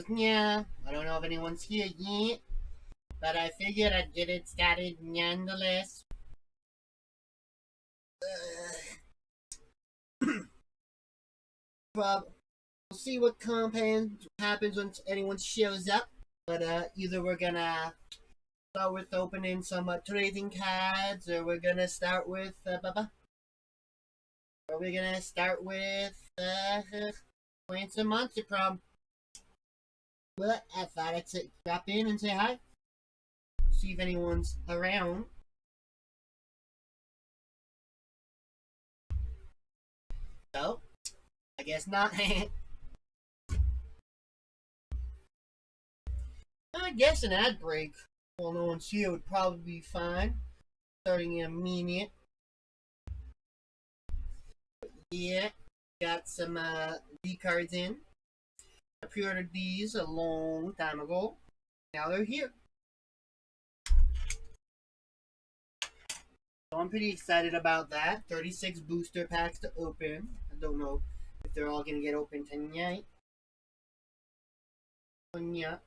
How's nya? I don't know if anyone's here yet, but I figured I'd get it started nonetheless. We'll see what compound happens once anyone shows up. But either we're gonna start with opening some trading cards, or we're gonna start with playing some Monster Prom. But I thought I'd drop in and say hi, see if anyone's around. So, I guess not. I guess an ad break, while no one's here, would probably be fine. Starting in a minute. Yeah, got some VCards in. I pre-ordered these a long time ago. Now they're here. So I'm pretty excited about that. 36 booster packs to open. I don't know if they're all going to get open tonight. Yeah.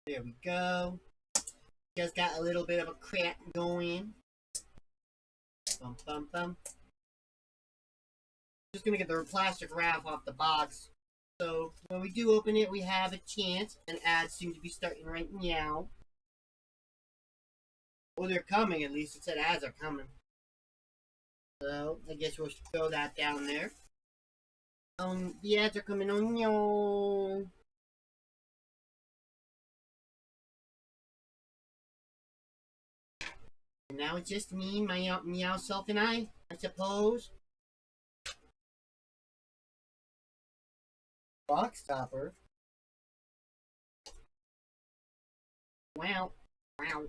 There we go. Just got a little bit of a crack going. Bum, bum, bum. Just gonna get the plastic wrap off the box. So when we do open it, we have a chance. And ads seem to be starting right now. Well, they're coming, at least. It said ads are coming. So I guess we'll throw that down there. The ads are coming on, yo. And now it's just me, my meow self, and I suppose. Box topper. Wow. Wow.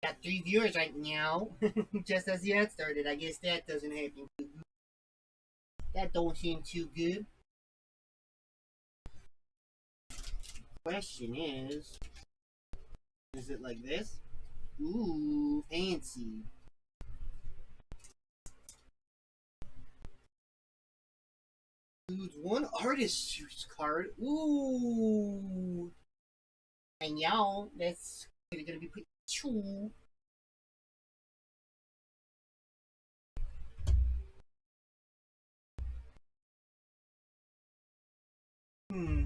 Got 3 viewers right now. Just as the ad started. I guess that doesn't happen too good. That don't seem too good. Question is it like this? Ooh, fancy. Dude, one artist card. Ooh. And y'all, that's gonna be pretty cool. Hmm.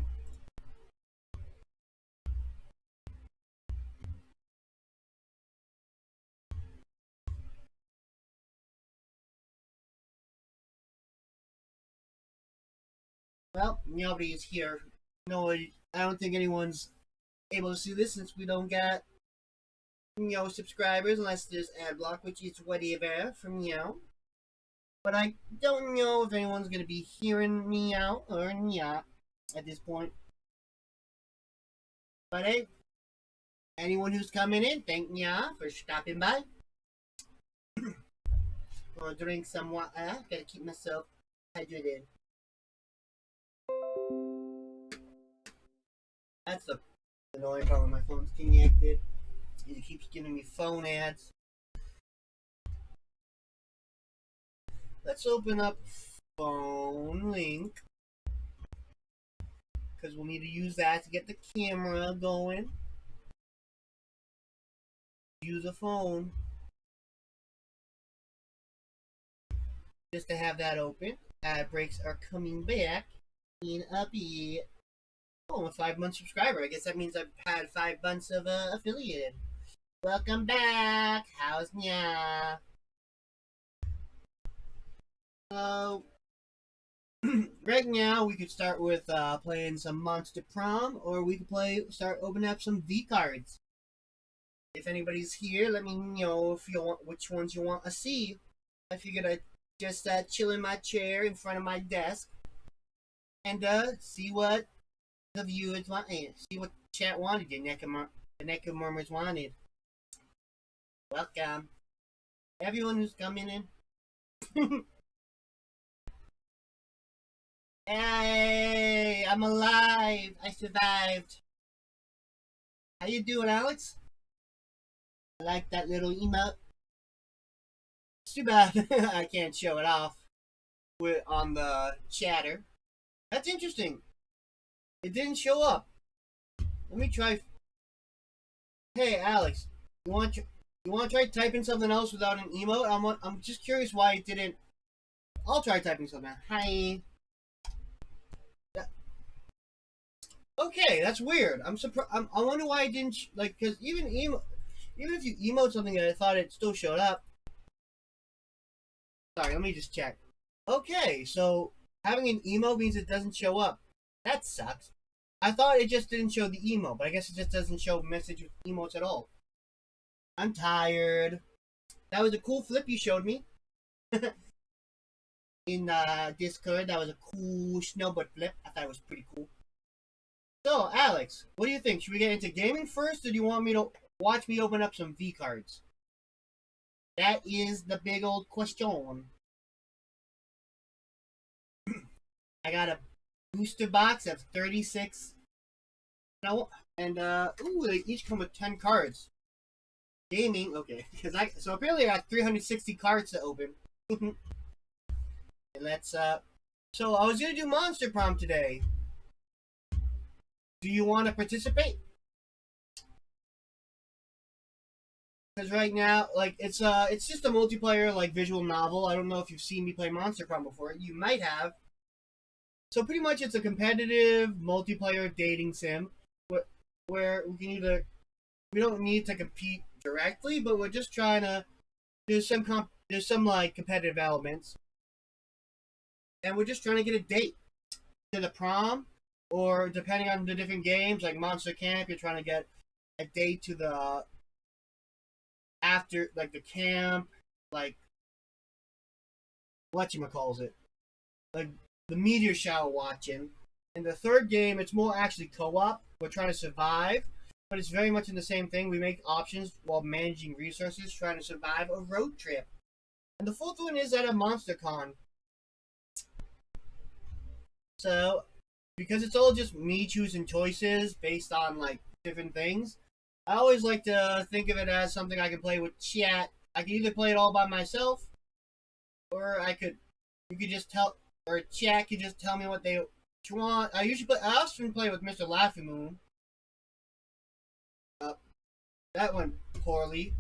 Well, nobody is here. No, I don't think anyone's able to see this since we don't got subscribers unless there's ad block, which is whatever from But I don't know if anyone's gonna be hearing me out or not at this point. But hey, anyone who's coming in, thank ya for stopping by. Gonna drink some water. Gotta keep myself hydrated. That's the annoying part when my phone's connected. It keeps giving me phone ads. Let's open up phone link, because we'll need to use that to get the camera going. Use a phone just to have that open. Ad breaks are coming back in a bit. Oh, I'm a 5-month subscriber. I guess that means I've had 5 months of affiliated. Welcome back. How's nya? So, right now we could start with playing some Monster Prom, or we could start opening up some V cards. If anybody's here, let me know if you want which ones you want to see. I figured I'd just chill in my chair in front of my desk and see what the viewers want, see what chat wanted, the Neck of Murmurs wanted. Welcome, everyone who's coming in. Hey, I'm alive. I survived. How you doing, Alex? I like that little emote. It's too bad I can't show it off on the chatter. That's interesting. It didn't show up. Let me try. Hey, Alex, you want to try typing something else without an emote? I'm just curious why it didn't. I'll try typing something. Hi. Okay, that's weird. I'm surprised. I wonder why I didn't like because even if you emote something, I thought it still showed up. Sorry, let me just check. Okay, so having an emo means it doesn't show up. That sucks. I thought it just didn't show the emo, but I guess it just doesn't show message with emotes at all. I'm tired. That was a cool flip you showed me in Discord. That was a cool snowboard flip. I thought it was pretty cool. So, Alex, what do you think? Should we get into gaming first, or do you want me to watch me open up some V cards? That is the big old question. I got a booster box of 36. No, and ooh, they each come with 10 cards. Gaming, okay, so apparently I got 360 cards to open. And let's so I was gonna do Monster Prom today. Do you want to participate? Because right now, like it's just a multiplayer like visual novel. I don't know if you've seen me play Monster Prom before. You might have. So pretty much it's a competitive multiplayer dating sim where we don't need to compete directly, but we're just trying to there's some like competitive elements, and we're just trying to get a date to the prom, or depending on the different games like Monster Camp, you're trying to get a date to the after like the camp, like whatchamacalls it, like the meteor shower watching. In the third game, it's more actually co-op. We're trying to survive, but it's very much in the same thing. We make options while managing resources, trying to survive a road trip. And the fourth one is at a Monster Con. So, because it's all just me choosing choices based on like different things, I always like to think of it as something I can play with chat. I can either play it all by myself, or you could just tell, or chat could just tell me what they want. I often play with Mr. Laughing Moon. That went poorly.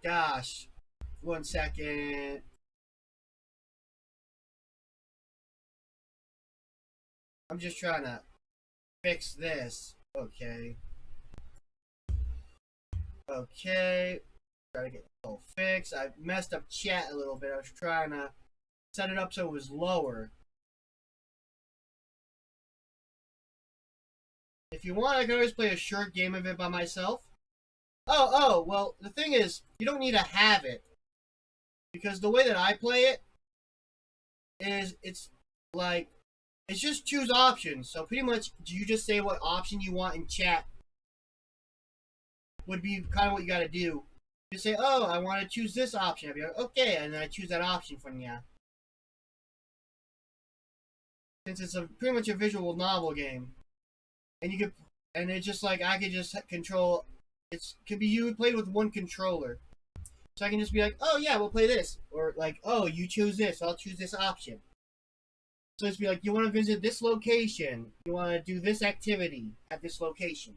Gosh. 1 second. I'm just trying to fix this. Okay. Okay. Try to get the whole fixed. I messed up chat a little bit. I was trying to set it up so it was lower. If you want, I can always play a short game of it by myself. Oh, well, the thing is, you don't need to have it. Because the way that I play it is, it's like, it's just choose options. So pretty much, you just say what option you want in chat would be kind of what you got to do. You say, oh, I want to choose this option. I'd be like, okay, and then I choose that option from you. Since it's pretty much a visual novel game, and it's just like I could just control. Could be you played with one controller, so I can just be like, oh yeah, we'll play this, or like, oh you choose this, I'll choose this option. So it's be like, you want to visit this location, you want to do this activity at this location.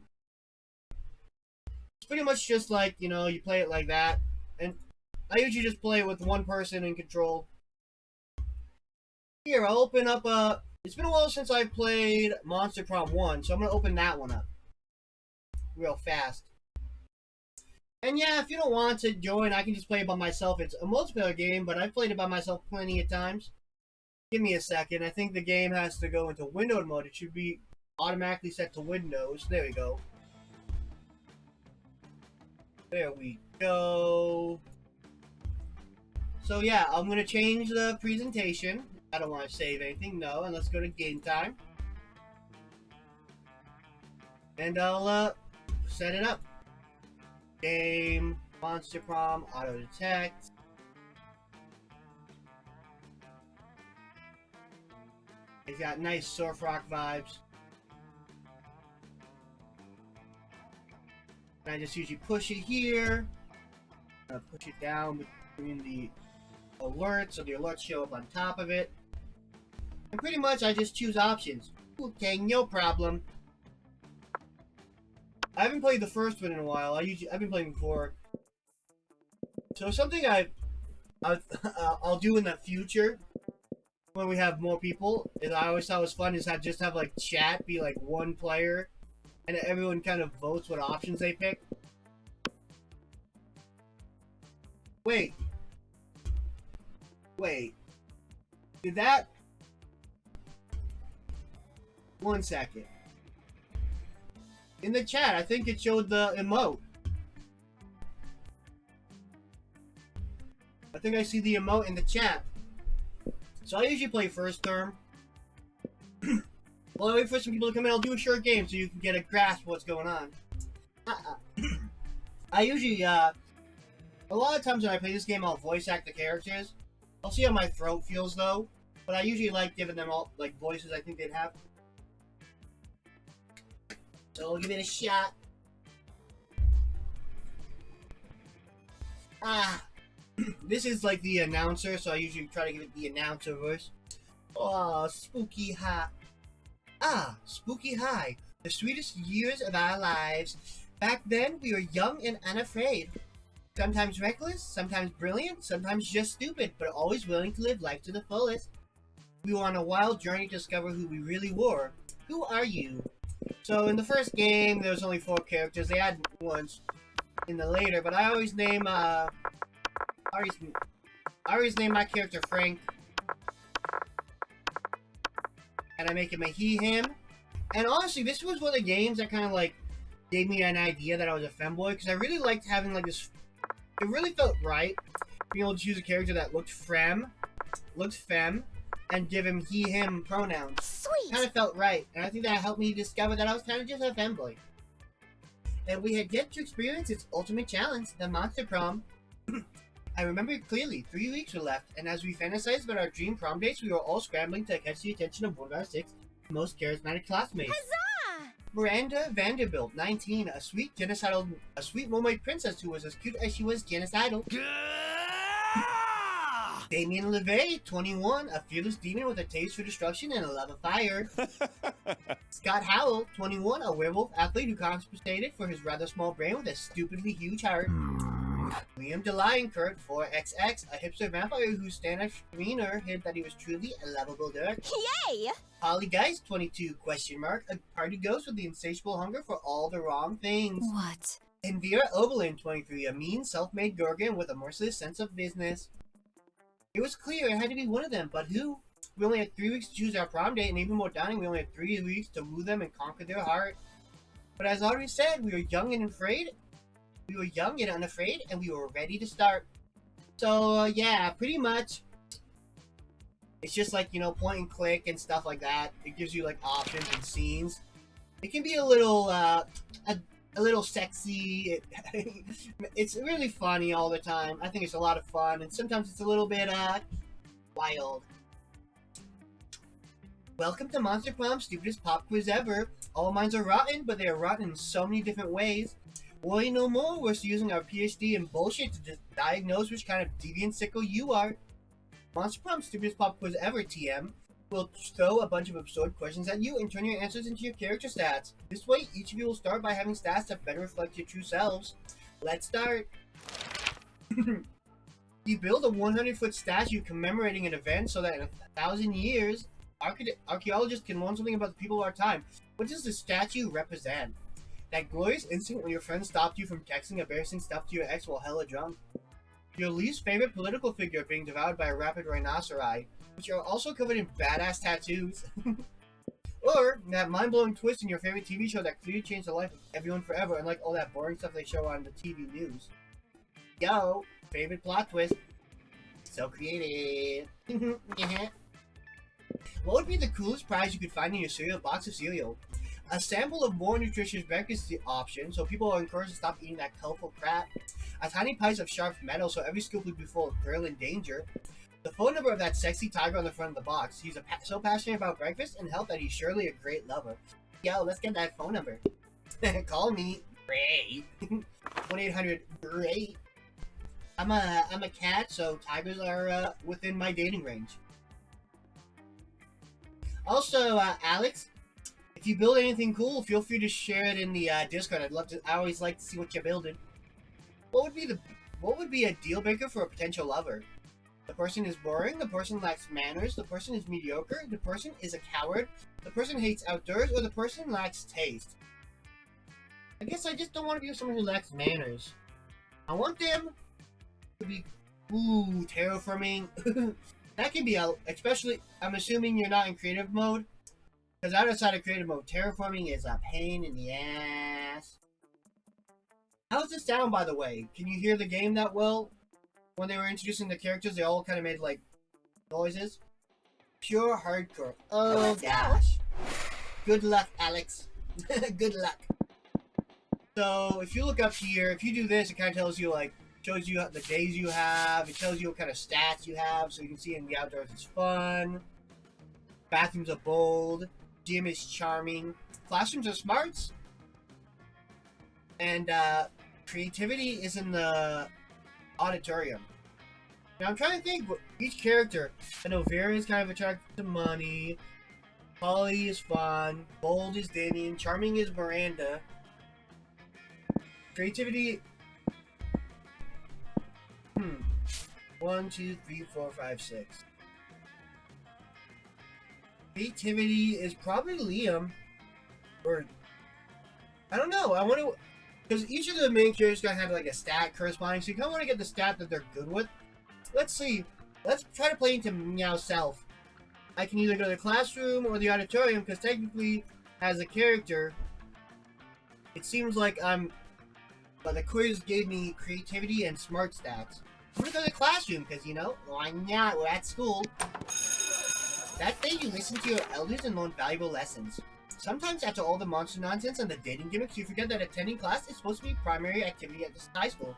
It's pretty much just like, you play it like that, and I usually just play with one person in control. Here, I'll open up it's been a while since I've played Monster Prom 1, so I'm going to open that one up real fast. And yeah, if you don't want to join, I can just play it by myself. It's a multiplayer game, but I've played it by myself plenty of times. Give me a second. I think the game has to go into windowed mode. It should be automatically set to Windows. There we go. There we go. So yeah, I'm going to change the presentation. I don't want to save anything, no, and let's go to game time. And I'll set it up. Game, Monster Prom, auto detect. He's got nice surf rock vibes. And I just usually push it here. Push it down between the alerts, so the alerts show up on top of it. And pretty much I just choose options. Okay, no problem. I haven't played the first one in a while. I've been playing before. So something I'll do in the future when we have more people is I always thought was fun is just have like chat be like one player and everyone kind of votes what options they pick. Wait. Did that? One second. In the chat, I think it showed the emote. I think I see the emote in the chat. So I usually play first term. Well, I wait for some people to come in. I'll do a short game so you can get a grasp of what's going on. I usually, a lot of times when I play this game, I'll voice act the characters. I'll see how my throat feels though, but I usually like giving them all like voices I think they'd have. So I'll give it a shot. This is like the announcer, so I usually try to give it the announcer voice. Oh, spooky high. Spooky high. The sweetest years of our lives. Back then, we were young and unafraid. Sometimes reckless, sometimes brilliant, sometimes just stupid, but always willing to live life to the fullest. We were on a wild journey to discover who we really were. Who are you? So in the first game, there was only 4 characters. They added ones in the later, but I always name I always name my character Frank, and I make him a he, him. And honestly, this was one of the games that kind of like gave me an idea that I was a femboy, because I really liked having like this. It really felt right being able to choose a character that looked femme, and give him he, him pronouns. Sweet. Kind of felt right, and I think that helped me discover that I was kind of just a femboy. And we had yet to experience its ultimate challenge, the Monster Prom. I remember it clearly. 3 weeks were left, and as we fantasized about our dream prom dates, we were all scrambling to catch the attention of one of our 6 most charismatic classmates. Huzzah! Miranda Vanderbilt, 19, a sweet mermaid princess who was as cute as she was genocidal. Damien LeVay, 21, a fearless demon with a taste for destruction and a love of fire. Scott Howell, 21, a werewolf athlete who compensated for his rather small brain with a stupidly huge heart. Liam DeLioncourt, 4XX, a hipster vampire whose stand-up demeanor hid that he was truly a lovable dirt. Yay! Holly Geist, 22, a party ghost with the insatiable hunger for all the wrong things. What? And Vera Oberlin, 23, a mean, self-made Gorgon with a merciless sense of business. It was clear it had to be one of them, but who? We only had 3 weeks to choose our prom date, and even more daunting, we only had 3 weeks to woo them and conquer their heart. But as already said, we were young and unafraid, and we were ready to start. So, yeah, pretty much, it's just like, point and click and stuff like that. It gives you, like, options and scenes. It can be a little sexy. It's really funny all the time. I think it's a lot of fun, and sometimes it's a little bit, wild. Welcome to Monster Prom, stupidest pop quiz ever. All minds are rotten, but they are rotten in so many different ways. Worry no more, we're using our PhD in bullshit to just diagnose which kind of deviant sicko you are. Monster Prom, stupidest pop quiz ever, TM. We'll throw a bunch of absurd questions at you and turn your answers into your character stats. This way, each of you will start by having stats that better reflect your true selves. Let's start. You build a 100-foot statue commemorating an event so that in 1,000 years, archaeologists can learn something about the people of our time. What does the statue represent? That glorious instant when your friend stopped you from texting embarrassing stuff to your ex while hella drunk? Your least favorite political figure being devoured by a rabid rhinoceri, which are also covered in badass tattoos. Or that mind-blowing twist in your favorite TV show that clearly changed the life of everyone forever, unlike all that boring stuff they show on the TV news. Yo, favorite plot twist. So creative. What would be the coolest prize you could find in your cereal box of cereal? A sample of more nutritious breakfast options, so people are encouraged to stop eating that colorful crap. A tiny piece of sharp metal, so every scoop would be full of thrill and danger. The phone number of that sexy tiger on the front of the box. He's so passionate about breakfast and health that he's surely a great lover. Yo, let's get that phone number. Call me. Great. 1-800-GREAT. I'm a cat, so tigers are within my dating range. Also, Alex, if you build anything cool, feel free to share it in the Discord. I always like to see what you're building. What would be a deal breaker for a potential lover? The person is boring, the person lacks manners, the person is mediocre, the person is a coward, the person hates outdoors, or the person lacks taste. I guess I just don't want to be with someone who lacks manners. I want them to be, terraforming. That can be, especially, I'm assuming you're not in creative mode. Because outside of creative mode, terraforming is a pain in the ass. How's this sound, by the way? Can you hear the game that well? When they were introducing the characters, they all kind of made, like, noises. Pure hardcore. Oh, gosh. Good luck, Alex. Good luck. So, if you look up here, if you do this, it kind of tells you, like, shows you the days you have. It tells you what kind of stats you have, so you can see in the outdoors it's fun. Bathrooms are bold. Gym is charming. Classrooms are smarts. And, creativity is in the auditorium. Now I'm trying to think what each character. I know Vera is kind of attracted to money. Holly is fun. Bold is Damien. Charming is Miranda. Creativity. 1, 2, 3, 4, 5, 6. Creativity is probably Liam. Or I don't know. I want to. Because each of the main characters gotta have like a stat corresponding, so you kind of want to get the stat that they're good with. Let's see. Let's try to play into Meow Self. I can either go to the classroom or the auditorium, because technically, as a character, it seems like but the quiz gave me creativity and smart stats. I'm gonna go to the classroom, because, you know, why not? We're at school. That day you listen to your elders and learn valuable lessons. Sometimes after all the monster nonsense and the dating gimmicks, you forget that attending class is supposed to be primary activity at this high school.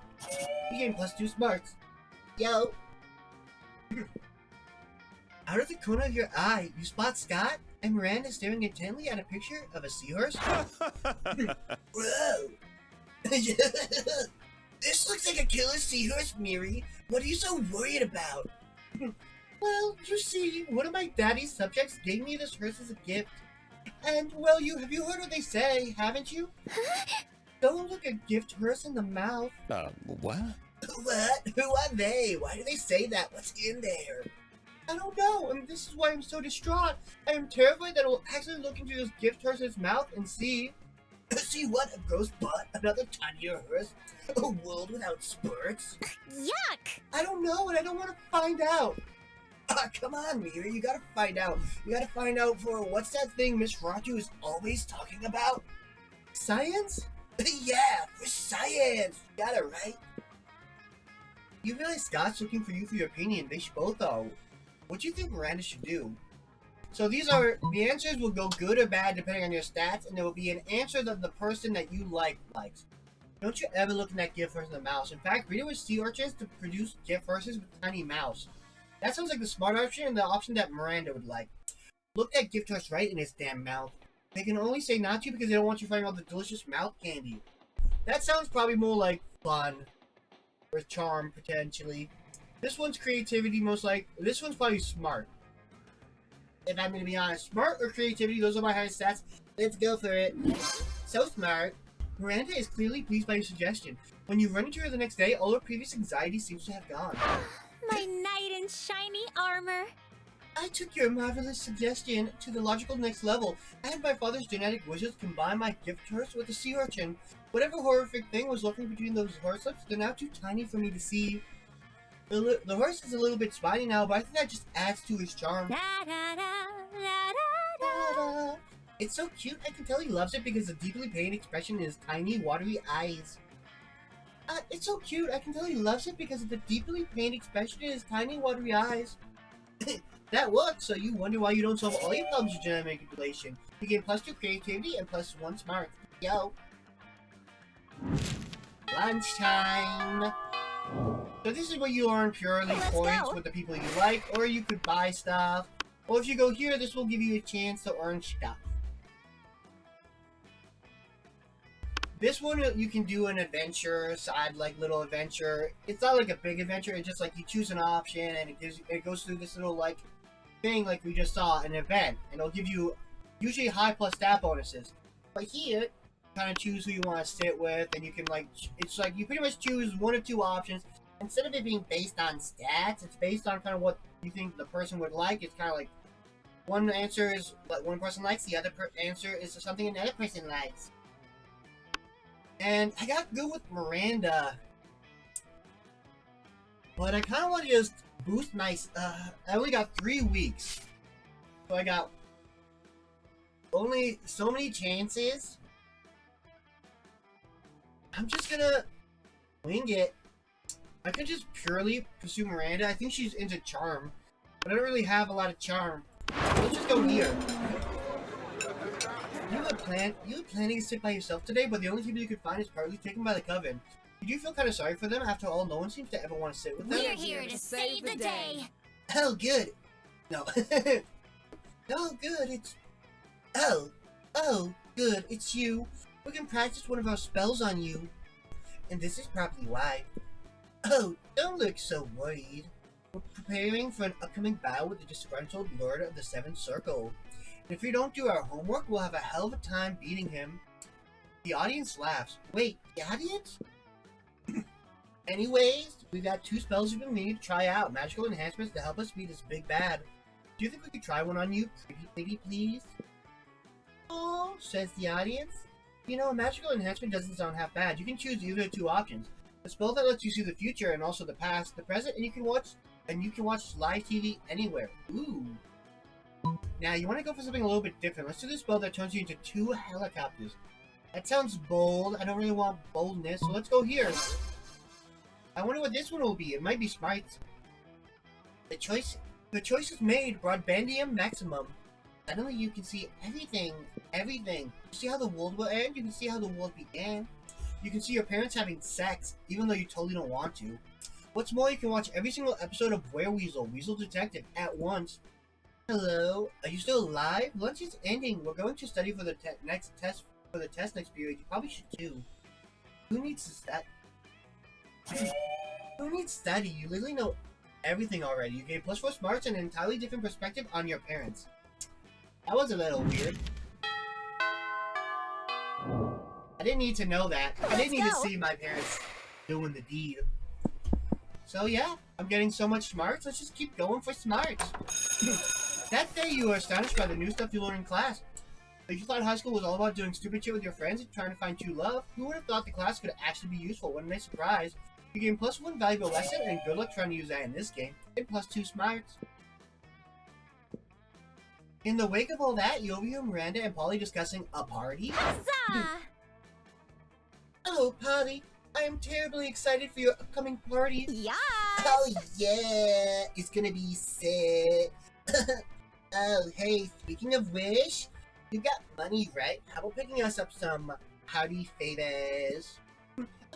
You gain +2 smarts. Yo! Out of the corner of your eye, you spot Scott and Miranda staring intently at a picture of a seahorse. Whoa! This looks like a killer seahorse, Miri. What are you so worried about? Well, you see, one of my daddy's subjects gave me this horse as a gift. And, well, have you heard what they say, haven't you? Don't look a gift horse in the mouth. What? What? Who are they? Why do they say that? What's in there? I don't know, and this is why I'm so distraught. I am terrified that I will actually look into this gift horse's mouth and see... See what? A gross butt? Another tinier horse? A world without spurts? Yuck! I don't know, and I don't want to find out. Come on, Mira, you gotta find out. You gotta find out for what's that thing Miss Raju is always talking about? Science? Yeah, for science. You got it right. You realize Scott's looking for you for your opinion. They should both though. What do you think Miranda should do? So these are, the answers will go good or bad depending on your stats, and there will be an answer that the person that you likes. Don't you ever look in that gift horse in the mouse. In fact, breed it with sea urchins to produce gift horses with tiny mouse. That sounds like the smart option and the option that Miranda would like. Look that gift horse right in its damn mouth. They can only say not to because they don't want you finding all the delicious mouth candy. That sounds probably more like fun. Or charm, potentially. This one's creativity, most like. This one's probably smart. If I'm gonna be honest. Smart or creativity, those are my highest stats. Let's go for it. So smart. Miranda is clearly pleased by your suggestion. When you run into her the next day, all her previous anxiety seems to have gone. My knight in shiny armor. I took your marvelous suggestion to the logical next level. I had my father's genetic wishes combine my gift horse with a sea urchin. Whatever horrific thing was lurking between those horse lips, they're now too tiny for me to see. The horse is a little bit spiny now, but I think that just adds to his charm. Da, da, da, da, da, da. It's so cute, I can tell he loves it because of the deeply pained expression in his tiny, watery eyes. It's so cute, I can tell he loves it because of the deeply pained expression in his tiny, watery eyes. That works, so you wonder why you don't solve all your problems with genetic manipulation. You gain +2 creativity and +1 smart. Yo. Lunchtime. So this is where you earn purely Let's points go. with the people you like, or you could buy stuff. Or if you go here, this will give you a chance to earn stuff. This one, you can do an adventure, side, like, little adventure. It's not like a big adventure, it's just like you choose an option, and it goes through this little, like, thing like we just saw, an event. And it'll give you usually high plus stat bonuses. But here, kind of choose who you want to sit with, and you can, like, it's like you pretty much choose one or two options. Instead of it being based on stats, it's based on kind of what you think the person would like. It's kind of like one answer is what one person likes, the other answer is something another person likes. And I got good with Miranda, but I kind of want to just boost my. I only got 3 weeks, so I got only so many chances. I'm just gonna wing it. I could just purely pursue Miranda. I think she's into charm, but I don't really have a lot of charm. So let's just go here. You were planning to sit by yourself today, but the only people you could find is partly taken by the coven. Did you feel kind of sorry for them? After all, no one seems to ever want to sit with them. We're here to save the day. Oh, good. No. Oh, good. It's... Oh, good. It's you. We can practice one of our spells on you. And this is probably why. Oh, don't look so worried. We're preparing for an upcoming battle with the disgruntled Lord of the Seventh Circle. And if we don't do our homework, we'll have a hell of a time beating him. The audience laughs. Wait, the audience? Anyways, we've got 2 spells we've been meaning to try out. Magical enhancements to help us beat this big bad. Do you think we could try one on you, pretty please? Oh, says the audience. You know, a magical enhancement doesn't sound half bad. You can choose either of 2 options. A spell that lets you see the future and also the past, the present, and you can watch live TV anywhere. Ooh. Now, you want to go for something a little bit different. Let's do this spell that turns you into 2 helicopters. That sounds bold. I don't really want boldness, so let's go here. I wonder what this one will be. It might be smart. The choice is made. Broadbandium maximum. Suddenly you can see everything. Everything. You see how the world will end? You can see how the world began. You can see your parents having sex, even though you totally don't want to. What's more, you can watch every single episode of Weasel Detective, at once. Hello? Are you still alive? Lunch is ending. We're going to study for the next test next period. You probably should too. Who needs to study? Who needs study? You literally know everything already. You gain +4 smarts and an entirely different perspective on your parents. That was a little weird. I didn't need to know that. I didn't need to see my parents doing the deed. So yeah, I'm getting so much smarts. Let's just keep going for smarts. That day you were astonished by the new stuff you learned in class. If you thought high school was all about doing stupid shit with your friends and trying to find true love, who would have thought the class could actually be useful? What a nice surprise. You gain +1 valuable lesson, and good luck trying to use that in this game, and +2 smarts. In the wake of all that, you overhear Miranda and Polly discussing a party. Huzzah! Oh, Polly, I am terribly excited for your upcoming party. Yes! Oh yeah, it's gonna be sick. Oh, hey, speaking of which, you got money, right? How about picking us up some howdy favors?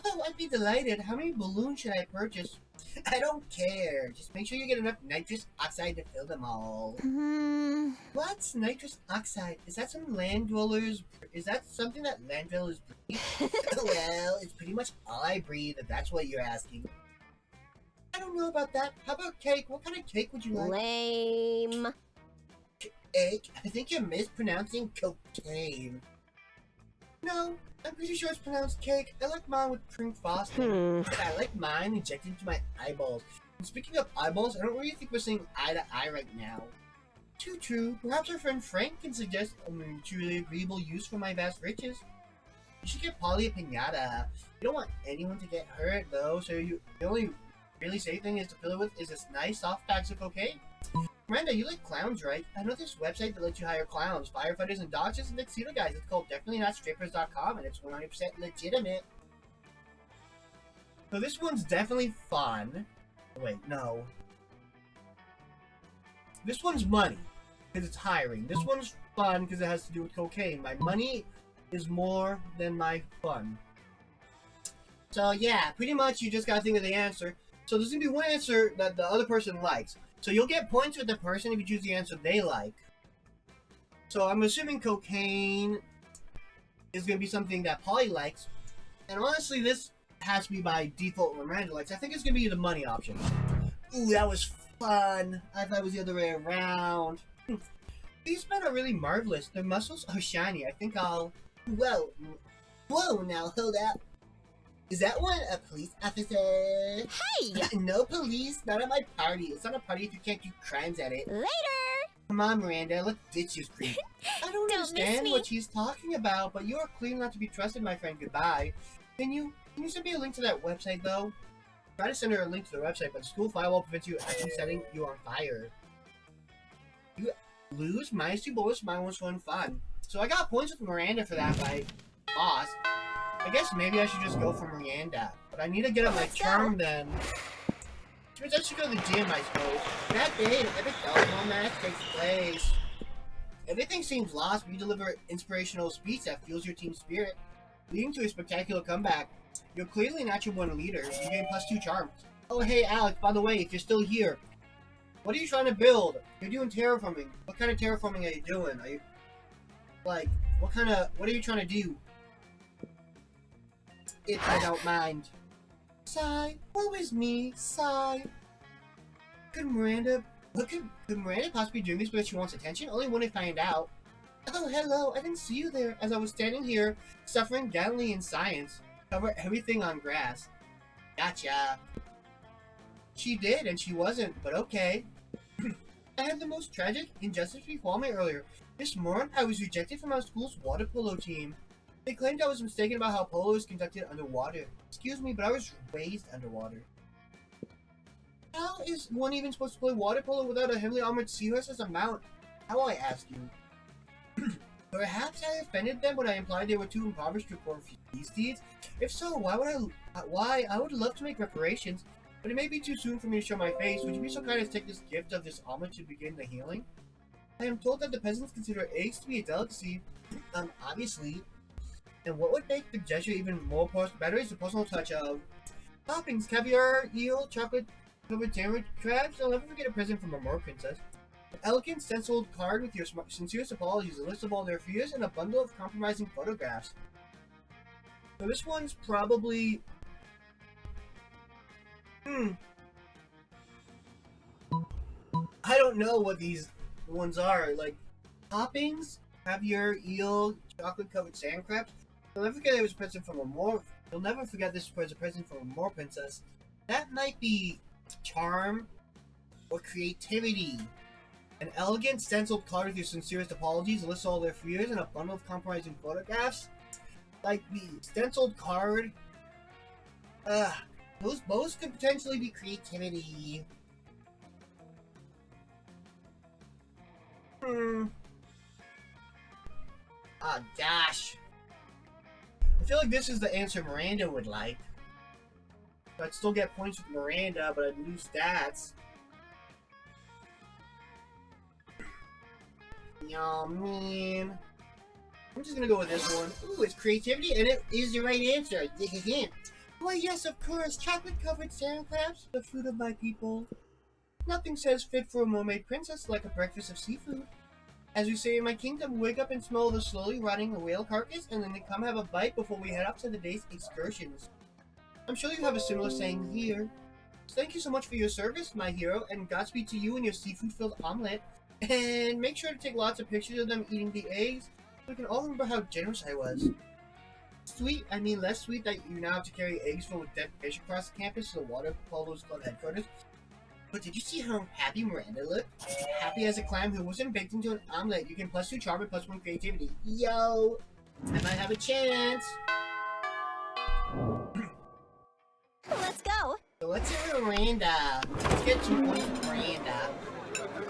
Oh, I'd be delighted. How many balloons should I purchase? I don't care. Just make sure you get enough nitrous oxide to fill them all. What's nitrous oxide? Is that something that land dwellers breathe? Well, it's pretty much all I breathe, if that's what you're asking. I don't know about that. How about cake? What kind of cake would you like? Lame. Cake? I think you're mispronouncing cocaine. No, I'm pretty sure it's pronounced cake. I like mine with cream frosting. But I like mine injected into my eyeballs. And speaking of eyeballs, I don't really think we're saying eye to eye right now. Too true. Perhaps our friend Frank can suggest a mutually agreeable use for my vast riches. You should get Polly a piñata. You don't want anyone to get hurt, though, so the only really safe thing is to fill it with is this nice soft bags of cocaine. Miranda, you like clowns, right? I know this website that lets you hire clowns, firefighters, and doctors and tuxedo guys. It's called definitely.strippers.com, and it's 100% legitimate. So this one's definitely fun. Wait, no. This one's money, because it's hiring. This one's fun because it has to do with cocaine. My money is more than my fun. So yeah, pretty much you just gotta think of the answer. So there's gonna be one answer that the other person likes. So you'll get points with the person if you choose the answer they like. So I'm assuming cocaine is gonna be something that Polly likes. And honestly, this has to be by default what Miranda likes. I think it's gonna be the money option. Ooh, that was fun. I thought it was the other way around. These men are really marvelous. Their muscles are shiny. I think I'll... Whoa, now hold up. Is that one a police officer? Hey! No police, not at my party. It's not a party if you can't do crimes at it. Later! Come on, Miranda, let's ditch this creep. I don't Don't miss understand me. what she's talking about, but you are clearly not to be trusted, my friend. Goodbye. Can you send me a link to that website, though? Try to send her a link to the website, but the school firewall prevents you actually setting you on fire. You lose -2 bullets, -1 fun. So I got points with Miranda for that, right? Boss. I guess maybe I should just go for Miranda. But I need to get up my Let's go. charm then. Which means I should go to the gym, I suppose. That day, an epic telephone match takes place. Everything seems lost, but you deliver an inspirational speech that fuels your team's spirit, leading to a spectacular comeback. You're clearly a natural born leader. You gain +2 charms. Oh, hey, Alex, by the way, if you're still here, what are you trying to build? You're doing terraforming. What kind of terraforming are you doing? Are you, like, what are you trying to do? If I don't mind. Sigh. Woe is me. Sigh. Could Miranda possibly be doing this because she wants attention? Only when I find out. Oh, hello. I didn't see you there as I was standing here, suffering gallantly in science. Cover everything on grass. Gotcha. She did, and she wasn't, but okay. I had the most tragic injustice befall me earlier. This morning, I was rejected from our school's water polo team. They claimed I was mistaken about how polo is conducted underwater. Excuse me, but I was raised underwater. How is one even supposed to play water polo without a heavily armored seahorse as a mount? How will I ask you? Perhaps I offended them when I implied they were too impoverished to perform these deeds? If so, why I would love to make reparations, but it may be too soon for me to show my face. Would you be so kind as to take this gift of this armor to begin the healing? I am told that the peasants consider eggs to be a delicacy. Obviously. And what would make the gesture even more better is the personal touch of toppings, caviar, eel, chocolate-covered sandwich, crabs. I'll never forget a present from a Moor princess. An elegant stenciled card with your sincerest apologies, a list of all their fears, and a bundle of compromising photographs. So this one's probably... I don't know what these ones are. Like, toppings, caviar, eel, chocolate-covered sand crabs. You'll never forget it was a present from a Moor. You'll never forget this was a present from a Moor princess. That might be charm or creativity. An elegant stenciled card with your sincerest apologies, a list of all their fears, and a bundle of compromising photographs. Like the stenciled card. Those both could potentially be creativity. Ah, gosh. I feel like this is the answer Miranda would like. I'd still get points with Miranda, but I'd lose stats. Y'all mean. I'm just gonna go with this one. Ooh, it's creativity, and it is the right answer. Why, yes, of course. Chocolate-covered sand crabs, the food of my people. Nothing says fit for a mermaid princess like a breakfast of seafood. As we say in my kingdom, wake up and smell the slowly rotting whale carcass, and then come have a bite before we head up to the day's excursions. I'm sure you have a similar saying here. Thank you so much for your service, my hero, and Godspeed to you and your seafood-filled omelet. And make sure to take lots of pictures of them eating the eggs, so we can all remember how generous I was. Sweet, I mean less sweet that you now have to carry eggs full of dead fish across the campus to the Water Polo's Club headquarters. But did you see how happy Miranda looked? Happy as a clam who wasn't baked into an omelet. You can +2 charm and +1 creativity. Yo! I might have a chance! Let's go. So let's hear Miranda. Let's get 2 points with Miranda.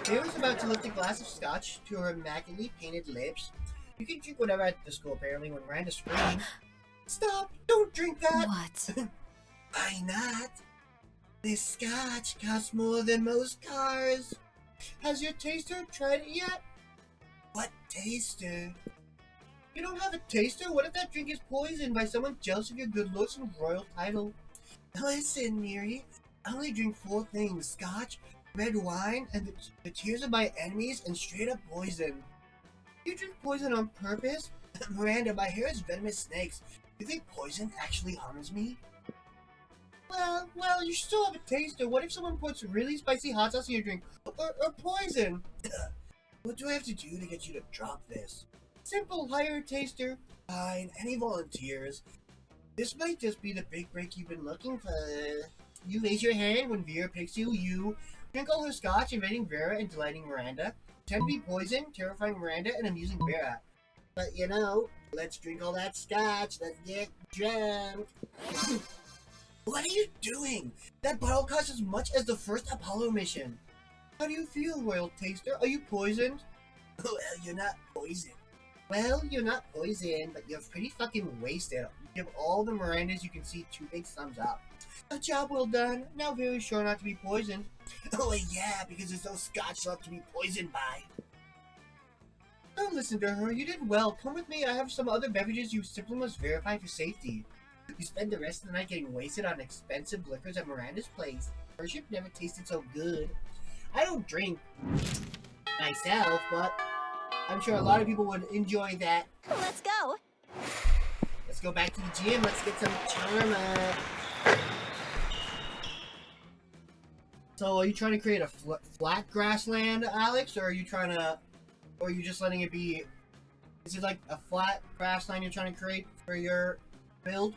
Mary was about to lift a glass of scotch to her immaculately painted lips. You can drink whatever at the school, apparently, when Miranda screamed. Stop! Don't drink that! What? Why not? This scotch costs more than most cars. Has your taster tried it yet? What taster? You don't have a taster? What if that drink is poisoned by someone jealous of your good looks and royal title? Listen, Miri, I only drink 4 things: scotch, red wine, and the tears of my enemies, and straight up poison. You drink poison on purpose? Miranda, my hair is venomous snakes. You think poison actually harms me? Well, you still have a taster. What if someone puts really spicy hot sauce in your drink? Or poison? What do I have to do to get you to drop this? Simple, hire a taster. Fine, any volunteers? This might just be the big break you've been looking for. You raise your hand when Vera picks you. You drink all her scotch, invading Vera and delighting Miranda. Pretend to be poison, terrifying Miranda, and amusing Vera. But you know, let's drink all that scotch. Let's get drunk. What are you doing? That bottle costs as much as the first Apollo mission. How do you feel, Royal Taster? Are you poisoned? Well, you're not poisoned. Well, you're not poisoned, but you're pretty fucking wasted. You give all the Mirandas you can see 2 big thumbs up. A job well done. Now very sure not to be poisoned. Oh yeah, because there's no scotch left to be poisoned by. Don't listen to her. You did well. Come with me. I have some other beverages you simply must verify for safety. You spend the rest of the night getting wasted on expensive liquors at Miranda's place. Her ship never tasted so good. I don't drink myself, but I'm sure a lot of people would enjoy that. Let's go. Let's go back to the gym. Let's get some charm up. So, are you trying to create a flat grassland, Alex, or are you trying to, or are you just letting it be? Is it like a flat grassland you're trying to create for your build?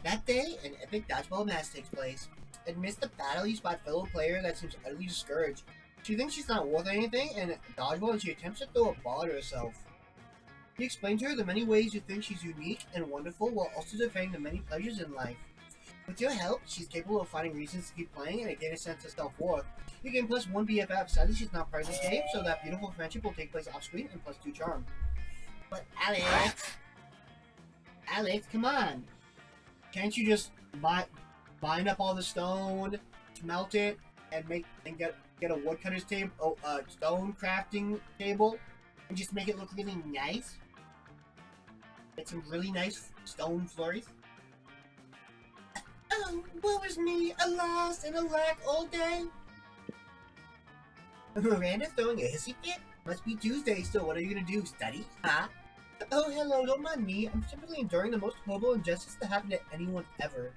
That day, an epic dodgeball match takes place. Amidst the battle, you spot fellow player that seems utterly discouraged. She thinks she's not worth anything, and dodgeball, and she attempts to throw a ball at herself. You explain to her the many ways you think she's unique and wonderful, while also defending the many pleasures in life. With your help, she's capable of finding reasons to keep playing and gain a sense of self-worth. You gain +1 BFF. Sadly, she's not part of this game, so that beautiful friendship will take place off-screen, and +2 charm. But Alex, come on! Can't you just bind up all the stone, smelt it, and get a woodcutter's table, stone crafting table, and just make it look really nice? Get some really nice stone flurries. Oh, woe is me, a lost and a lack all day. Miranda throwing a hissy fit? Must be Tuesday still. What are you gonna do? Study? Huh? Oh, hello, don't mind me. I'm simply enduring the most horrible injustice to happen to anyone ever.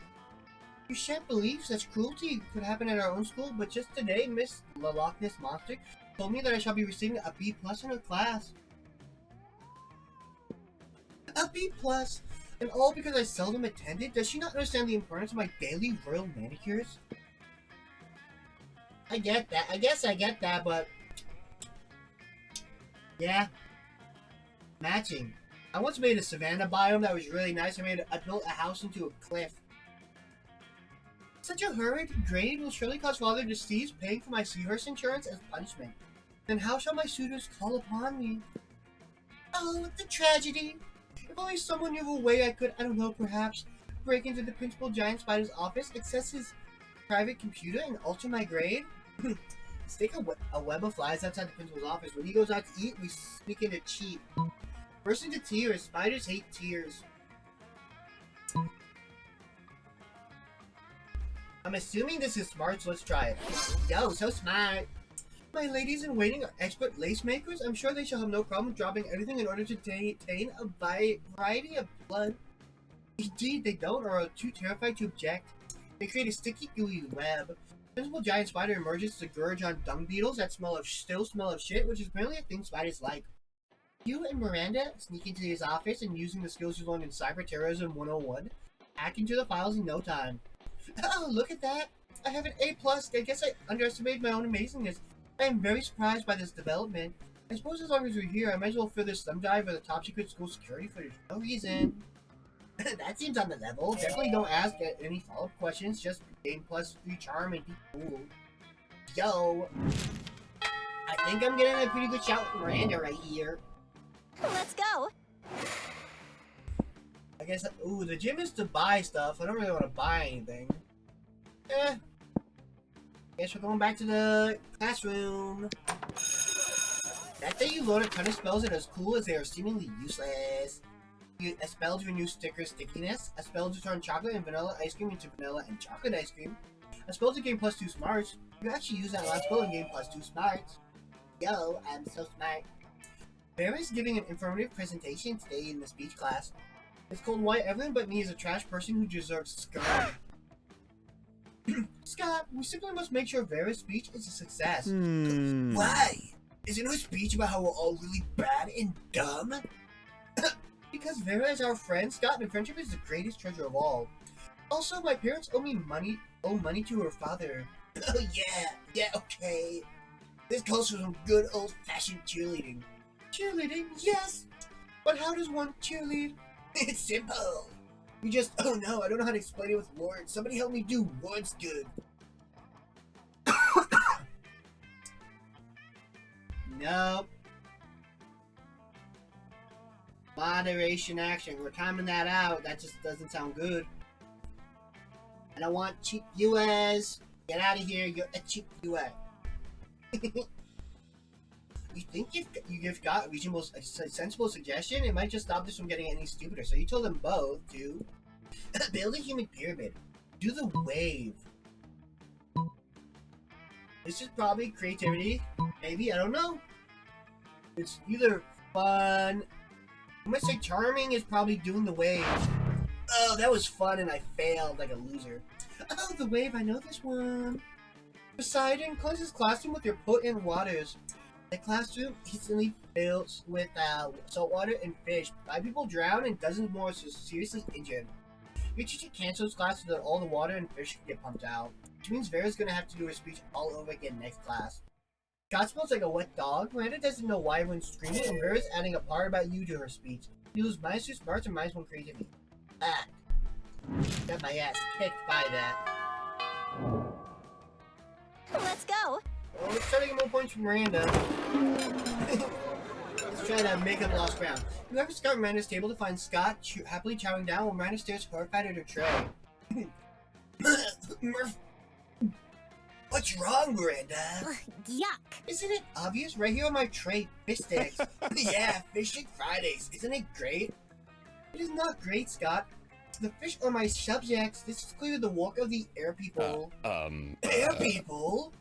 You shan't believe such cruelty could happen at our own school, but just today, Miss Loch Ness Monster told me that I shall be receiving a B+ in her class. A B+? And all because I seldom attended? Does she not understand the importance of my daily royal manicures? I get that. I guess I get that, but... yeah. Matching. I once made a savanna biome that was really nice. I built a house into a cliff. Such a hurried grade will surely cause father to cease paying for my seahorse insurance as punishment. Then how shall my suitors call upon me? Oh, the tragedy! If only someone knew a way I could, I don't know, perhaps break into the Principal Giant Spider's office, access his private computer, and alter my grade? Stick a web of flies outside the principal's office. When he goes out to eat, we sneak in to cheat. Burst into tears. Spiders hate tears. I'm assuming this is smart, so let's try it. Yo, so smart. My ladies in waiting are expert lace makers. I'm sure they shall have no problem dropping everything in order to obtain a variety of blood. Indeed, they don't, or are too terrified to object. They create a sticky, gooey web. Principal Giant Spider emerges to gorge on dung beetles that still smell of shit, which is apparently a thing spiders like. You and Miranda sneak into his office and, using the skills you learned in Cyber Terrorism 101, hack into the files in no time. Oh, look at that! I have an A+. I guess I underestimated my own amazingness. I am very surprised by this development. I suppose as long as we're here, I might as well fill this thumb drive with a top-secret school security footage for no reason. That seems on the level. Definitely don't ask any follow-up questions. Just gain +3 charm and be cool. Yo! I think I'm getting a pretty good shot with Miranda right here. Let's go. I guess, ooh, the gym is to buy stuff. I don't really want to buy anything. Guess we're going back to the classroom. That day you load a ton of spells that are as cool as they are seemingly useless. A spell to renew sticker stickiness, a spell to turn chocolate and vanilla ice cream into vanilla and chocolate ice cream, a spell to gain +2 smarts. You actually use that last spell and gain +2 smarts. Yo, I'm so smart. Vera is giving an informative presentation today in the speech class. It's called Why Everyone But Me is a Trash Person Who Deserves Scum. Scott, we simply must make sure Vera's speech is a success. Why? Is there no speech about how we're all really bad and dumb? Because Vera is our friend, Scott, and friendship is the greatest treasure of all. Also, my parents owe money to her father. Oh yeah, okay. This calls for some good old-fashioned cheerleading. Cheerleading? Yes! But how does one cheerlead? It's simple. You just, oh no, I don't know how to explain it with words. Somebody help me do words good. Nope. Moderation action. We're timing that out. That just doesn't sound good. I don't want cheap viewers. Get out of here. You're a cheap viewer. You think if you give Scott a sensible suggestion, it might just stop this from getting any stupider. So you told them both to build a human pyramid. Do the wave. This is probably creativity. Maybe, I don't know. It's either fun. I'm gonna say charming is probably doing the wave. Oh, that was fun and I failed like a loser. Oh, the wave, I know this one. Poseidon, cleanse his classroom with your potent waters. The classroom instantly fills with salt water and fish. 5 people drown and dozens more are seriously injured. Your teacher cancels class so that all the water and fish can get pumped out. Which means Vera's gonna have to do her speech all over again next class. Scott smells like a wet dog. Miranda doesn't know why everyone's screaming, and Vera's adding a part about you to her speech. You lose -2 smarts and -1 creativity. Ah. Got my ass kicked by that. Let's go. Well, let's try to get more points from Miranda. Let's try to make up lost ground. You ever scout Miranda's table to find Scott happily chowing down while Miranda stares horrified at her tray? Murph. What's wrong, Miranda? Yuck. Isn't it obvious? Right here on my tray, fish sticks. Yeah, Fish Stick Fridays. Isn't it great? It is not great, Scott. The fish are my subjects. This is clearly the work of the air people. Air people?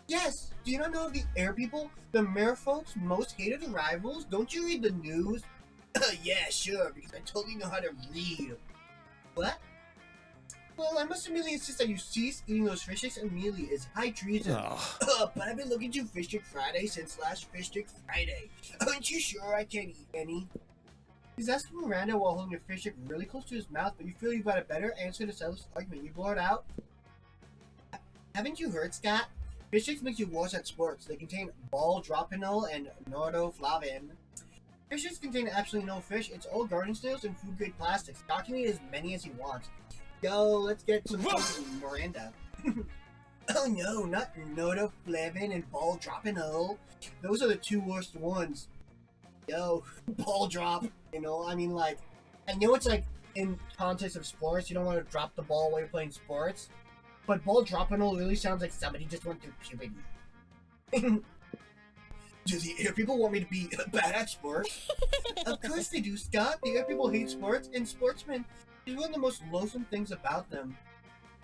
Yes. Do you not know the air people? The merfolk's most hated rivals? Don't you read the news? Yeah, sure, because I totally know how to read. What? Well, I must immediately insist that you cease eating those fish sticks immediately. It's high treason. But I've been looking to Fish Stick Friday since last Fish Stick Friday. Aren't you sure I can't eat any? He's asking Miranda while holding a fish stick really close to his mouth, but you feel you've got a better answer to settle this argument. You blurt out. Haven't you heard, Scott? Fish sticks make you worse at sports. They contain ball-dropinol and nordoflavin. Fish sticks contain absolutely no fish. It's all garden snails and food-grade plastics. Scott can eat as many as he wants. Yo, let's get some food from Miranda. Oh no, not nordoflavin and ball-dropinol. Those are the 2 worst ones. Yo, ball drop, you know, I mean, like, I know it's, like, in context of sports, you don't want to drop the ball while you're playing sports, but ball droppinol really sounds like somebody just went through puberty. Do the air people want me to be bad at sports? Of course they do, Scott. The air people hate sports, and sportsmen is one of the most loathsome things about them,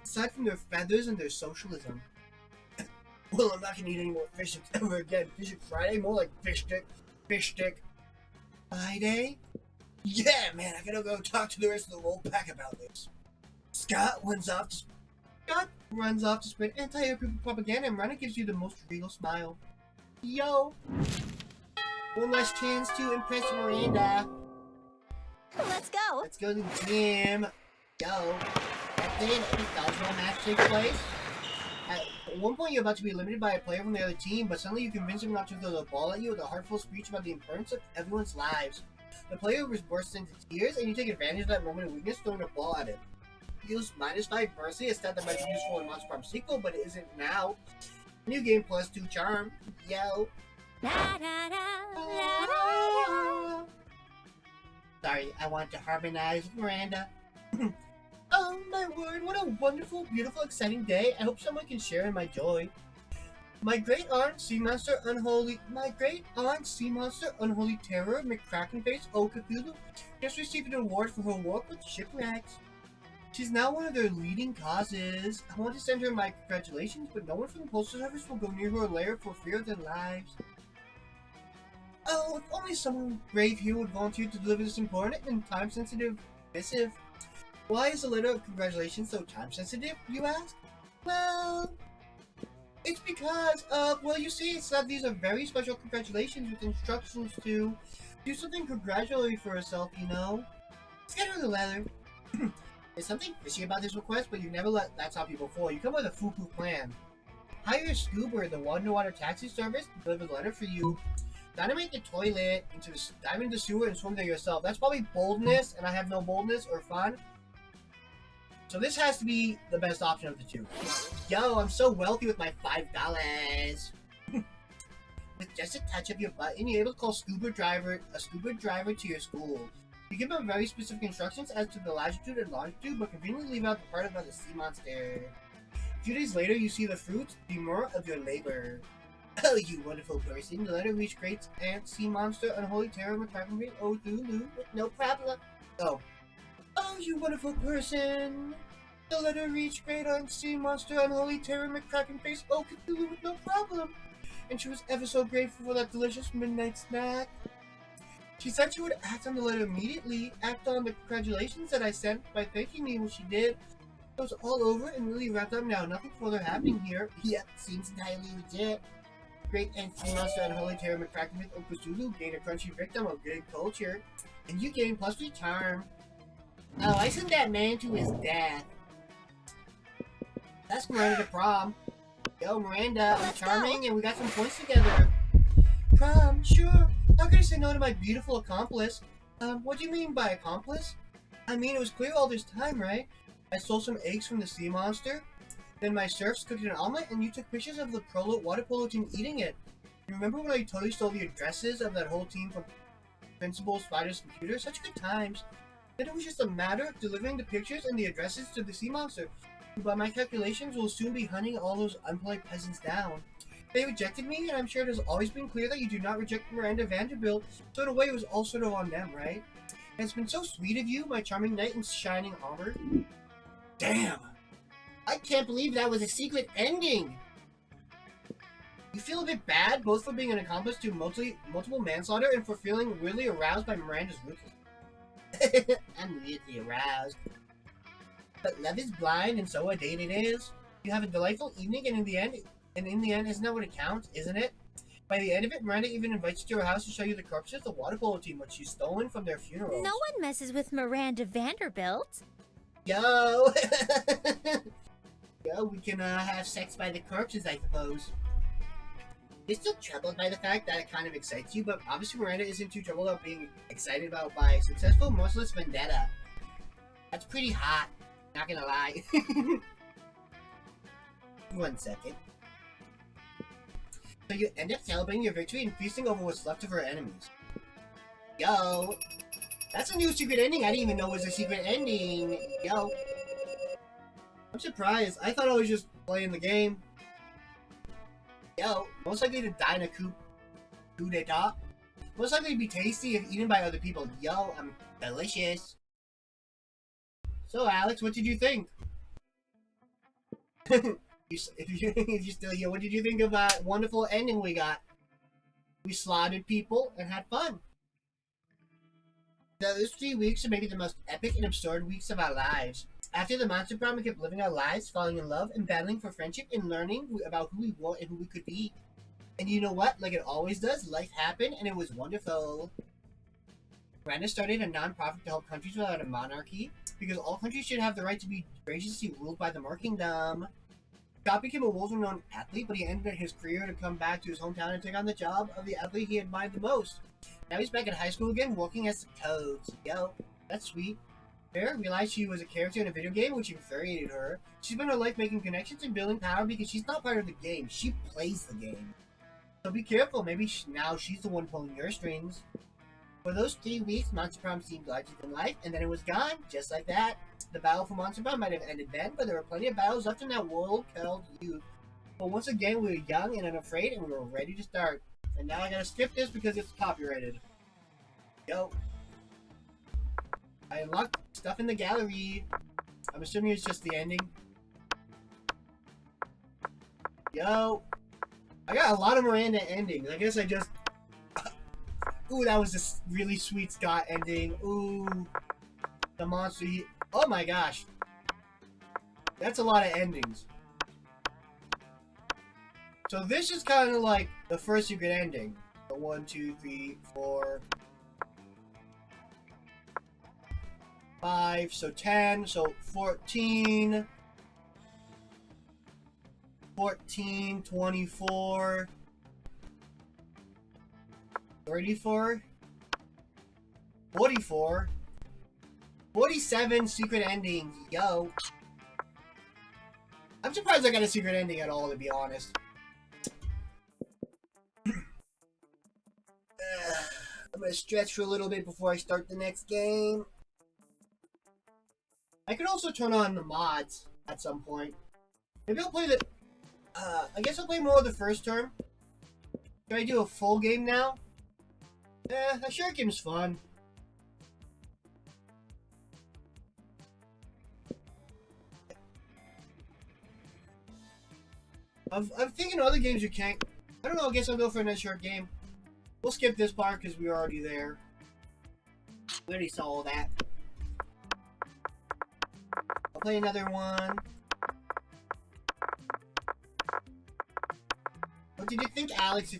aside from their feathers and their socialism. Well, I'm not gonna eat any more fish sticks ever again. Fish Stick Friday, more like fish stick Friday? Yeah, man, I gotta go talk to the rest of the whole pack about this. Scott runs off to spread anti-air people propaganda, and Miranda gives you the most regal smile. Yo! One last chance to impress Miranda. Let's go. Let's go to the gym. Yo. At the end, a dodgeball match takes place. At one point, you're about to be eliminated by a player from the other team, but suddenly you convince him not to throw the ball at you with a heartful speech about the importance of everyone's lives. The player bursts into tears, and you take advantage of that moment of weakness, throwing a ball at him. Use -5 mercy, a stat that might be useful in Monster Prom sequel, but it isn't now. New game +2 charm. Yo. Sorry, I want to harmonize with Miranda. Oh my word, what a wonderful, beautiful, exciting day. I hope someone can share in my joy. My great aunt, sea monster, unholy terror, McCrackenface, Cthulhu, just received an award for her work with shipwrecks. She's now one of their leading causes. I want to send her my congratulations, but no one from the Postal Service will go near her lair for fear of their lives. Oh, if only someone brave here would volunteer to deliver this important and time-sensitive missive. Why is a letter of congratulations so time-sensitive, you ask? Well, it's because, well, you see, it's that these are very special congratulations with instructions to do something congratulatory for herself, you know? Let's get her the letter. There's something fishy about this request, but you never let that stop you before. You come with a foolproof plan. Hire a scuba, the underwater taxi service, to deliver the letter for you. Dynamite the toilet, dive into the sewer and swim there yourself. That's probably boldness, and I have no boldness or fun. So this has to be the best option of the two. Yo, I'm so wealthy with my $5. With just a touch of your button, you're able to call a scuba driver to your school. You give them very specific instructions as to the latitude and longitude, but conveniently leave out the part about the sea monster. A few days later, you see the fruits, the more of your labor. Oh, you wonderful person. The letter reached Great Aunt Sea Monster, Unholy Terror, McCrackenface, Cthulhu, with no problem. Oh, you wonderful person. The letter reached Great Aunt Sea Monster, Unholy Terror, McCrackenface, Cthulhu, with no problem. And she was ever so grateful for that delicious midnight snack. She said she would act on the letter immediately, act on the congratulations that I sent by thanking me when she did. It was all over and really wrapped up now. Nothing further happening here. Yep, seems entirely legit. Great Aunt Sea Monster, Unholy Terror, McCrackenface, Cthulhu gain a crunchy victim of good culture, and you gain +3 charm. Oh, I sent that man to his death. That's Miranda to prom. Yo, Miranda, I'm charming and we got some points together. Prom, sure. How could I say no to my beautiful accomplice? What do you mean by accomplice? I mean, it was clear all this time, right? I stole some eggs from the sea monster. Then my serfs cooked an omelet and you took pictures of the water polo team eating it. You remember when I totally stole the addresses of that whole team from Principal Spider's computer? Such good times. Then it was just a matter of delivering the pictures and the addresses to the sea monster, who by my calculations will soon be hunting all those unpolite peasants down. They rejected me, and I'm sure it has always been clear that you do not reject Miranda Vanderbilt, so in a way it was all sort of on them, right? And it's been so sweet of you, my charming knight in shining armor. Damn! I can't believe that was a secret ending! You feel a bit bad, both for being an accomplice to multiple manslaughter and for feeling really aroused by Miranda's ruthlessness. I'm really aroused. But love is blind, and so a date it is. You have a delightful evening, and in the end, isn't that what it counts, isn't it? By the end of it, Miranda even invites you to her house to show you the corpses of the water polo team, which she's stolen from their funerals. No one messes with Miranda Vanderbilt. Yo! Yo, we can have sex by the corpses, I suppose. You're still troubled by the fact that it kind of excites you, but obviously Miranda isn't too troubled about being excited about by successful, merciless vendetta. That's pretty hot, not gonna lie. 1 second. So you end up celebrating your victory and feasting over what's left of her enemies. Yo! That's a new secret ending! I didn't even know it was a secret ending! Yo! I'm surprised. I thought I was just playing the game. Yo! Most likely to die in a coup d'etat. Most likely to be tasty if eaten by other people. Yo! I'm delicious! So Alex, what did you think? If you're still here, what did you think of that wonderful ending we got? We slaughtered people and had fun. Those 3 weeks are maybe the most epic and absurd weeks of our lives. After the monster prom, we kept living our lives, falling in love, and battling for friendship, and learning about who we were and who we could be. And you know what? Like it always does, life happened, and it was wonderful. Miranda started a non-profit to help countries without a monarchy, because all countries should have the right to be graciously ruled by the Merkingdom. Scott became a world-renowned athlete, but he ended his career to come back to his hometown and take on the job of the athlete he admired the most. Now he's back at high school again, working as the Toads. Yo, that's sweet. Farrah realized she was a character in a video game, which infuriated her. She spent her life making connections and building power because she's not part of the game. She plays the game. So be careful, maybe now she's the one pulling your strings. For those 3 weeks, Monster Prom seemed larger than life, and then it was gone, just like that. The battle for Monster Prom might have ended then, but there were plenty of battles left in that world called youth. But once again, we were young and unafraid, and we were ready to start. And now I gotta skip this because it's copyrighted. Yo. I unlocked stuff in the gallery. I'm assuming it's just the ending. Yo. I got a lot of Miranda endings. I guess I just... Ooh, that was a really sweet Scott ending. Ooh. The monster... Oh my gosh. That's a lot of endings. So this is kind of like the first secret ending. The 1, 2, 3, 4... 5, so 10, so 14, 24, 34, 44, 47 secret endings, yo. I'm surprised I got a secret ending at all, to be honest. I'm gonna stretch for a little bit before I start the next game. I could also turn on the mods at some point. Maybe I'll play the... I guess I'll play more of the first term. Can I do a full game now? A short game's fun. I'm thinking other games you can't... I don't know, I guess I'll go for another short game. We'll skip this part because we were already there. We already saw all that. I'll play another one. What did you think, Alex?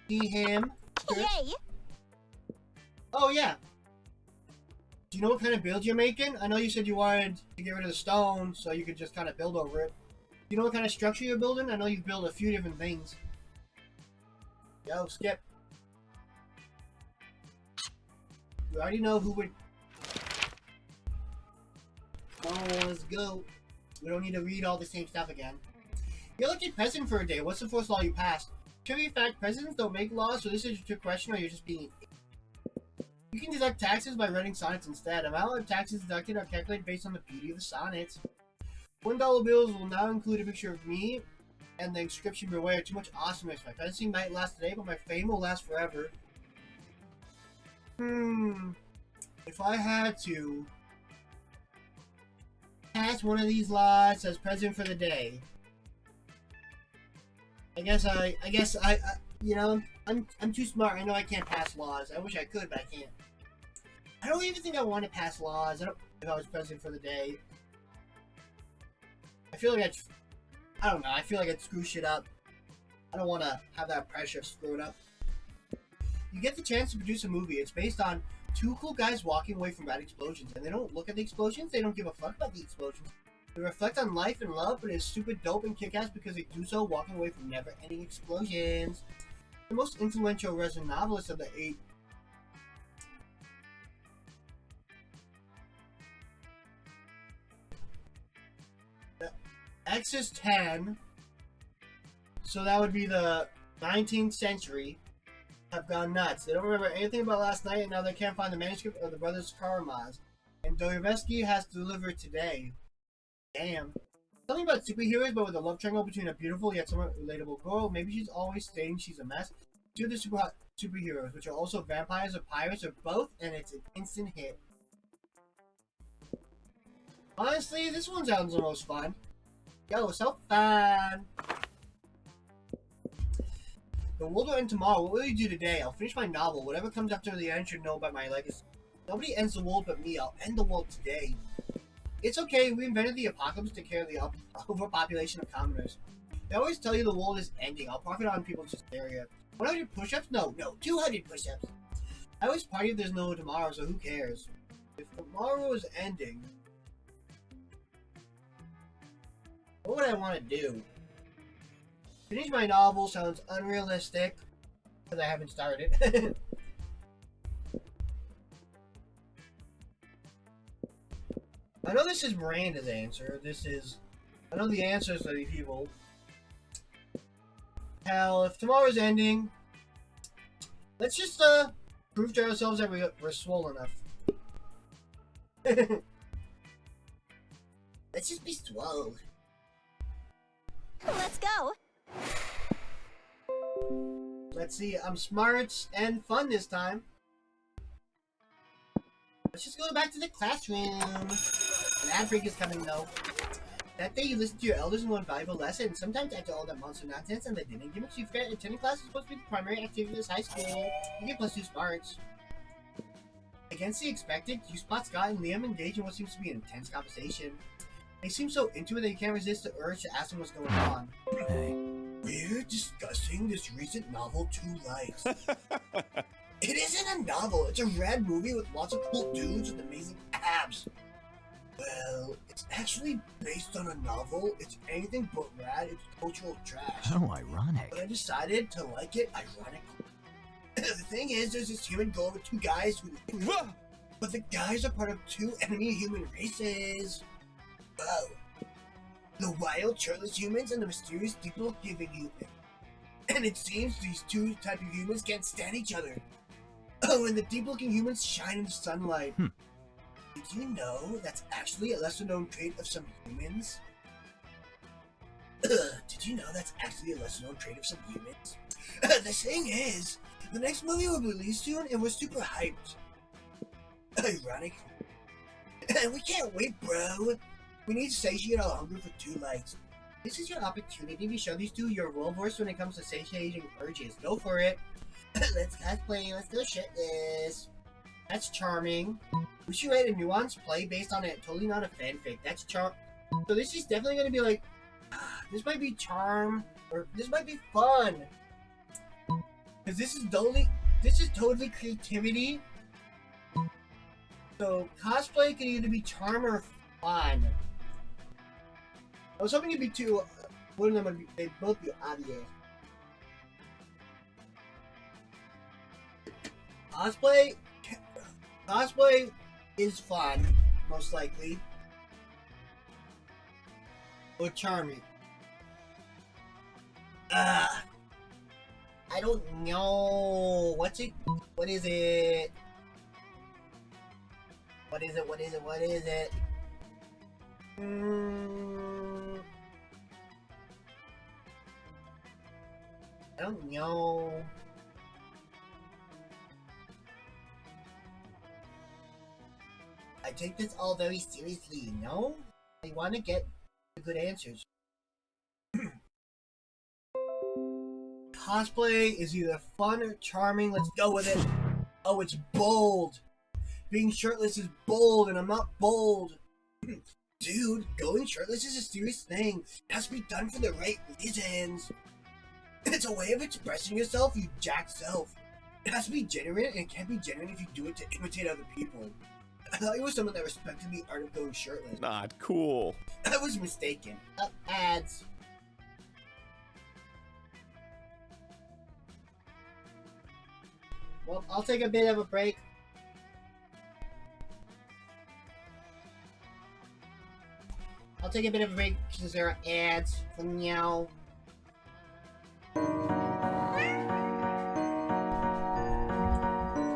See him? Yay! Oh, yeah. Do you know what kind of build you're making? I know you said you wanted to get rid of the stone so you could just kind of build over it. Do you know what kind of structure you're building? I know you've built a few different things. Yo, skip. You already know who would... Come on, let's go. We don't need to read all the same stuff again. You're a lucky peasant for a day. What's the first law you passed? Trivia fact, presidents don't make laws, so this is a trick question or you're just being... You can deduct taxes by writing sonnets instead. Amount of taxes deducted are calculated based on the beauty of the sonnets. $1 bills will now include a picture of me and the inscription, beware, too much awesomeness. My fantasy might last today, but my fame will last forever. If I had to pass one of these laws as president for the day, I guess I you know, I'm too smart. I know I can't pass laws. I wish I could, but I can't. I don't even think I want to pass laws. If I was president for the day. I feel like I don't know. I feel like I'd screw shit up. I don't want to have that pressure of screwing up. You get the chance to produce a movie. It's based on two cool guys walking away from bad explosions, and they don't look at the explosions. They don't give a fuck about the explosions. They reflect on life and love, but it's stupid, dope, and kick-ass because they do so walking away from never-ending explosions. The most influential Russian novelist of the 8th. X is 10, so that would be the 19th century, have gone nuts. They don't remember anything about last night, and now they can't find the manuscript of the Brothers Karamaz. And Dostoevsky has to deliver it today. Damn. Something about superheroes, but with a love triangle between a beautiful yet somewhat relatable girl. Maybe she's always saying she's a mess. Two of the superheroes, which are also vampires or pirates, or both, and it's an instant hit. Honestly, this one sounds the most fun. Yo, so fun! The world will end tomorrow. What will you do today? I'll finish my novel. Whatever comes after the end should know about my legacy. Nobody ends the world but me. I'll end the world today. It's okay. We invented the apocalypse to care the overpopulation of commoners. They always tell you the world is ending. I'll profit on people's hysteria. 100 push-ups? No, 200 push-ups. I always party if there's no tomorrow, so who cares? If tomorrow is ending, what would I want to do? Finish my novel sounds unrealistic, because I haven't started. I know this is Miranda's answer. I know the answers to these people. Hell, if tomorrow's ending, let's just, prove to ourselves that we're swole enough. Let's just be swole. Let's go. Let's see, I'm smart and fun this time. Let's just go back to the classroom. An ad break is coming though. That day you listened to your elders and learned valuable lessons. Sometimes after all that monster nonsense and the dinner gimmicks, you forget attending class is supposed to be the primary activity of this high school. You get +2 smarts. Against the expected, you spot Scott and Liam engage in what seems to be an intense conversation. They seem so into it that you can't resist the urge to ask them what's going on. Hey. We're discussing this recent novel, Two Lights. It isn't a novel, it's a rad movie with lots of cool dudes with amazing abs. Well, it's actually based on a novel. It's anything but rad, it's cultural trash. How ironic. But I decided to like it ironically. The thing is, there's this human girl with two guys who... But the guys are part of two enemy human races. Wow. The wild, shirtless humans and the mysterious, deep-looking humans. And it seems these two types of humans can't stand each other. Oh, and the deep-looking humans shine in the sunlight. Did you know that's actually a lesser-known trait of some humans? Did you know that's actually a lesser-known trait of some humans? The thing is, the next movie will be released soon, and we're super hyped. Ironic. We can't wait, bro. We need to satiate our hunger for Two Lights. This is your opportunity to show these two you're well-versed when it comes to satiating urges. Go for it. Let's cosplay, let's go shitless. That's charming. We should write a nuanced play based on it, totally not a fanfic. That's So this is definitely gonna be like, this might be charm, or this might be fun. Cause this is totally creativity. So cosplay can either be charm or fun. I was hoping it'd be two. One of them would be, they'd both be obvious. Cosplay is fun, most likely. Or charming. I don't know. What's it? What is it? What is it? What is it? What is it? I don't know. I take this all very seriously, you know? I want to get the good answers. Cosplay is either fun or charming. Let's go with it. Oh, it's bold. Being shirtless is bold, and I'm not bold. Dude, going shirtless is a serious thing. It has to be done for the right reasons. It's a way of expressing yourself, you jack self. It has to be genuine, and it can't be genuine if you do it to imitate other people. I thought you were someone that respected the art of going shirtless. Not cool. I was mistaken. Ads. Well, I'll take a bit of a break. I'll take a bit of a break since there are ads from Meow.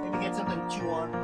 Maybe get something to chew on.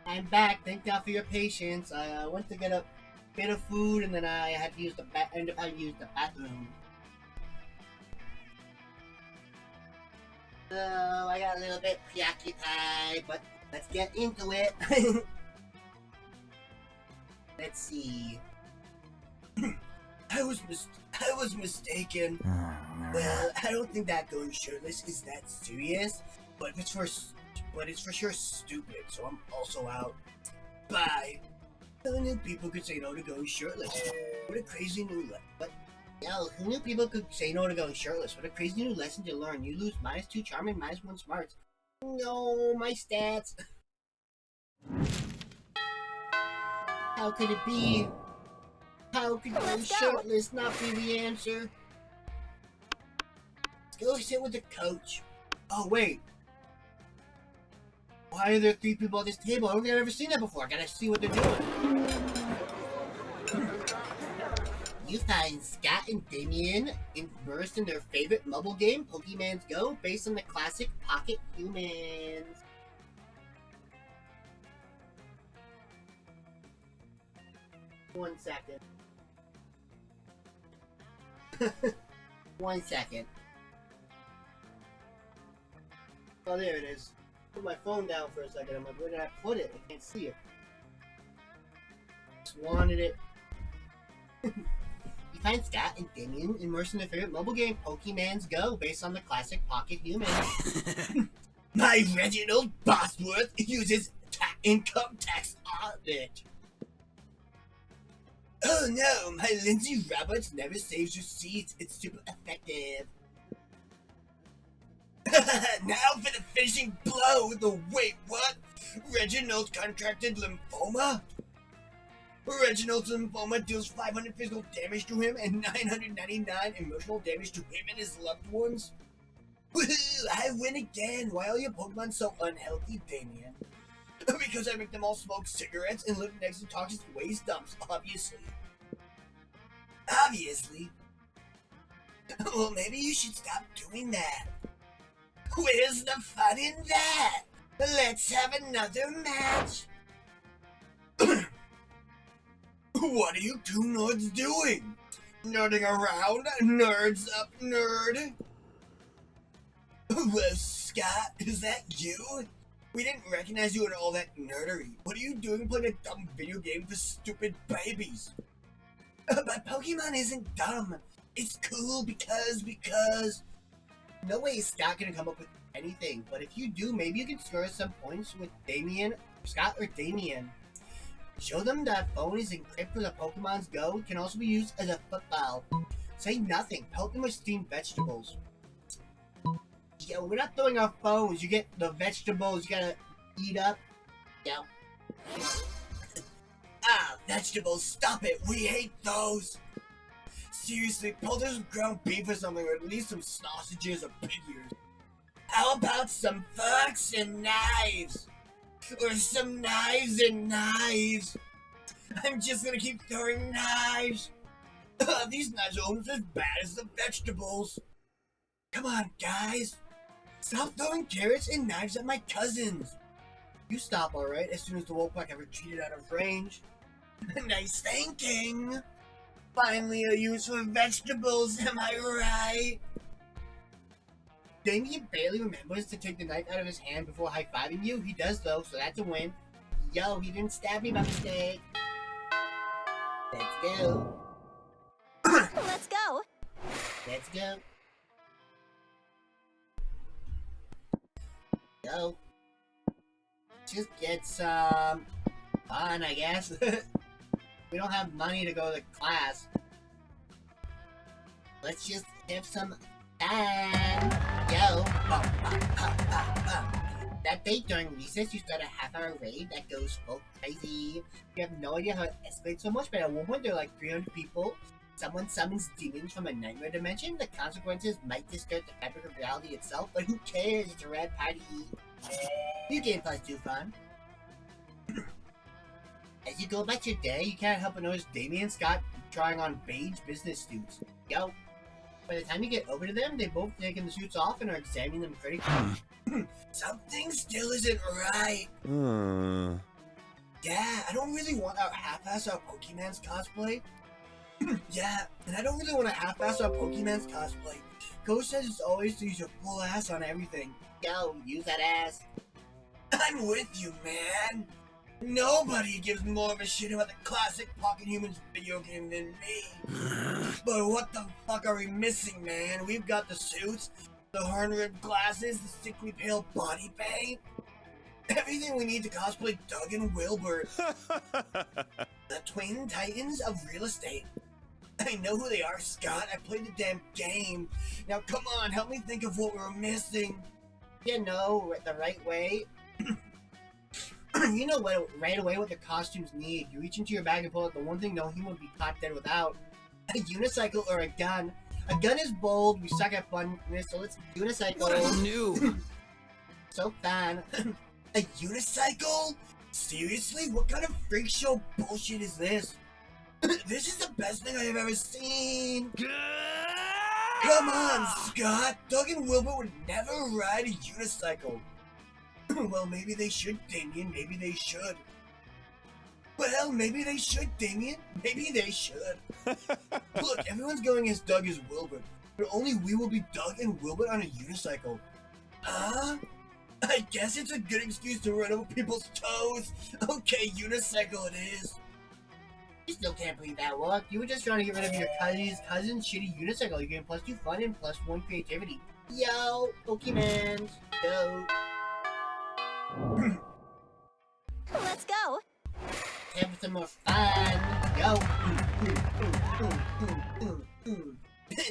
I'm back. Thank God for your patience. I went to get a bit of food and then I had to use the ended up having to use the bathroom. So I got a little bit preoccupied, but let's get into it. Let's see. I was mistaken. Well, I don't think that going shirtless is that serious, but it's for sure stupid. So I'm also out. Bye. Who knew people could say no to going shirtless? What a crazy new who knew people could say no to going shirtless? What a crazy new lesson to learn. You lose -2 charm and -1 smarts. No, my stats. How could it be? How could going shirtless not be the answer? Let's go sit with the coach. Oh, wait. Why are there 3 people at this table? I don't think I've ever seen that before. I gotta see what they're doing. You find Scott and Damien immersed in their favorite mobile game, Pokemon's Go, based on the classic Pocket Humans. One second. 1 second. Oh, there it is. Put my phone down for a second. I'm like, where did I put it? I can't see it. Just wanted it. You find Scott and Damien immersed in their favorite mobile game, Pokemon's Go, based on the classic Pocket Human. My Reginald Bosworth uses income tax audit. Oh no, my Lindsay Roberts never saves receipts. It's super effective. Now for the finishing blow. Wait, what? Reginald contracted lymphoma? Reginald's lymphoma deals 500 physical damage to him and 999 emotional damage to him and his loved ones. Woohoo! I win again! Why are your Pokemon so unhealthy, Damien? Because I make them all smoke cigarettes and live next to toxic waste dumps, obviously. Obviously? Well, maybe you should stop doing that. Where's the fun in that? Let's have another match! What are you 2 nerds doing? Nerding around? Nerds up, nerd? Well, Scott, is that you? We didn't recognize you in all that nerdery. What are you doing playing a dumb video game for stupid babies? But Pokemon isn't dumb. It's cool because... No way is Scott gonna come up with anything, but if you do, maybe you can score some points with Scott or Damien. Show them that phone is encrypted for the Pokemon's Go. It can also be used as a football. Say nothing. Pelt them with steamed vegetables. Yo, we're not throwing our phones. You get the vegetables you gotta eat up. Yo. Vegetables, stop it. We hate those. Seriously, pelt us some ground beef or something, or at least some sausages or pig ears. How about some forks and knives? Or some knives and knives. I'm just gonna keep throwing knives. These knives are almost as bad as the vegetables. Come on, guys. Stop throwing carrots and knives at my cousins. You stop, alright, as soon as the Wolfpack have retreated out of range. Nice thinking. Finally a use for vegetables, am I right? Damien barely remembers to take the knife out of his hand before high-fiving you. He does though, so that's a win. Yo, he didn't stab me by mistake. Let's go. Let's go. Let's go. Go. Just get some fun, I guess. We don't have money to go to class. Let's just have some fun. Yo. That day during recess, you start a half-hour raid that goes full crazy. You have no idea how it escalates so much, but at one point there are like 300 people. Someone summons demons from a nightmare dimension. The consequences might distort the fabric of reality itself, but who cares? It's a rad party. New game plus 2 fun. As you go about your day, you can't help but notice Damien and Scott trying on beige business suits. Yo. By the time you get over to them, they've both taken the suits off and are examining them critically. Something still isn't right. Yeah, I don't really want our half-ass our Pokemon's cosplay. Yeah, and I don't really want to half-ass our Pokemon's cosplay. Coach says it's always to use your full ass on everything. Yo, use that ass. I'm with you, man. Nobody gives more of a shit about the classic Pocket Humans video game than me. But what the fuck are we missing, man? We've got the suits, the horn-ribbed glasses, the sickly pale body paint. Everything we need to cosplay Doug and Wilbur. The twin titans of real estate. I know who they are, Scott. I played the damn game. Now come on, help me think of what we're missing. You know, the right way. You know what, right away what the costumes need. You reach into your bag and pull out the one thing no human would be caught dead without. A unicycle or a gun. A gun is bold, we suck at funness, so let's unicycle. What new? So fun. A unicycle? Seriously? What kind of freak show bullshit is this? This is the best thing I have ever seen! Come on, Scott! Doug and Wilbur would never ride a unicycle! Well, maybe they should, Damien, maybe they should. Well, maybe they should, Damien, maybe they should. Look, everyone's going as Doug as Wilbur, but only we will be Doug and Wilbur on a unicycle. Huh? I guess it's a good excuse to run over people's toes. Okay, unicycle it is. You still can't believe that worked. You were just trying to get rid of your cousin's shitty unicycle. You get +2 fun and +1 creativity. Yo, Pokemon, go. Let's go. Have some more fun. Go.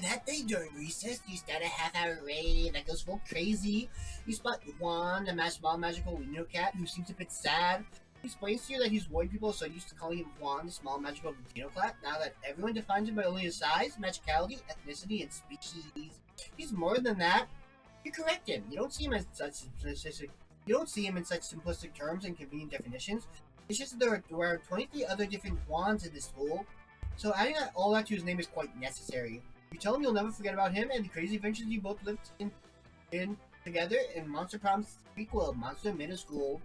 That day during recess, you start a half-hour raid that goes full crazy. You spot Juan, the small magical Reno cat, who seems a bit sad. He explains to you that he's worried people are so used to calling him Juan, the small magical Reno cat, now that everyone defines him by only his size, magicality, ethnicity, and species. He's more than that. You correct him. You don't see him in such simplistic terms and convenient definitions. It's just that there are 23 other different Juans in this school, so adding all that to his name is quite necessary. You tell him you'll never forget about him and the crazy adventures you both lived in together in Monster Prom's prequel, Monster Middle School.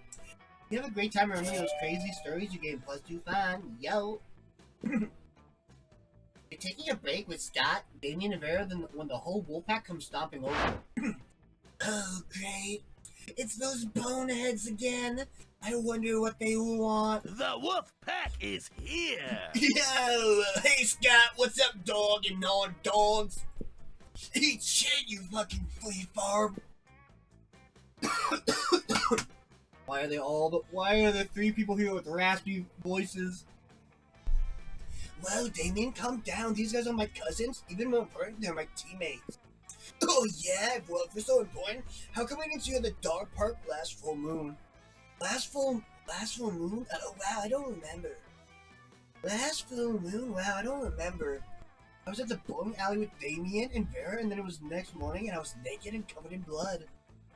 You have a great time remembering those crazy stories you gave +2 fun. Yo! You're taking a break with Scott, Damien, and Vera when the whole Wolfpack comes stomping over. Oh, great. It's those boneheads again. I wonder what they want. The wolf pack is here! Yo! Hey, Scott, what's up, dog and non-dogs? Eat shit, you fucking flea farm! Why are there 3 people here with raspy voices? Well, Damien, calm down. These guys are my cousins. Even more important, they're my teammates. Oh yeah? Well, if they're so important, how come we didn't see you at the dog park last full moon? Last full moon? Oh wow, I don't remember. Last full moon? Wow, I don't remember. I was at the bowling alley with Damien and Vera, and then it was the next morning, and I was naked and covered in blood.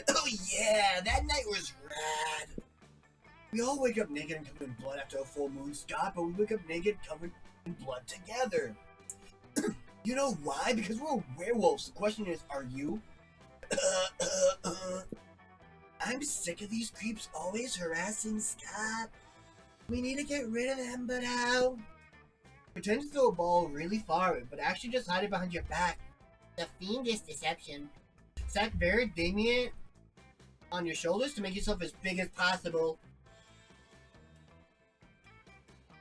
Oh yeah, that night was rad. We all wake up naked and covered in blood after a full moon, Scott, but we wake up naked covered in blood together. You know why? Because we're werewolves. The question is, are you? I'm sick of these creeps always harassing Scott. We need to get rid of them, but how? Pretend to throw a ball really far, but actually just hide it behind your back. The fiendish deception. Stack Vera, Damien on your shoulders to make yourself as big as possible.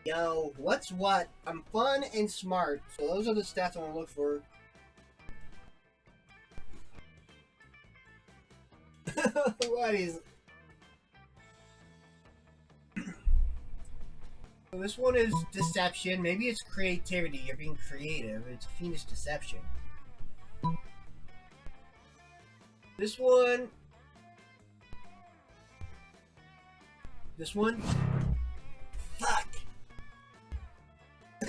Yo, what's what? I'm fun and smart, so those are the stats I want to look for. What is... So this one is deception. Maybe it's creativity. You're being creative. It's fiendish deception. This one... Fuck!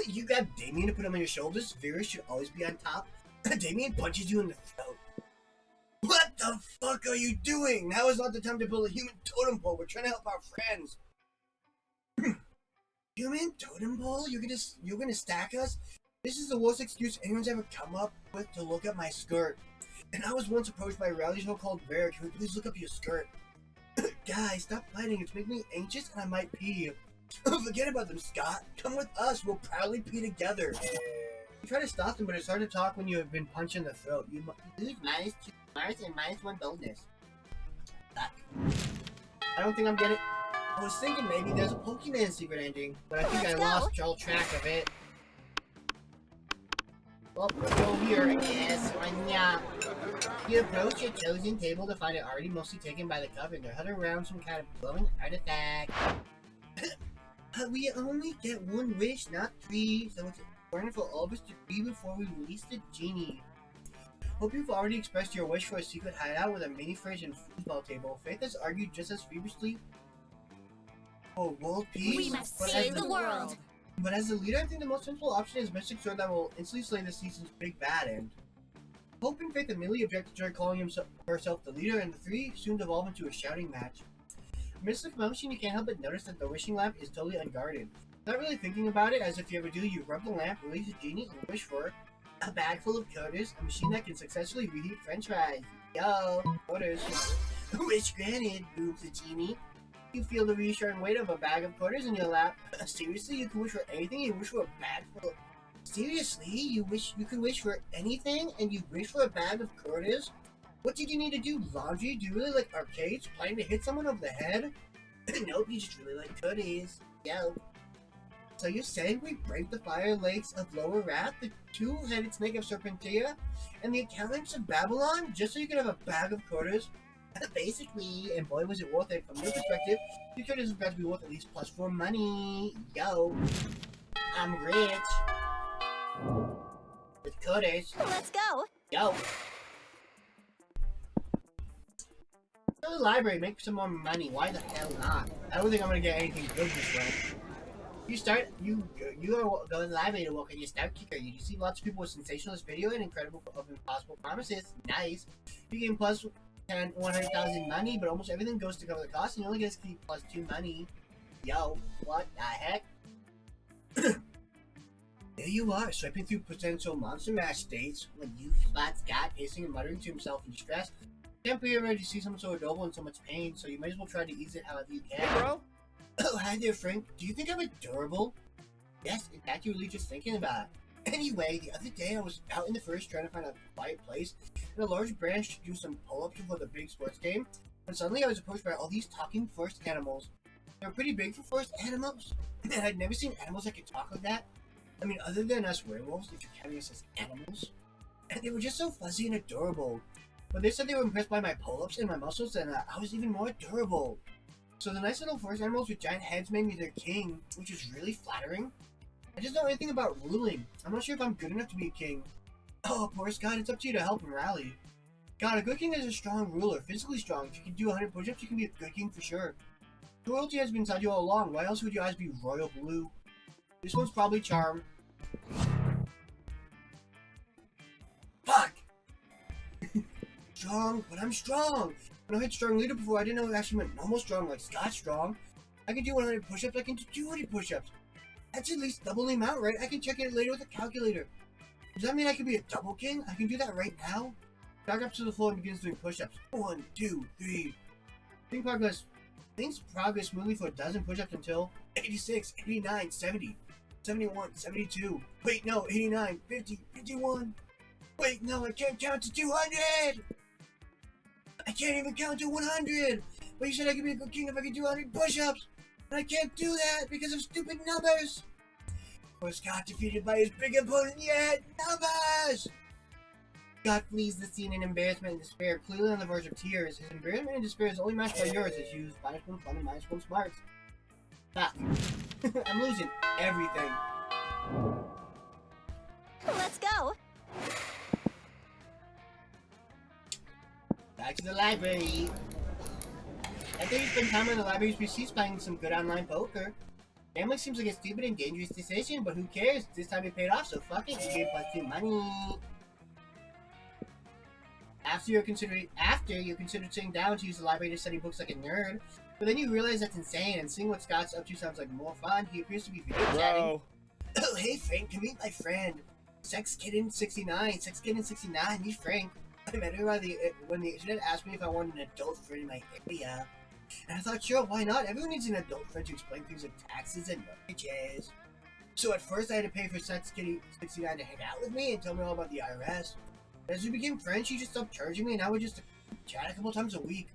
You grab Damien to put him on your shoulders. Vera should always be on top. Damien punches you in the throat. What the fuck are you doing? Now is not the time to build a human totem pole. We're trying to help our friends. Human totem pole? You're gonna stack us? This is the worst excuse anyone's ever come up with to look at my skirt. And I was once approached by a reality show called Vera. Can we please look up your skirt? Guys, stop fighting. It's making me anxious and I might pee. Forget about them, Scott. Come with us. We'll proudly be together. You try to stop them, but it's hard to talk when you have been punched in the throat. You lose -2 Mars and -1 boldness. Fuck. I don't think I'm getting... I was thinking maybe there's a Pokemon secret ending, but I think I lost all track of it. Well, let's go here, I guess. Yeah. You approach your chosen table to find it already mostly taken by the Coven. They're huddled around some kind of glowing artifact. We only get one wish, not 3, so it's important for all of us to be before we release the genie. Hope you've already expressed your wish for a secret hideout with a mini fridge and foosball table. Faith has argued just as feverishly for world peace. We must save the world! But as the leader, I think the most sensible option is Mystic Sword that will instantly slay the season's big bad end. Hope and Faith immediately object to Joy calling herself the leader, and the three soon devolve into a shouting match. Amidst the commotion, you can't help but notice that the wishing lamp is totally unguarded. Not really thinking about it, as if you ever do, you rub the lamp, release a genie, and wish for a bag full of coders, a machine that can successfully reheat french fries. Yo, coders. Wish granted, booms the genie. You feel the reassuring weight of a bag of quarters in your lap. Seriously, you can wish for anything? You wish for a bag full of... Seriously, you can wish for anything and you wish for a bag of quarters? What did you need to do? Laundry? Do you really like arcades? Planning to hit someone over the head? Nope, you just really like goodies. Yo. So you're saying we break the fire lakes of Lower Wrath, the two-headed snake of Serpentia, and the accountants of Babylon, just so you can have a bag of quarters? Basically, and boy was it worth it. From your perspective, you could have got to be worth at least +4 money. Yo. I'm rich. With quarters. Let's go! Yo. Go to the library, make some more money. Why the hell not? I don't think I'm gonna get anything good this way. You go to the library to work on your start kicker. You see lots of people with sensationalist video and incredible of impossible promises. Nice. You gain plus 100,000 money, but almost everything goes to cover the cost, and you only get to keep +2 money. Yo, what the heck? There you are, swiping through potential monster mash states when you spot Scott pacing and muttering to himself in distress. Can't be ready to see someone so adorable in so much pain, so you might as well try to ease it however you can. Hey, bro. Oh, hi there, Frank. Do you think I'm adorable? Yes, in fact, you were really just thinking about it. Anyway, the other day I was out in the forest trying to find a quiet place, and a large branch to do some pull-ups before the big sports game, when suddenly I was approached by all these talking forest animals. They were pretty big for forest animals, and I'd never seen animals that could talk like that. I mean, other than us werewolves, that you're counting us as animals. And they were just so fuzzy and adorable. But they said they were impressed by my pull-ups and my muscles, and I was even more adorable. So the nice little forest animals with giant heads made me their king, which was really flattering. I just don't know anything about ruling. I'm not sure if I'm good enough to be a king. Oh, poor Scott, it's up to you to help him rally. God, a good king is a strong ruler, physically strong. If you can do 100 push-ups, you can be a good king for sure. Royalty has been inside you all along. Why else would your eyes be royal blue? This one's probably charm. Fuck! Strong, but I'm strong. When I hit strong leader before, I didn't know it actually meant normal strong, like Scott strong. I can do 100 push-ups, I can do 200 push-ups. That's at least double the amount, right? I can check it later with a calculator. Does that mean I can be a double king? I can do that right now? Back up to the floor and begins doing push-ups. 1, 2, 3. Things progress smoothly for a dozen push-ups until 86, 89, 70, 71, 72. Wait, no, 89, 50, 51. Wait, no, I can't count to 200! I can't even count to 100! But you said I could be a good king if I could do 100 push-ups! And I can't do that because of stupid numbers! Poor Scott defeated by his big opponent yet! Numbers! Scott flees the scene in embarrassment and despair, clearly on the verge of tears. His embarrassment and despair is only matched by yours as you use -1 fun and -1 smarts. Fuck. I'm losing everything. Let's go! Back to the library. After you spend time in the library's PCs playing some good online poker. Gambling seems like a stupid and dangerous decision, but who cares? This time it paid off, so fuck it, you get +2 money. After you're considered sitting down to use the library to study books like a nerd, but then you realize that's insane, and seeing what Scott's up to sounds like more fun. He appears to be video chatting. Oh, hey Frank, come meet my friend. Sex Kitten 69, he's Frank. I met her when the internet asked me if I wanted an adult friend in my area. And I thought, sure, why not? Everyone needs an adult friend to explain things like taxes and mortgages. So at first I had to pay for Sex Kitty 69 to hang out with me and tell me all about the IRS. But as we became friends, she just stopped charging me, and now we just chat a couple times a week.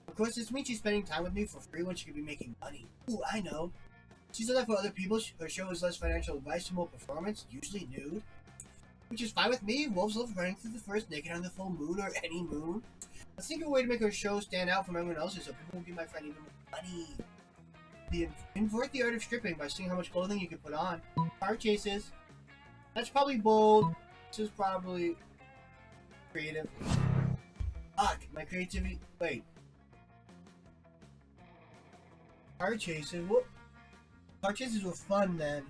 Of course, this means she's spending time with me for free when she could be making money. Ooh, I know. She said that for other people, her show is less financial advice and more performance, usually nude. Which is fine with me. Wolves love running through the forest naked on the full moon or any moon. Let's think of a way to make her show stand out from everyone else's so people will give my friend even more money. Invert the art of stripping by seeing how much clothing you can put on. Car chases. That's probably bold. This is probably creative. Fuck, my creativity. Wait. Car chases? What? Car chases were fun then.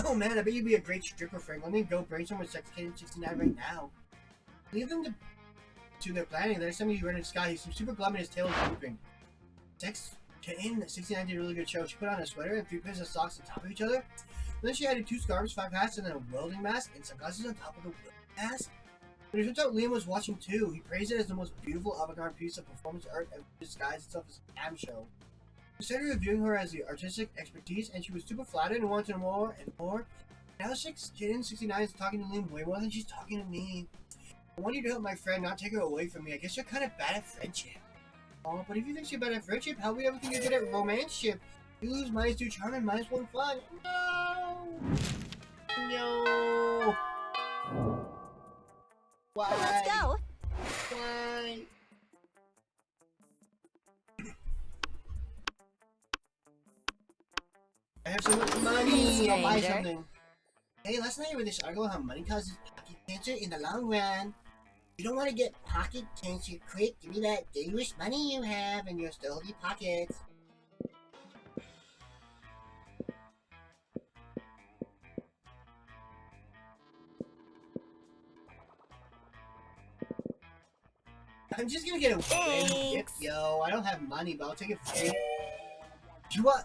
Oh man, I bet you'd be a great stripper, Frank. Let me go brainstorm with Sex Kid 69 right now. Leave them to their planning. The next time you run into Scott, he seems super glum and his tail is drooping. Sex Kitten 69 did a really good show. She put on a sweater and 3 pairs of socks on top of each other. Then she added 2 scarves, 5 hats, and then a welding mask and sunglasses on top of the welding mask. But it turns out Liam was watching too. He praised it as the most beautiful avant-garde piece of performance art ever disguised itself as a cam show. We started reviewing her as the artistic expertise, and she was super flattered and wanted more and more. Now Sex Kitten 69 is talking to Liam way more than she's talking to me. I want you to help my friend, not take her away from me. I guess you're kind of bad at friendship. Oh, but if you think you're bad at friendship, how will we ever think you're good at romanship? You lose -2 charm and -1 fun. No! No! Why? Let's go. Why? I have so much money. I'll buy Stranger. something. Hey, last night I read this article on how money causes pocket cancer in the long run. You don't want to get pocket cancer quick. Give me that dangerous money you have in your stealthy pockets. I'm just gonna get a random gift, yo. I don't have money, but I'll take it free.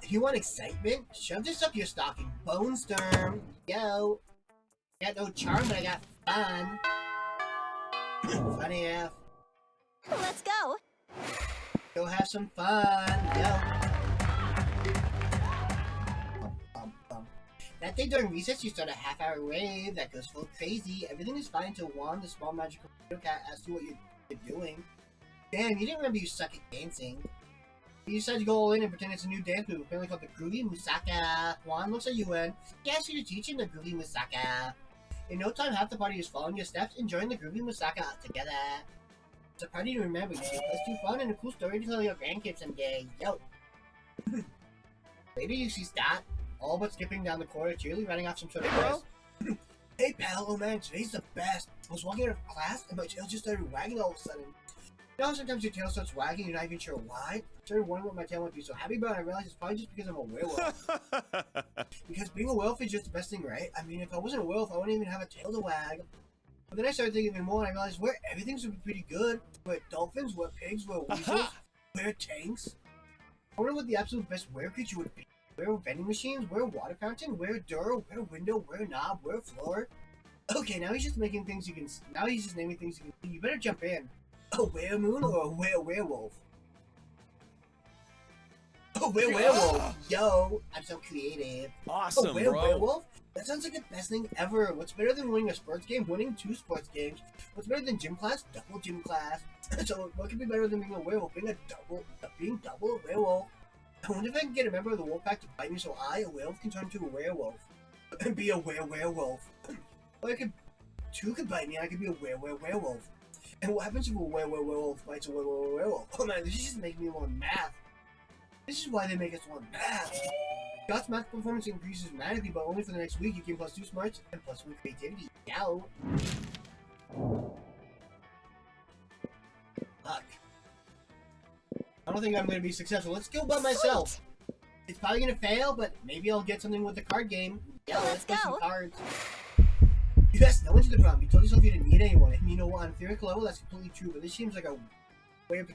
You want excitement? Shove this up your stocking, Bone Storm. Yo. I got no charm, but I got fun. Funny AF. Let's go. Go have some fun. Yo. That day during recess, you start a half-hour rave that goes full crazy. Everything is fine until Juan, the small magical cat, asks you what you're doing. Damn, you didn't remember you suck at dancing. You decide to go all in and pretend it's a new dance move, apparently called the Groovy Musaka. Juan looks at you and he asks you to teach him the Groovy Musaka. In no time, half the party is following your steps, enjoying the Groovy Musaka together. It's a party to remember. You get +2 fun and a cool story to tell your grandkids someday. Yo. Later, you see Stat, all but skipping down the corridor, cheerily running off some sort of quest. Hey pal, oh man, today's the best. I was walking out of class and my tail just started wagging all of a sudden. You know, sometimes your tail starts wagging, you're not even sure why. I started wondering what my tail might be so happy about, and I realized it's probably just because I'm a werewolf. Because being a werewolf is just the best thing, right? I mean, if I wasn't a werewolf, I wouldn't even have a tail to wag. But then I started thinking even more, and I realized everything's pretty good. We're dolphins, we're pigs, we're weasels, we're tanks. I wonder what the absolute best were creature would be. We're vending machines, we're a water fountain, we're a door, we're a window, we're a knob, we're a floor. Okay, now he's just making things you can. Now he's just naming things you can see. You better jump in. A weremoon or a werewolf? A werewolf! Yo, I'm so creative. Awesome, a bro. Werewolf? That sounds like the best thing ever. What's better than winning a sports game? Winning 2 sports games. What's better than gym class? Double gym class. So what could be better than being a werewolf? Being double a werewolf. I wonder if I can get a member of the wolf pack to bite me so I, a werewolf, can turn into a werewolf. And be a werewolf. Or I could, 2 could bite me and I could be a werewolf. And what happens if a werewolf bites a werewolf? Oh man, this is just making me learn math. This is why they make us learn math. Scott's math performance increases dramatically, but only for the next week. You gain +2 smarts and +1 creativity. Yow. Fuck. I don't think I'm going to be successful. Let's go by myself. It's probably going to fail, but maybe I'll get something with the card game. Yeah, let's play some cards. You asked no one to the prom. You told yourself you didn't need anyone. And you know what? On a theoretical level, that's completely true, but this seems like a way of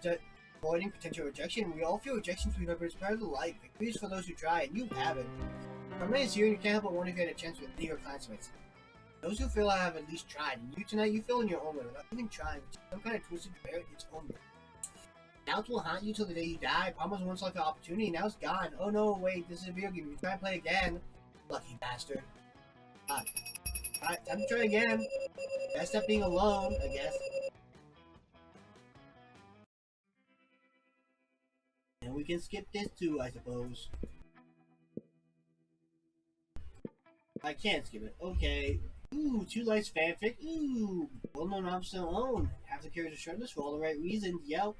avoiding potential rejection. We all feel rejection, sweetheart, but it's part of the life. Victory is for those who try, and you haven't. Prom night is here, and you can't help but wonder if you had a chance with any of your classmates. Those who feel I have at least tried, and you tonight, you feel in your own way without even trying, which is some kind of twisted merit in its own way. Doubts will haunt you till the day you die. Prom was once like an opportunity, now it's gone. Oh no, wait, this is a video game. You try and play again. Lucky bastard. Alright, time to try again. Best at being alone, I guess. And we can skip this too, I suppose. I can't skip it. Okay. Ooh, 2 Lights fanfic. Ooh, well-known option own. Half the characters shirtless for all the right reasons. Yo.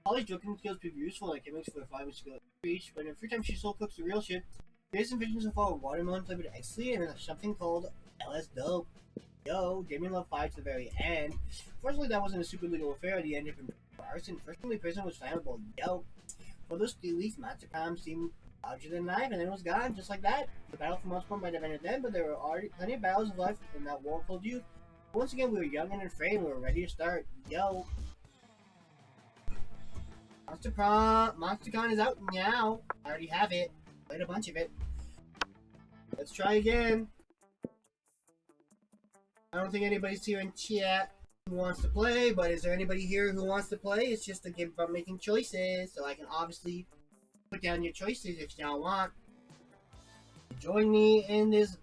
Holly's joking skills prove useful and gimmicks for the 5 minutes to go reach, but in free time she still cooks the real shit. There's some visions so far of watermelon flavored Exley and something called LS Dope. Yo, Damien Love 5 to the very end. Fortunately, that wasn't a super legal affair. The end up in arson. Personally, prison was flammable. Yo. For those 3 weeks, Master Prom seemed larger than life, and then it was gone, just like that. The battle for Mount might have ended then, but there were already plenty of battles of life in that war called youth. Once again, we were young and afraid, and we were ready to start. Yo. MonsterCon is out now. I already have it. Played a bunch of it. Let's try again. I don't think anybody's here in chat who wants to play, but is there anybody here who wants to play? It's just a game about making choices, so I can obviously put down your choices if y'all want. Join me in this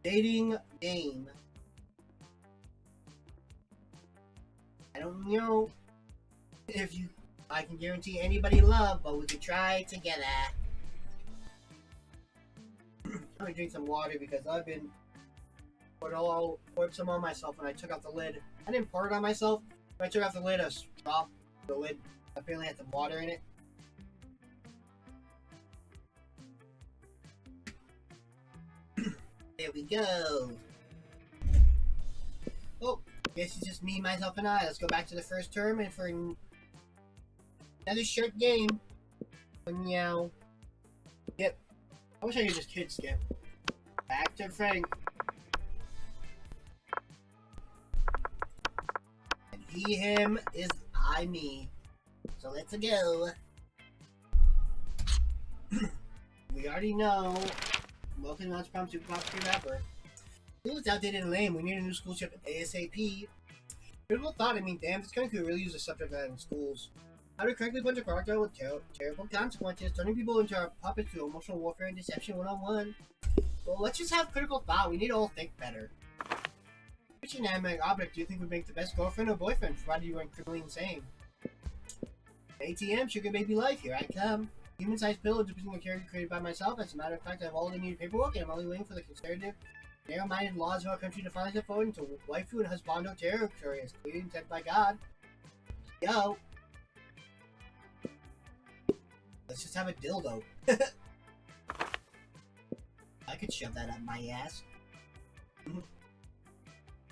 dating game. I don't know if I can guarantee anybody love, but we can try together. I'm gonna drink some water because I've been poured some on myself when I took off the lid. I didn't pour it on myself. When I took off the lid, I dropped the lid. I apparently had some water in it. There we go. Oh, guess it's just me, myself, and I. Let's go back to the first term and for another short game. Meow. Yep. I wish I could just kid skip. Back to Frank. And he, him is I, me. So let's go. We already know. Welcome to Launch Prom Super Popular Rapper. It was outdated and lame. We need a new school ship ASAP. Critical thought, I mean, damn, this country could really use a subject that in schools. How to correctly punch a crocodile with terrible consequences, turning people into our puppets through emotional warfare and deception 101. Well, let's just have critical thought. We need to all think better. Which inanimate object do you think would make the best girlfriend or boyfriend, provided you weren't criminally insane? ATM, sugar baby life, here I come. Human-sized pillow depicting a character created by myself. As a matter of fact, I have all the needed paperwork, and I'm only waiting for the conservative, narrow-minded laws of our country to finally step forward into waifu and husbando territory as clearly intended by God. Yo! Let's just have a dildo. I could shove that up my ass. What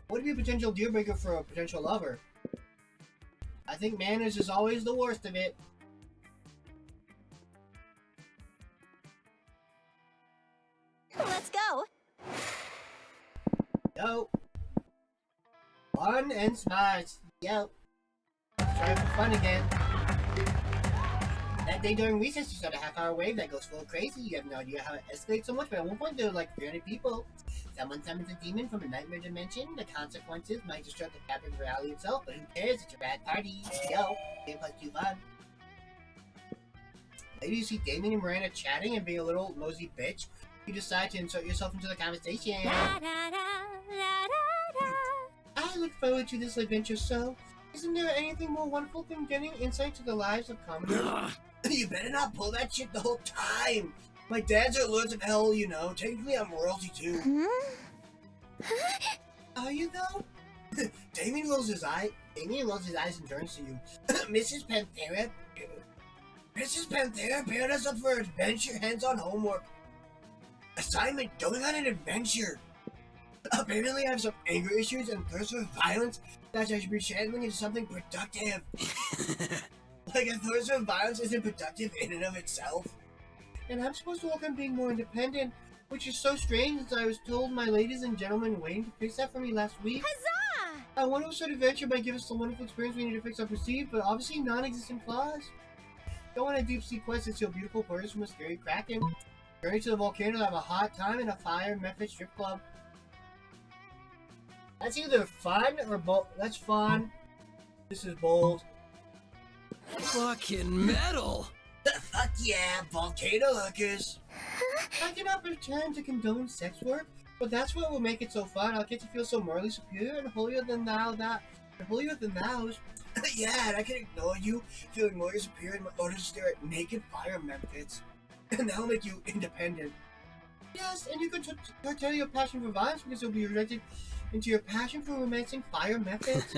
would be a potential deal breaker for a potential lover? I think manners is always the worst of it. Let's go. Yo. Fun and smart. Yo. Try for fun again. That day during recess, you start a half-hour wave that goes full crazy. You have no idea how it escalates so much, but at one point there were like 300 people. Someone summons a demon from a nightmare dimension. The consequences might disrupt the fabric of reality itself, but who cares? It's a rad party. Yo. Game plus 2 fun. Later you see Damien and Miranda chatting and being a little nosy bitch. You decide to insert yourself into the conversation. Da, da, da, da, da, da. I look forward to this adventure so. Isn't there anything more wonderful than getting insight to the lives of commoners? You better not pull that shit the whole time. My dads are lords of hell, you know. Technically, I'm royalty too. Are you though? Damien rolls his eyes and turns to you. Mrs. Panthera? Mrs. Panthera paired us up for adventure, hands-on homework. Assignment, going on an adventure. Apparently I have some anger issues and thirst for violence that I should be channeling into something productive. Like a thirst for violence isn't productive in and of itself. And I'm supposed to work on being more independent, which is so strange as I was told my ladies and gentlemen waiting to fix that for me last week. Huzzah! I wonder what sort of adventure might give us the wonderful experience we need to fix our perceived, but obviously non-existent flaws. Go on a deep sea quest to steal beautiful birds from a scary kraken. Journey to the volcano to have a hot time in a fire Memphis strip club. That's either fun or bold. That's fun. This is bold. Fucking metal! Fuck yeah, volcano hookers! I cannot pretend to condone sex work, but that's what will make it so fun. I'll get to feel so morally superior and holier than thou's. Yeah, and I can ignore you, feeling morally superior in my order to stare at naked fire methods. And that'll make you independent. Yes, and you can tell your passion for violence because you'll be rejected into your passion for romancing fire methods.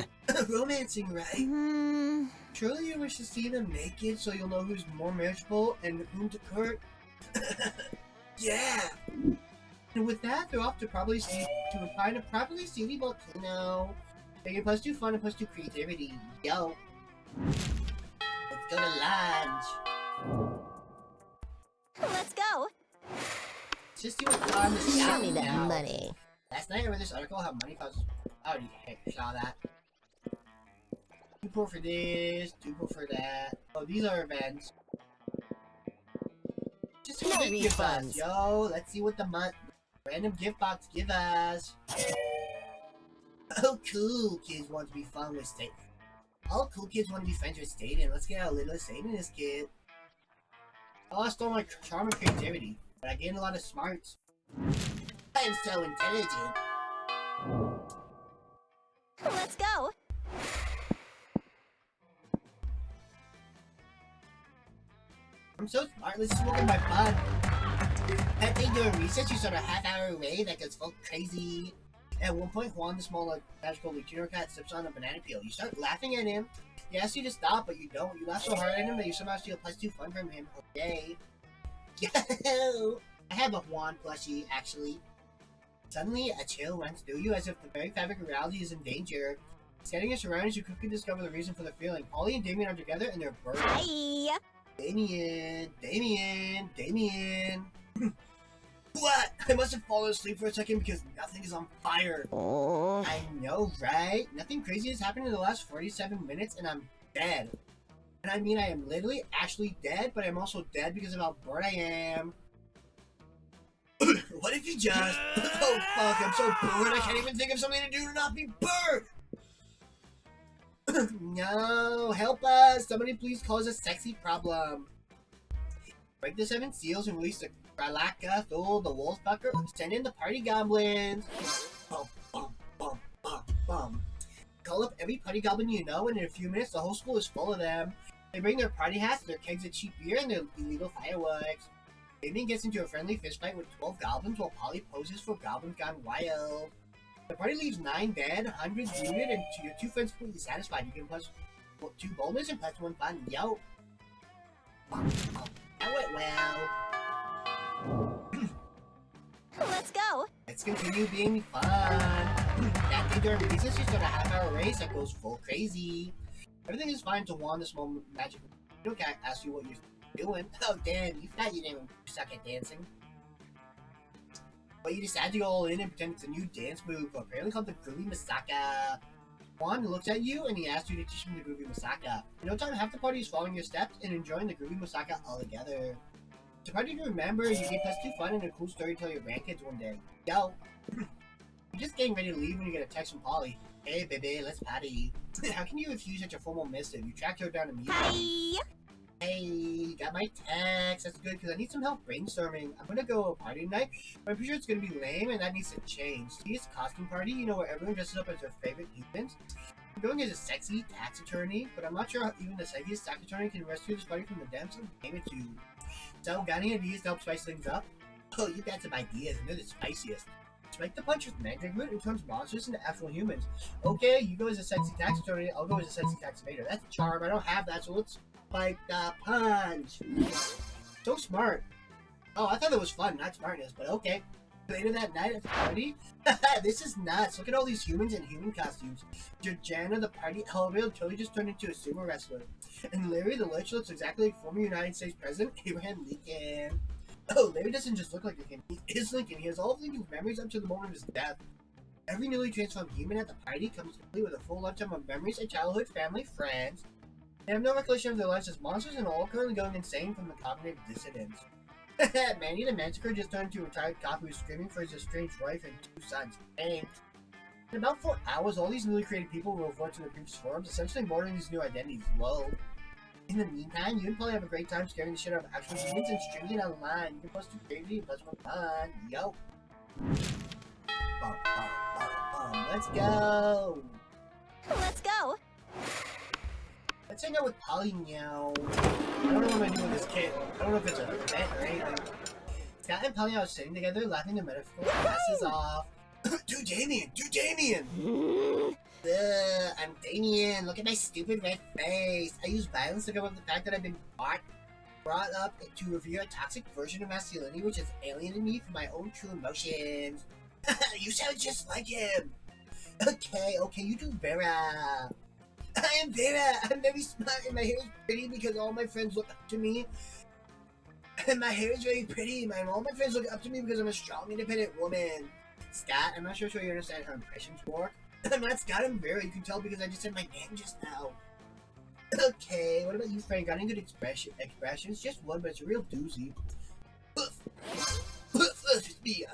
Romancing, right? Surely you wish to see them naked so you'll know who's more marriageable and whom to court. Yeah! And with that, they're off to find a properly seedy volcano. They get +2 fun and +2 creativity. Yo! Let's go to lunch! Let's go. Let's just see what's on the Show me that now. money. Last night I read this article how money costs. I already saw that. 2 pour for this, 2 pour for that. Oh, these are events. Just No what it gives us, refunds. yo. Let's see what the random gift box give us. Oh, cool kids want to be fun with Satan. All cool kids want to be friends with Satan. Let's get our little Satanist kid. Oh, I stole my charm and creativity, but I gained a lot of smarts. I am so intelligent. Let's go. I'm so smart, let's just look at my fun. That thing during recess, you start a half-hour away that goes full crazy. At one point, Juan, the small magical Luchino cat, steps on a banana peel. You start laughing at him. He asks you to stop, but you don't. You laugh so hard at him that you somehow steal +2 fun from him. Okay. Yo! I have a Juan plushie, actually. Suddenly, a chill runs through you as if the very fabric of reality is in danger. Scanning your surroundings, you quickly discover the reason for the feeling. Ollie and Damien are together and they're burning. Hi. Damien. What? I must have fallen asleep for a second because nothing is on fire. Oh. I know, right? Nothing crazy has happened in the last 47 minutes and I'm dead. And I mean, I am literally actually dead, but I'm also dead because of how bored I am. What if you just... Oh fuck, I'm so bored I can't even think of something to do to not be bored! No, help us! Somebody please cause a sexy problem. Break the 7 seals and release the Kralaka, Thul, the Wolffucker. Send in the party goblins. Bum, bum, bum, bum, bum. Call up every party goblin you know, and in a few minutes the whole school is full of them. They bring their party hats, their kegs of cheap beer, and their illegal fireworks. Damien gets into a friendly fistfight with 12 goblins while Polly poses for Goblins Gone Wild. The party leaves 9 dead, hundreds wounded, and your 2 friends completely satisfied. You get +2 bonus and +1 fun. Yo! That went well. Let's go. Let's continue being fun. That day during recess, you start a half-hour race that goes full crazy. Everything is fine to Juan, the small magic. You don't ask you what you're doing. Oh damn, you thought you didn't suck at dancing. But you decide to go all in and pretend it's a new dance move, apparently called the Groovy Masaka. Juan looks at you and he asks you to teach him the Groovy Masaka. In no time, half the party is following your steps and enjoying the Groovy Masaka all together. It's a party to remember, you get +2 fun and a cool story to tell your grandkids one day. Yo! You're just getting ready to leave when you get a text from Polly. Hey baby, let's party. How can you refuse such a formal missive? You tracked her down immediately. Hi. Hey, got my text. That's good because I need some help brainstorming. I'm gonna go party tonight, but I'm pretty sure it's gonna be lame and that needs to change. See, it's costume party, you know, where everyone dresses up as their favorite humans. I'm going as a sexy tax attorney, but I'm not sure how even the sexiest tax attorney can rescue this party from the depths of magnitude. So, got any ideas to help spice things up? Oh, you got some ideas, and they're the spiciest. Spike the punch with mandrake root and turns monsters into actual humans. Okay, you go as a sexy tax attorney, I'll go as a sexy tax evader. That's a charm, I don't have that, so let's spike the punch. So smart. Oh, I thought it was fun, not smartness, but okay. Later that night at the party, this is nuts. Look at all these humans in human costumes. Georgiana, the party elevator, totally just turned into a sumo wrestler. And Larry, the lich, looks exactly like former United States President Abraham Lincoln. Oh, Larry doesn't just look like Lincoln. He is Lincoln. He has all of Lincoln's memories up to the moment of his death. Every newly transformed human at the party comes complete with a full lifetime of memories of childhood, family, friends. They have no recollection of their lives as monsters and are all currently going insane from the cognitive dissonance. Manny the Manticore just turned into a retired cop who is screaming for his estranged wife and 2 sons. Thanks. In about 4 hours, all these newly created people will revert to their previous forms, essentially mourning these new identities. Whoa. In the meantime, you can probably have a great time scaring the shit out of actual humans and streaming it online. You can post to crazy and plus one fun. Yo. Bum, bum, bum, bum. Let's go. Let's go. Let's hang out with Polly now. I don't know what I'm gonna do with this kid. I don't know if it's an event or anything. Scott and Polly are sitting together, laughing their metaphorical asses off. Do Damien! Do Damien! I'm Damien. Look at my stupid red face. I use violence to cover up the fact that I've been brought up to revere a toxic version of masculinity which has alienated me from my own true emotions. You sound just like him. Okay, you do Vera. I am Vera. I'm very smart and my hair is pretty because all my friends look up to me. And my hair is very pretty. All my friends look up to me because I'm a strong, independent woman. Scott, I'm not sure you understand how impressions work. I'm not Scott, I'm Vera. You can tell because I just said my name just now. Okay, what about you, Frank? Got any good expressions? Just one, but it's a real doozy. Just me,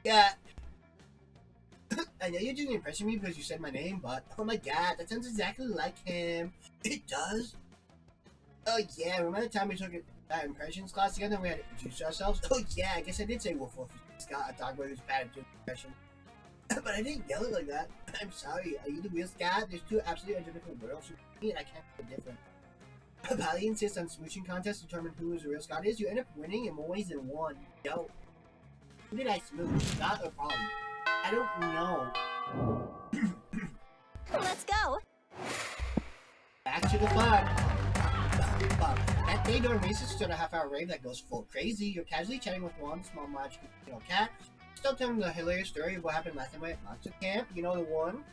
yeah. I know you're doing an impression of me because you said my name, but oh my god, that sounds exactly like him. It does? Oh yeah, remember the time we took that impressions class together and we had to introduce ourselves? Oh yeah, I guess I did say Wolf Wolf. Scott, a dog boy who's bad at doing impressions. But I didn't yell it like that. I'm sorry, are you the real Scott? There's two absolutely identical worlds for me and I can't tell the difference. Polly insists on smooching contests to determine who the real Scott is. You end up winning in more ways than one. Yo. Who did I smooch? Scott or Polly? I don't know. Let's go. Back to the fun. That day during recess stood a half-hour rave that goes full crazy. You're casually chatting with one small magical cat. Still telling the hilarious story of what happened last time at Monster Camp. You know the one?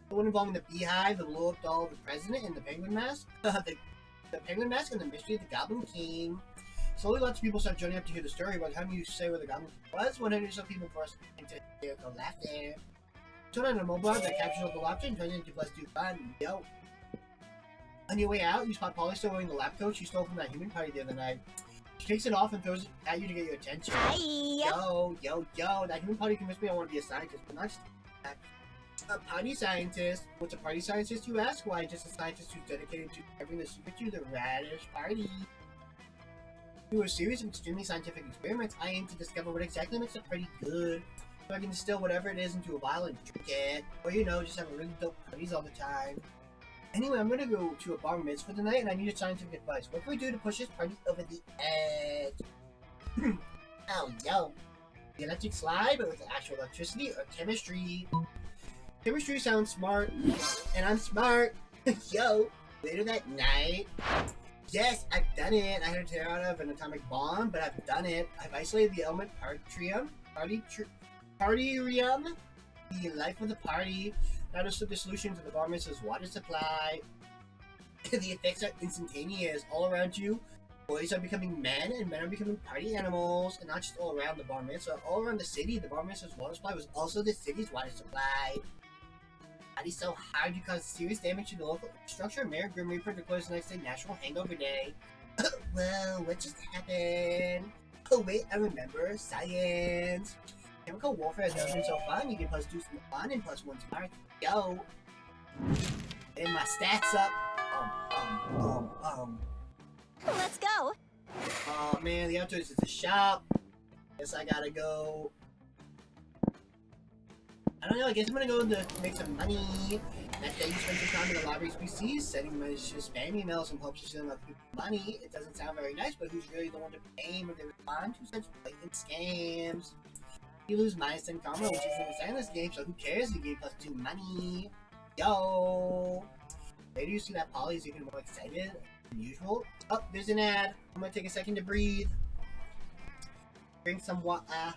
The one involving the beehive, the blow-up doll of the president, and the penguin mask? the penguin mask and the mystery of the Goblin King. Slowly lots of people start joining up to hear the story. By the time you say where the Goblin King was, 100 or so people burst into hysterical laughter. Turn on a mobile that captures all the laughter and turns it into Let's Do Fun. Yo. On your way out, you spot Polly still wearing the lab coat she stole from that human party the other night. She takes it off and throws it at you to get your attention. Hi. Yo, that human party convinced me I want to be a scientist, but not just a party scientist. What's a party scientist, you ask? Why, just a scientist who's dedicated to discovering the secret to the radish party. Through a series of extremely scientific experiments, I aim to discover what exactly makes a party good, so I can distill whatever it is into a vial and drink it. Or, you know, just have a really dope parties all the time. Anyway, I'm gonna go to a bar mitzvah tonight, and I need your scientific advice. What can we do to push this party over the edge? Oh, yo. The electric slide, but with actual electricity, or chemistry? Chemistry sounds smart, and I'm smart. Yo. Later that night. Yes, I've done it. I had to tear out of an atomic bomb, but I've done it. I've isolated the element partium, the life of the party. Now to slip the solution to the bar mitzvah's water supply. The effects are instantaneous. All around you, boys are becoming men, and men are becoming party animals. And not just all around the bar mitzvah, all around the city, the bar mitzvah's water supply was also the city's water supply. Party's so hard you cause serious damage to the local infrastructure. Mayor Grim Reaper declares the next day National Hangover Day. Whoa, what just happened? Oh wait, I remember. Science. Chemical warfare has never been so fun. You get +2 fun and +1 smart. Yo. And my stats up. Let's go. Oh man, the outdoors is a shop. Guess I gotta go. I don't know, I guess I'm gonna go to make some money. Next day you spend some time in the library's PCs, sending malicious spam emails in hopes of stealing other people's money. It doesn't sound very nice, but who's really the one to blame when they respond to such blatant scams? You lose -10 karma, which isn't insane in this game, so who cares? You gain +2 money. Yo! Later you see that Polly's even more excited than usual. Oh, there's an ad. I'm gonna take a second to breathe. Drink some water.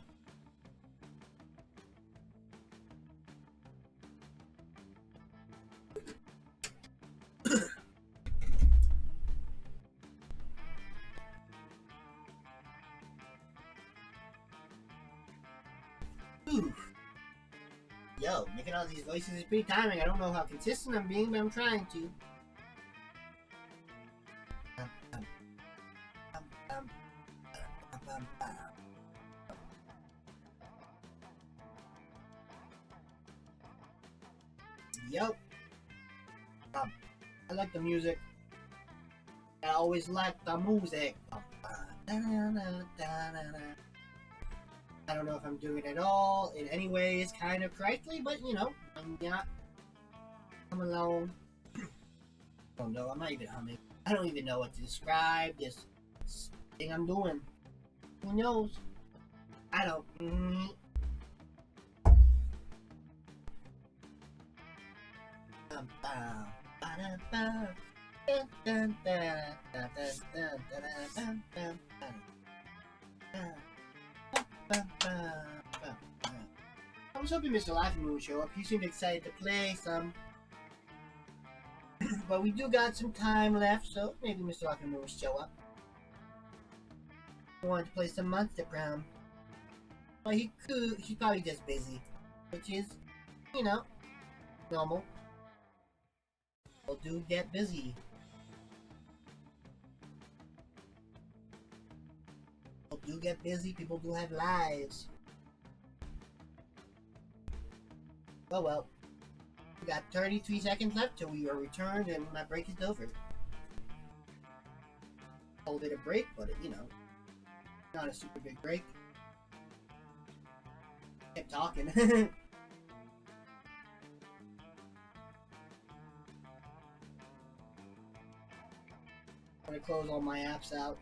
Ooh. Yo, making all these voices is pretty tiring. I don't know how consistent I'm being, but I'm trying to. Yo. I like the music. I always like the music. I don't know if I'm doing it at all in any ways kind of correctly, but you know, I'm not. I'm alone. Oh no, I'm not even humming. I don't even know what to describe this thing I'm doing. Who knows? I don't. I was hoping Mr. Laughing would show up. He seemed excited to play some. But we do got some time left, so maybe Mr. Laughing will show up. I wanted to play some Monster Prom. Well, he could. He's probably just busy. Which is, you know, normal. People do get busy. People do get busy. People do have lives. Oh well. We got 33 seconds left till we are returned and my break is over. Called it a break, but you know, not a super big break. Kept talking. I'm gonna close all my apps out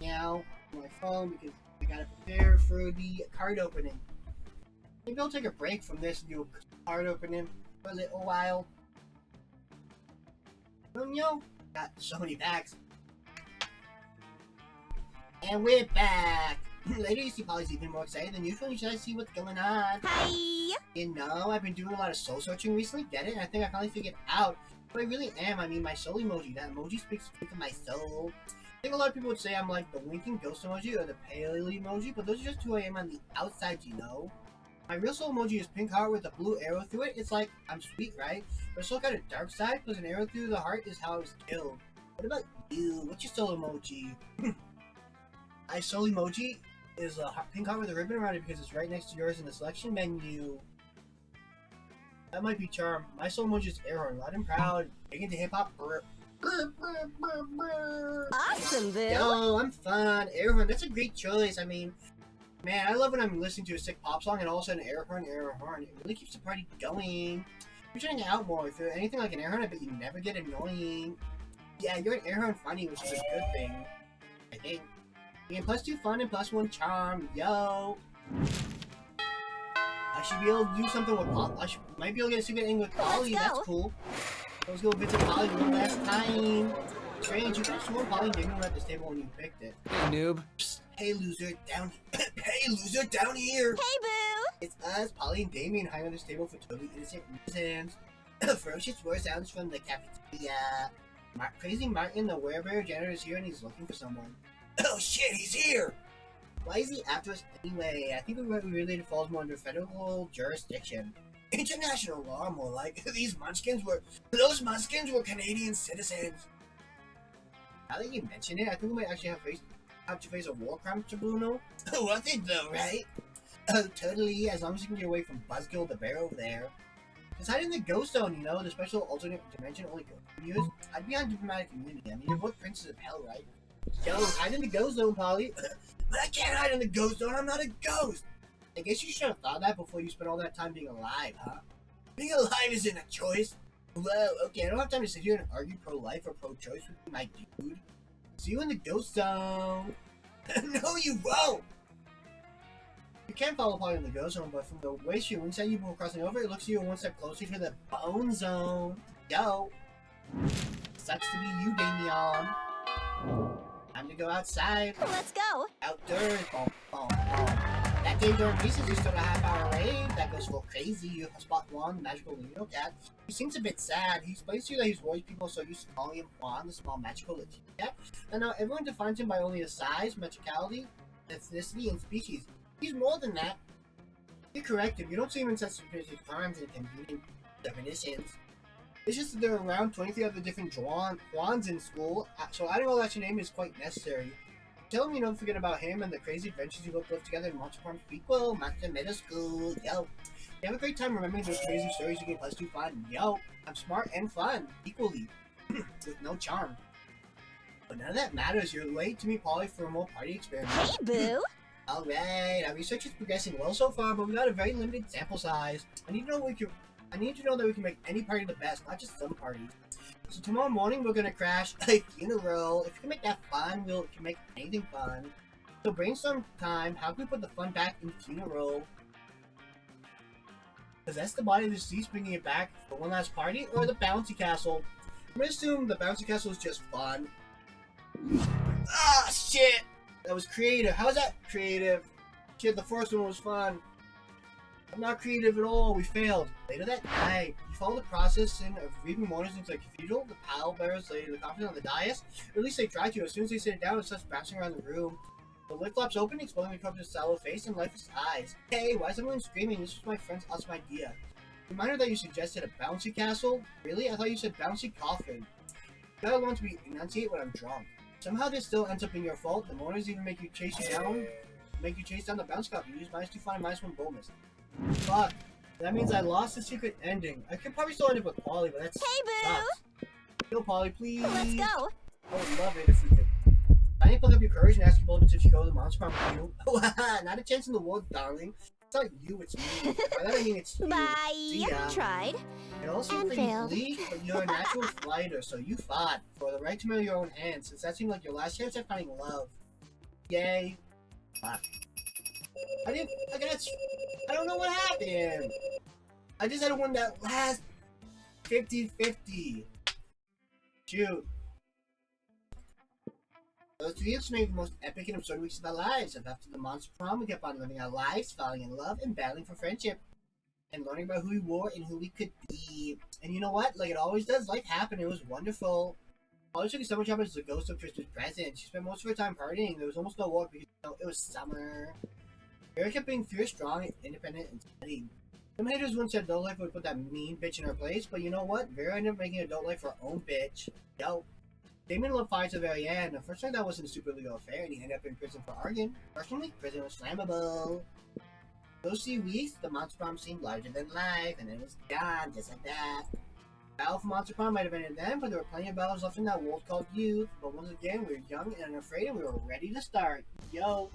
now on my phone because I gotta prepare for the card opening. Maybe I'll take a break from this and do a card opening for a little while. I don't know. Got so many packs. And we're back! Later you see Polly's even more excited than usual. You should see what's going on. Hi! You know, I've been doing a lot of soul searching recently, get it? And I think I finally figured out who I really am. I mean, my soul emoji. That emoji speaks straight to my soul. I think a lot of people would say I'm like the winking ghost emoji or the pale emoji, but those are just who I am on the outside, you know? My real soul emoji is pink heart with a blue arrow through it. It's like, I'm sweet, right? But it's still got a dark side, because an arrow through the heart is how I was killed. What about you? What's your soul emoji? My soul emoji is a pink heart with a ribbon around it because it's right next to yours in the selection menu. That might be charm. My soul emoji is air horn, loud and proud, big into hip hop. Awesome, Boo! Yo, I'm fun. Air horn, that's a great choice. I mean, man, I love when I'm listening to a sick pop song and all of a sudden air horn. It really keeps the party going. You're trying out more. If you're anything like an air horn, I bet you never get annoying. Yeah, you're an air horn funny, which is a good thing. I think. You get +2 fun and +1 charm. Yo! I should be able to do something with Polly. Might be able to get a secret ending with Polly. That's cool. Let's go visit Polly one last time. Strange, you got sworn Polly didn't at this table when you picked it. Hey, noob. Psst, hey, loser, down. Hey, loser, down here. Hey, Boo! It's us, Polly and Damien, hiding on this table for totally innocent reasons. Ferocious war sounds from the cafeteria. Crazy Martin, the werebear janitor, is here and he's looking for someone. Oh shit, he's here! Why is he after us anyway? I think we related falls more under federal jurisdiction. International law, more like. Those munchkins were Canadian citizens. Now that you mention it, I think we might actually have to face a war crime tribunal. Worth it though, right? Oh, totally, as long as you can get away from Buzzkill the bear over there. Just hide in the ghost zone, you know, the special alternate dimension only ghosts can use. I'd be on diplomatic immunity. I mean, you're both princes of hell, right? Yo, hide in the ghost zone, Polly. But I can't hide in the ghost zone, I'm not a ghost! I guess you should have thought that before you spent all that time being alive, huh? Being alive isn't a choice. Well, okay, I don't have time to sit here and argue pro-life or pro-choice with my dude. See you in the ghost zone. No, you won't! You can follow Polly in the ghost zone, but from the way she winks at you before crossing over, it looks like you're one step closer to the bone zone. Yo! Sucks to be you, Damien. Time to go outside. Let's go! Outdoors. Boom, boom, boom. That day during recess, you stood a half-hour late. That goes full crazy. You spot Juan, the magical Latino cat. He seems a bit sad. He explains to you that he's worried people so used to calling him Juan, the small magical Latino cat. And now everyone defines him by only his size, magicality, ethnicity, and species. He's more than that. You're correct. If you don't see him in such specific crimes and convenient definitions. It's just that there are around 23 other different Juans in school, so adding all that to your name is quite necessary. Tell him you don't forget about him and the crazy adventures you both lived together in Monster Prom prequel, Master Middle School, yo. You have a great time remembering those crazy stories you get +2 fun, yo. I'm smart and fun, equally, with no charm. But none of that matters. You're late to meet Polly for a more party experiment. Hey, Boo. Alright, our research is progressing well so far, but we got a very limited sample size. I need to know that we can make any party the best, not just some parties. So tomorrow morning we're gonna crash a funeral. If we can make that fun, we can make anything fun. So brainstorm time, how can we put the fun back in funeral? Possess the body of the deceased, bringing it back for one last party, or the bouncy castle? I'm gonna assume the bouncy castle is just fun. Ah, shit! That was creative. How's that creative? Shit, the first one was fun. I'm not creative at all. We failed. Later that night, you follow the process of reading mourners into the cathedral. The pallbearers lay the coffin on the dais. Or at least they try to. As soon as they sit it down, it starts bouncing around the room. The lid flaps open, exposing the corpse's sallow face and lifeless eyes. Hey, why is everyone screaming? This was my friend's awesome idea. Reminder that you suggested a bouncy castle? Really? I thought you said bouncy coffin. You gotta learn to enunciate when I'm drunk. Somehow this still ends up being your fault. The mourners even make you chase down the bounce coffin. You use -2 find -1 bonus. Fuck. That means I lost the secret ending. I could probably still end up with Polly, but that's Hey, Boo. sucks. Kill Polly, please. Let's go. I would love it if we could. I need to pluck up your courage and ask you both if you go to the monster farm with you. Not a chance in the world, darling. It's not you, it's me. By that I mean it's you. Bye. See ya. Tried. You're also And pretty failed. bleak, but you're a natural fighter, so you fought for the right to marry your own hand, since that seemed like your last chance at finding love. Yay. Fuck. I don't know what happened. I just had one that last 50-50. Shoot. Those 3 weeks made the most epic and absurd weeks of our lives. And after the monster prom, we kept on living our lives, falling in love, and battling for friendship. And learning about who we were and who we could be. And you know what? Like it always does, life happened. It was wonderful. Polly took a summer job as the ghost of Christmas present. She spent most of her time partying. There was almost no work because it was summer. Vera kept being fierce, strong, independent, and steady. Some haters once said adult life would put that mean bitch in her place, but you know what? Vera ended up making adult life her own bitch. Yo. Damon loved fire to the very end. The first time that wasn't a super legal affair, and he ended up in prison for arguing. Personally, prison was flammable. Those 3 weeks, the monster prom seemed larger than life, and then it was gone, just like that. Battle for Monster Prom might have ended then, but there were plenty of battles left in that world called youth. But once again, we were young and unafraid, and we were ready to start. Yo.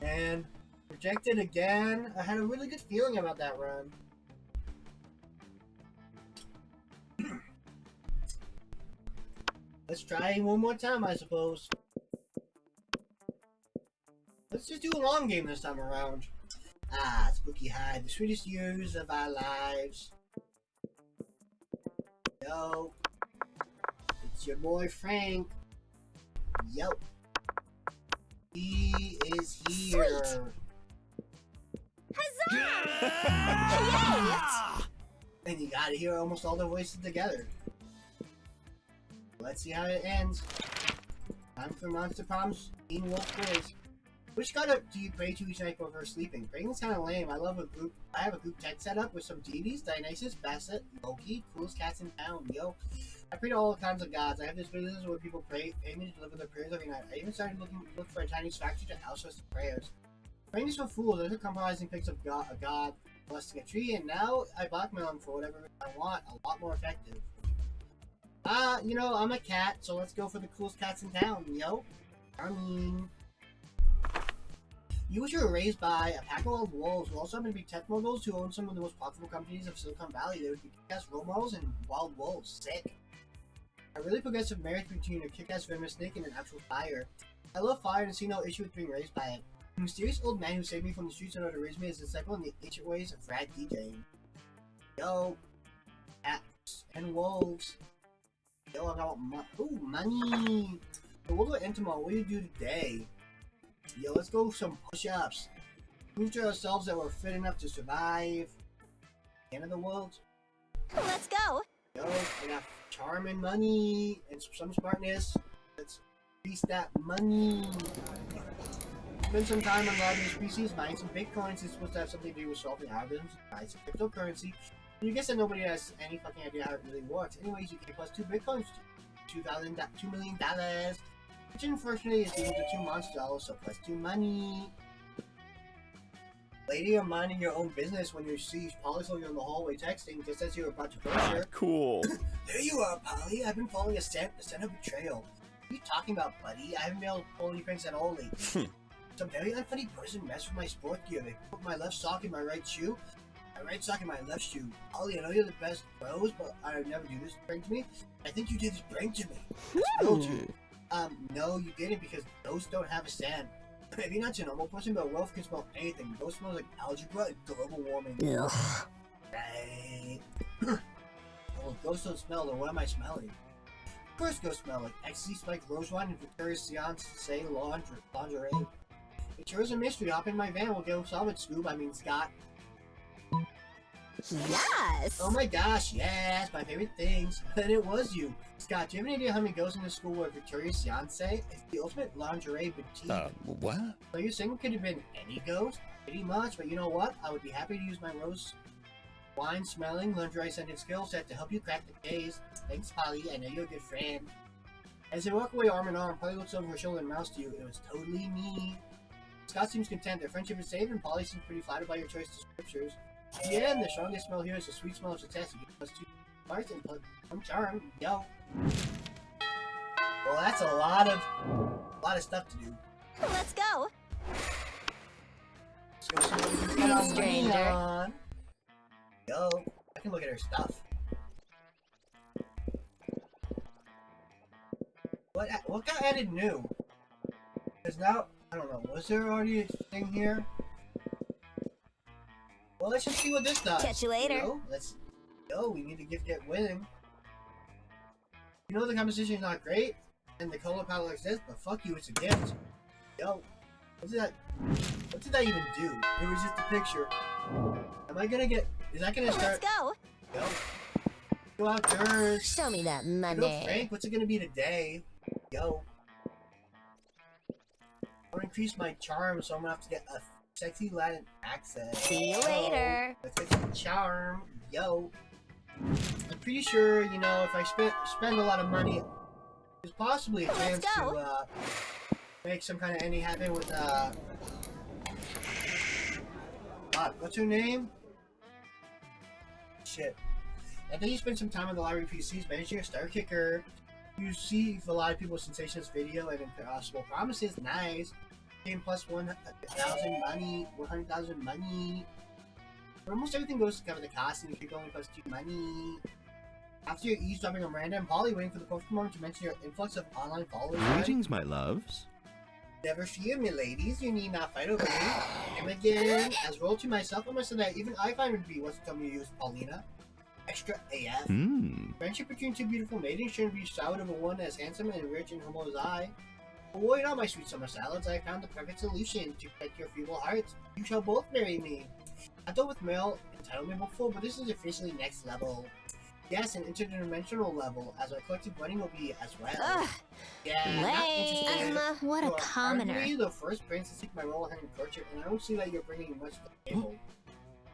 And rejected again. I had a really good feeling about that run. Let's try one more time, I suppose. Let's just do a long game this time around. Ah, Spooky High, the sweetest years of our lives. Yo. It's your boy Frank. Yo. He is here. Huzzah! And you gotta hear almost all their voices together. Let's see how it ends. Time for Monster Prom's Teen Wolf quiz. Which god do you pray to each night before sleeping? Praying's kind of lame. I have a group text set up with some deities: Dionysus, Basset, Loki, coolest cats in town. Yo, I pray to all kinds of gods. I have this business where people pay me to deliver their prayers every night. I even started looking for a Chinese factory to outsource the prayers. Praying is for fools. There's a compromising pics of a god blessing a tree, and now I blackmail him for whatever I want. A lot more effective. You know, I'm a cat, so let's go for the coolest cats in town, yo. I mean, you were raised by a pack of wild wolves who also happen to be tech moguls who own some of the most profitable companies of Silicon Valley. They would be kick-ass role models and wild wolves. Sick. A really progressive marriage between a kick-ass venomous snake and an actual fire. I love fire and see no issue with being raised by it. The mysterious old man who saved me from the streets in order to raise me as a disciple in the ancient ways of rad DJing. Yo, cats and wolves. Yo, I got money. So we'll do an end tomorrow. What do you do today? Yo, let's go some push-ups. Prove to ourselves that we're fit enough to survive. End of the world. Let's go. Yo, I got charm and money and some smartness. Let's increase that money. Spend some time on logging species, buying some bitcoins. It's supposed to have something to do with solving algorithms, buy some cryptocurrency. And you guess that nobody has any fucking idea how it really works. Anyways, you get plus 2 bitcoins, $2 million. Which unfortunately is equal to 2 monster dollars, so plus 2 money. Lady, you're minding your own business when you see Polly you in the hallway texting just as you were about to push her. Cool. There you are, Polly. I've been following a scent of betrayal. What are you talking about, buddy? I haven't been able to pull any pranks at all lately. Some very unfunny person messed with my sport gear. They put my left sock in my right shoe, my right sock in my left shoe. Polly, I know you're the best bros, but I would never do this prank to me. I think you did this prank to me. I told you. No, you didn't, because ghosts don't have a scent. Maybe not a normal person, but a wolf can smell anything. Ghost smells like algebra and global warming. Ugh. Right. Well, if ghosts don't smell, then what am I smelling? Of course ghosts smell like ecstasy, spiked rose wine, and Victoria's Fiancé lingerie. It sure is a mystery. Hop in my van, we'll go solve it, Scoob. I mean, Scott. Yes! Oh my gosh, yes, my favorite things. And it was you. Scott, do you have any idea how many ghosts in the school were Victoria's Fiancé? It's the ultimate lingerie boutique. What? So you're saying it could have been any ghost? Pretty much, but you know what? I would be happy to use my rose wine smelling lingerie scented skill set to help you crack the case. Thanks, Polly. I know you're a good friend. As they walk away arm in arm, Polly looks over her shoulder and mouths to you. It was totally me. Scott seems content. Their friendship is safe, and Polly seems pretty flattered by your choice to scriptures. Yeah, and the strongest smell here is the sweet smell of success. You give us 2 parts and plus 1 charm. Yo. Well, that's a lot of stuff to do. Let's go! Let's go see what we can get on Stranger. Leon. Yo, I can look at her stuff. What got added new? Because now, I don't know, was there already a thing here? Well, let's just see what this does. Catch you later. Let's go. We need to get winning. You know the competition is not great, and the color palette exists, but fuck you, it's a gift. Yo, what did that even do? It was just a picture. Am I gonna get? Is that gonna start? Let's go! Yo, go outdoors. Show me that Yo, money. Frank, what's it gonna be today? Yo, I want to increase my charm, so I'm gonna have to get a sexy Latin accent. See you Yo, later. let's get some charm. Yo, I'm pretty sure, you know, if I spend a lot of money, there's possibly a chance go. to make some kind of ending happen with God, what's her name? Shit. I think you spend some time on the library PCs managing a star kicker. You see a lot of people's sensations video and impossible promises. Nice. Game plus 1,000 money, 100,000 money. But almost everything goes to cover the cost, and you keep going plus 2 money. After you're eavesdropping on Miranda and Polly, waiting for the perfect moment to mention your influx of online followers. Greetings, my loves. Never fear, me ladies. You need not fight over me. Him again. As royalty myself, I must say that even I find it to be what's telling me to use Paulina. Extra AF. Friendship between 2 beautiful maidens shouldn't be soured over one as handsome and rich and humble as I. But worry not, my sweet summer salads. I found the perfect solution to protect your feeble hearts. You shall both marry me. I've dealt with male entitlement before, but this is officially next level. Yes, an interdimensional level, as our collective wedding will be as well. Ugh. Yeah, not interested. What a You are commoner. hardly the first prince to seek my royal hand in courtship, and I don't see that you're bringing much to the table.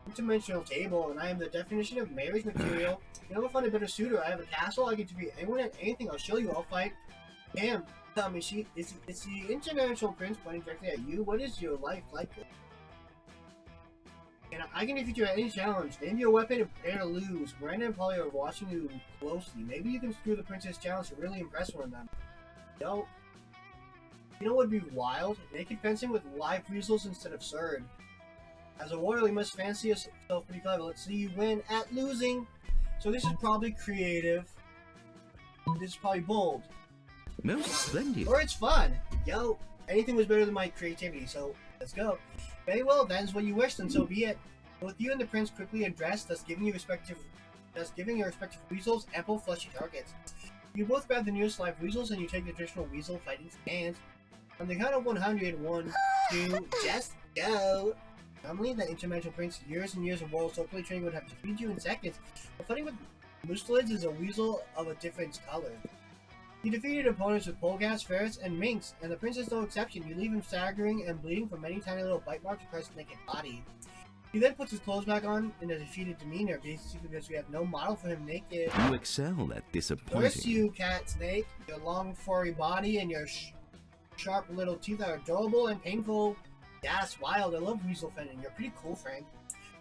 Interdimensional table, and I am the definition of marriage material. You'll never find a better suitor. I have a castle. I can defeat anyone and anything. I'll show you. I'll fight. Damn. Tell me, it's the international prince pointing directly at you. What is your life like? And I can defeat you at any challenge. Name your weapon and prepare to lose. Miranda and Polly are watching you closely. Maybe you can screw the princess challenge to really impress one of them. Yo. You know what would be wild? Naked fencing with live weasels instead of sword. As a warrior, you must fancy yourself pretty clever. Let's see you win at losing. So this is probably creative. This is probably bold. Most splendid. Or it's fun. Yo, anything was better than my creativity, so let's go. Very well, that is what you wished, and so be it. Both you and the prince quickly addressed, thus giving your respective weasels ample fleshy targets. You both grab the newest live weasels, and you take the traditional weasel fighting stance. On the count of 100, 1, 2, just go. Normally, the interdimensional prince, years and years of royal swordplay training would have defeated you in seconds. But fighting with mustelids is a weasel of a different color. You defeated opponents with polecasts, ferrets, and minks, and the prince is no exception. You leave him staggering and bleeding from many tiny little bite marks across his naked body. He then puts his clothes back on in a defeated demeanor, basically because we have no model for him naked. You excel at disappointing. Curse you, cat snake. Your long furry body and your sharp little teeth are adorable and painful. Yeah, it's wild. I love weasel fending. You're pretty cool, Frank.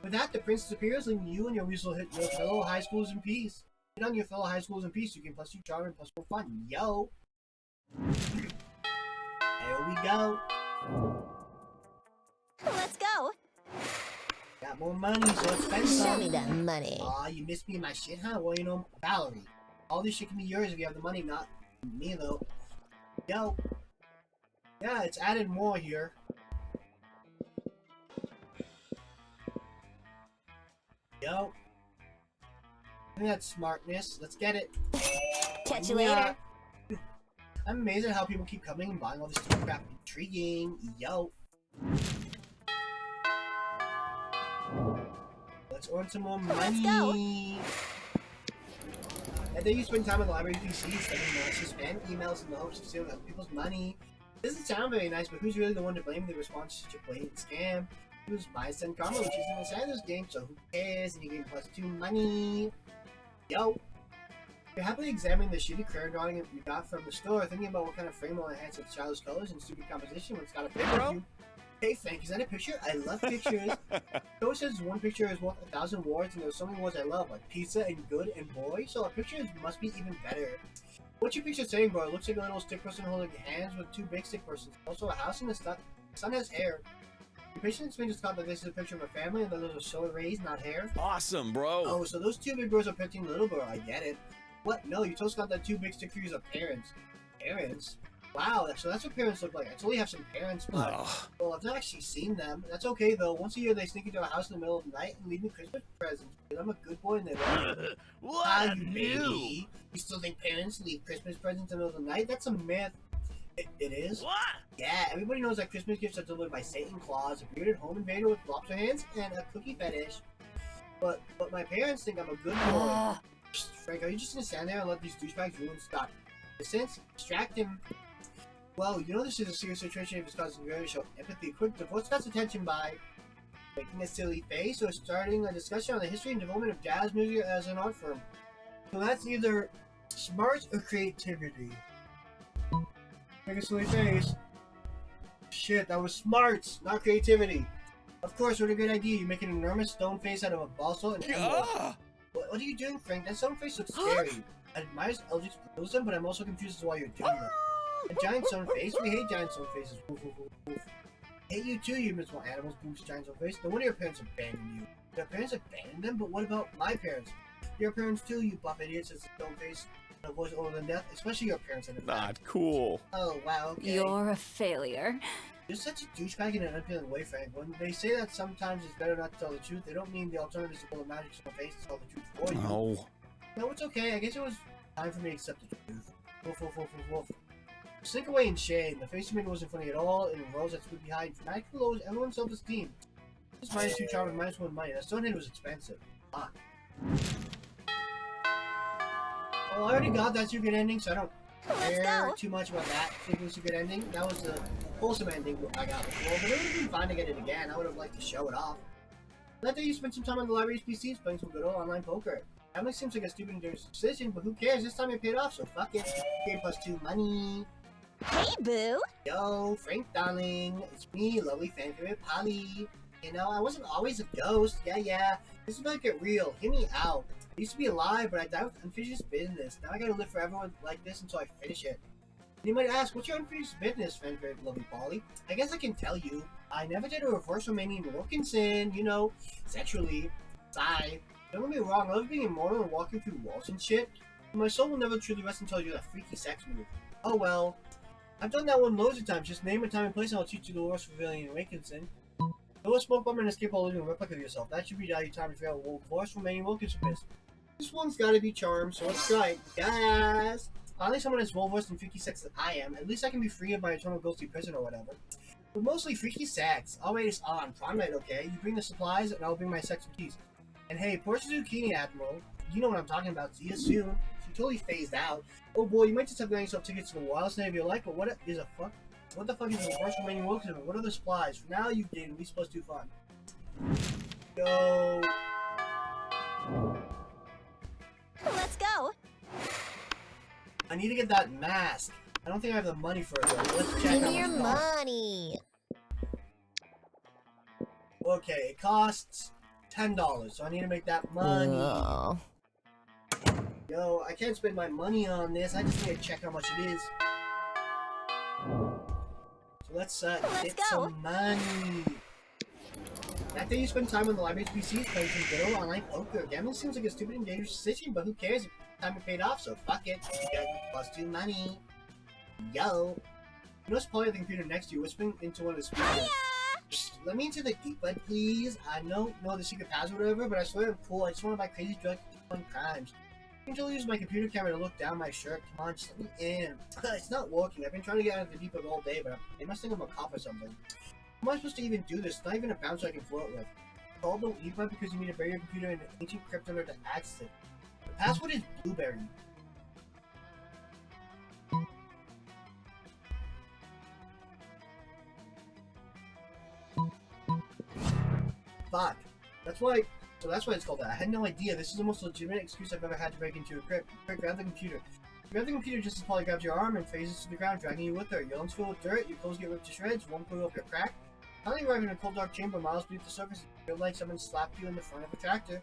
With that, the princess appears, leaving you and your weasel hit your fellow high schools in peace. Hit on your fellow high schools in peace. You can +2 charm and +4 fun. Yo! There we go. Let's go. Got more money, so let's spend some. Show me that money. Aw, you missed me in my shit, huh? Well, you know, Valerie. All this shit can be yours if you have the money, not me, though. Yo. Yeah, it's added more here. Yo. I think that's smartness. Let's get it. Catch you later. I'm amazed at how people keep coming and buying all this stupid crap. Intriguing. Yo. Let's earn some more money. I think you spend time on the library PC sending spam emails in the hopes of stealing other people's money. Doesn't sound very nice, but who's really the one to blame the response to such a blatant scam? It was my son Karma, which isn't inside of this game, so who cares? And you get +2 money. Yo. You're happily examining the shitty crayon drawing you got from the store, thinking about what kind of frame will enhance its childish colors and stupid composition when it's got a picture of you. Hey Frank, is that a picture? I love pictures. So it says one picture is worth 1,000 words, and there's so many words I love, like pizza and good and boy, so a picture must be even better. What's your picture saying, bro? It looks like a little stick person holding hands with 2 big stick persons. Also a house and the sun has hair. Your patient explains to Scott that this is a picture of a family and that those are solar rays, not hair. Awesome, bro. Oh, so those 2 big bros are parenting the little girl. I get it. What? No, you told Scott that 2 big stick figures are parents. Parents? Wow, so that's what parents look like. I totally have some parents, but well, I've not actually seen them. That's okay though. Once a year, they sneak into our house in the middle of the night and leave me Christmas presents. Because I'm a good boy and they love me. What? You baby. You still think parents leave Christmas presents in the middle of the night? That's a myth. It is? What? Yeah, everybody knows that Christmas gifts are delivered by Satan Claus, a bearded home invader with lobster hands, and a cookie fetish. But my parents think I'm a good boy. Frank, are you just gonna stand there and let these douchebags ruin Scott? Distance? Distract him. Well, you know this is a serious situation if it's causing you to show empathy. Quick, divert Scott's attention by making a silly face or starting a discussion on the history and development of jazz music as an art form. So that's either smart or creativity. Make a silly face. Shit, that was smart, not creativity. Of course, what a good idea. You make an enormous stone face out of a balsa and What are you doing, Frank? That stone face looks scary. I admire Eldritch Bluesm, but I'm also confused as to why you're doing that. A giant stone face? We hate giant stone faces. Woof, woof, woof, woof. Hate you too, you miserable animals, booms, giant stone face. No wonder your parents abandoned you. Your parents abandoned them? But what about my parents? Your parents too, you buff idiots, says the stone face. A voice older than death, especially your parents in the Not cool. Oh, wow, okay. You're a failure. You're such a douchebag in an unappealing way, Frank. When they say that sometimes it's better not to tell the truth, they don't mean the alternative is to pull a magic stone face to tell the truth for you. No. No, it's okay. I guess it was time for me to accept the truth. Woof, woof, woof, woof, woof. Slink away in shame. The face you made wasn't funny at all, and the rows that stood behind dramatically lowers everyone's self-esteem. This -2 charm and -1 money. That stone head was expensive. Fuck. Well, I already got that super good ending, so I don't care too much about that. I think it was a good ending. That was the wholesome ending I got before, but it would have been fine to get it again. I would have liked to show it off. That day you spent some time on the library's PCs playing some good old online poker. Family seems like a stupid and dangerous decision, but who cares? This time it paid off, so fuck it. Game +2 money. Hey, boo. Yo, Frank darling. It's me, lovely fan favorite Polly. You know, I wasn't always a ghost. Yeah. This is about to get real. Hear me out. I used to be alive, but I died with unfinished business. Now I gotta live forever like this until I finish it. And you might ask, what's your unfinished business, fan favorite lovely Polly? I guess I can tell you. I never did a reverse Romanian Wilkinson, you know, sexually. Sigh. Don't get me wrong, I love being immortal and walking through walls and shit, but my soul will never truly rest until I do that freaky sex move. Oh well. I've done that one loads of times. Just name a time and place and I'll teach you the worst Romanian Wilkinson. Go a smoke bomb and escape while living a replica of yourself. That should be your time to figure out what worst Romanian Wilkinson is. This one's gotta be charmed, so let's try it. Yes! Finally someone as well versed in freaky sex as I am. At least I can be free of my eternal ghostly prison or whatever. But mostly freaky sex. Alright, it's on. Prom night, okay? You bring the supplies and I'll bring my sex and keys. And hey, Portia Zucchini, Admiral. You know what I'm talking about. See you soon. She totally phased out. Oh boy, you might just have gotten yourself tickets to the wildest night of your life, but what is a fuck? What the fuck is the worst Romanian Wilkinson? What are the supplies? For now, you've gained at least +2 fun. Go. Let's go. I need to get that mask. I don't think I have the money for it though. Let's check Give how me your much it costs. money. Okay, it costs $10, so I need to make that money. Oh. Yo, I can't spend my money on this. I just need to check how much it is. So let's get go. some money. After you spend time on the library's PCs playing some good old online poker, gambling seems like a stupid and dangerous decision, but who cares if time it paid off, so fuck it. You gotta get +2 money. Yo. You notice Polly at the computer next to you, whispering into one of the speakers. Psst, let me into the deep bed, please. I don't know the secret password or whatever, but I swear I'm cool. I just want to buy crazy drugs and fun crimes. I can use my computer camera to look down my shirt. Come on, just let me in. It's not working. I've been trying to get out of the deep bed all day, but they must think I'm a cop or something. How am I supposed to even do this? It's not even a bouncer I can float with. Call the deep bed because you need to bury your computer in an ancient crypt under to access it. The password is Blueberry. Fuck. That's why it's called that. I had no idea. This is the most legitimate excuse I've ever had to break into a crypt. Quick, grab the computer. Grab the computer just as Polly grabs your arm and phases to the ground, dragging you with her. Your lungs fill with dirt, your clothes get ripped to shreds, one clue up your crack. Finally arrive in a cold dark chamber miles beneath the surface, you feel like someone slapped you in the front of a tractor.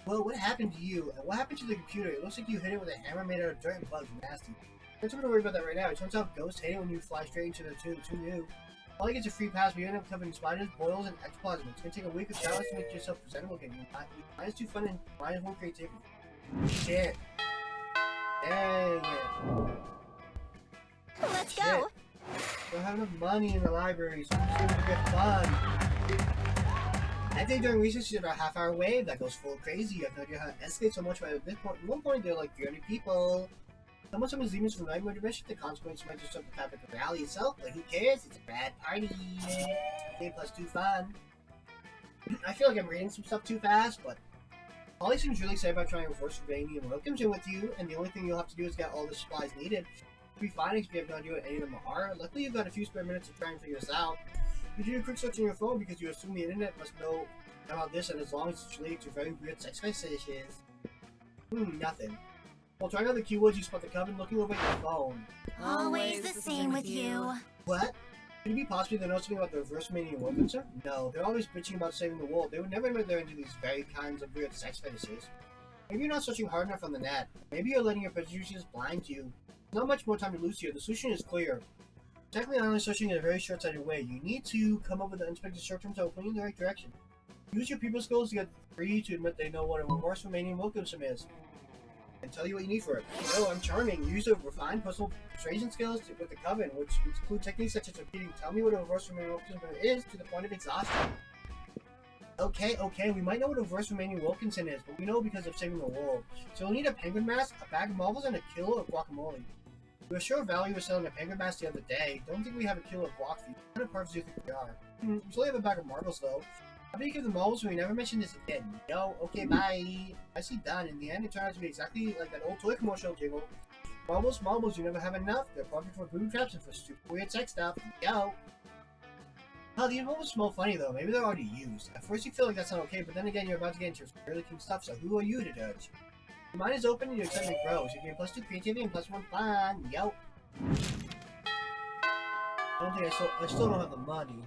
Well, what happened to you? And what happened to the computer? It looks like you hit it with a hammer made out of dirt and bugs. Nasty. Don't have to worry about that right now. It turns out ghosts hate it when you fly straight into the tube. Too new. Polly gets a free pass, but you end up covered in spiders, boils, and ectoplasm. It's gonna take a week of showers to make yourself presentable again. Mine is too fun and mine is more creativity. Shit. Dang it. Let's Shit. go. Don't have enough money in the library, so I'm just gonna get fun. That day during recess, you did a half-hour wave that goes full crazy. You have no idea how to escalate so much, but at this point, at one point, there are like 300 people. Someone summons demons from nightmare dimension. The consequence might disrupt the fabric of reality itself, but who cares? It's a bad party. Day +2 fun. I feel like I'm reading some stuff too fast, but Polly seems really excited about trying to reverse Rainy and welcomes in with you, and the only thing you'll have to do is get all the supplies needed. You'll be fine if you have no idea what any of them are. Luckily, you've got a few spare minutes to try and figure this out. You do a quick search on your phone because you assume the internet must know about this, and as long as it's related to very weird sex fetishes. Nothing. Well, trying out the keywords, you spot the coven looking over at your phone. Always the same with you. What? Could it be possibly they know something about the reverse Romanian war concern? No, they're always bitching about saving the world. They would never admit they're into these very kinds of weird sex fetishes. Maybe you're not searching hard enough on the net. Maybe you're letting your prejudices blind you. There's not much more time to lose here. The solution is clear. Technically, online searching in a very short-sighted way. You need to come up with an unexpected search term to open you in the right direction. Use your people skills to get free to admit they know what a reverse Romanian war concern is. And tell you what you need for it. So, I'm charming. Use the refined personal persuasion skills with the coven, which include techniques such as repeating, tell me what a reverse Romanian Wilkinson is to the point of exhaustion. Okay, we might know what a reverse Romanian Wilkinson is, but we know because of saving the world. So we'll need a penguin mask, a bag of marbles, and a kilo of guacamole. We were sure Valerie was selling a penguin mask the other day. Don't think we have a kilo of guac for you. What kind of parts do you think we are? We still have a bag of marbles, though. How about you give the marbles so we never mention this again? Yo, okay, bye. I see done. In the end, it turned out to be exactly like that old toy commercial jingle. Marbles, you never have enough. They're perfect for booby traps and for stupid weird sex stuff. Yo. Oh, these marbles smell funny, though. Maybe they're already used. At first you feel like that's not okay, but then again, you're about to get into really cool stuff, so who are you to judge? Your mind is open and your excitement grows. You gain +2 creativity and +1 fun. Yo. I still don't have the money.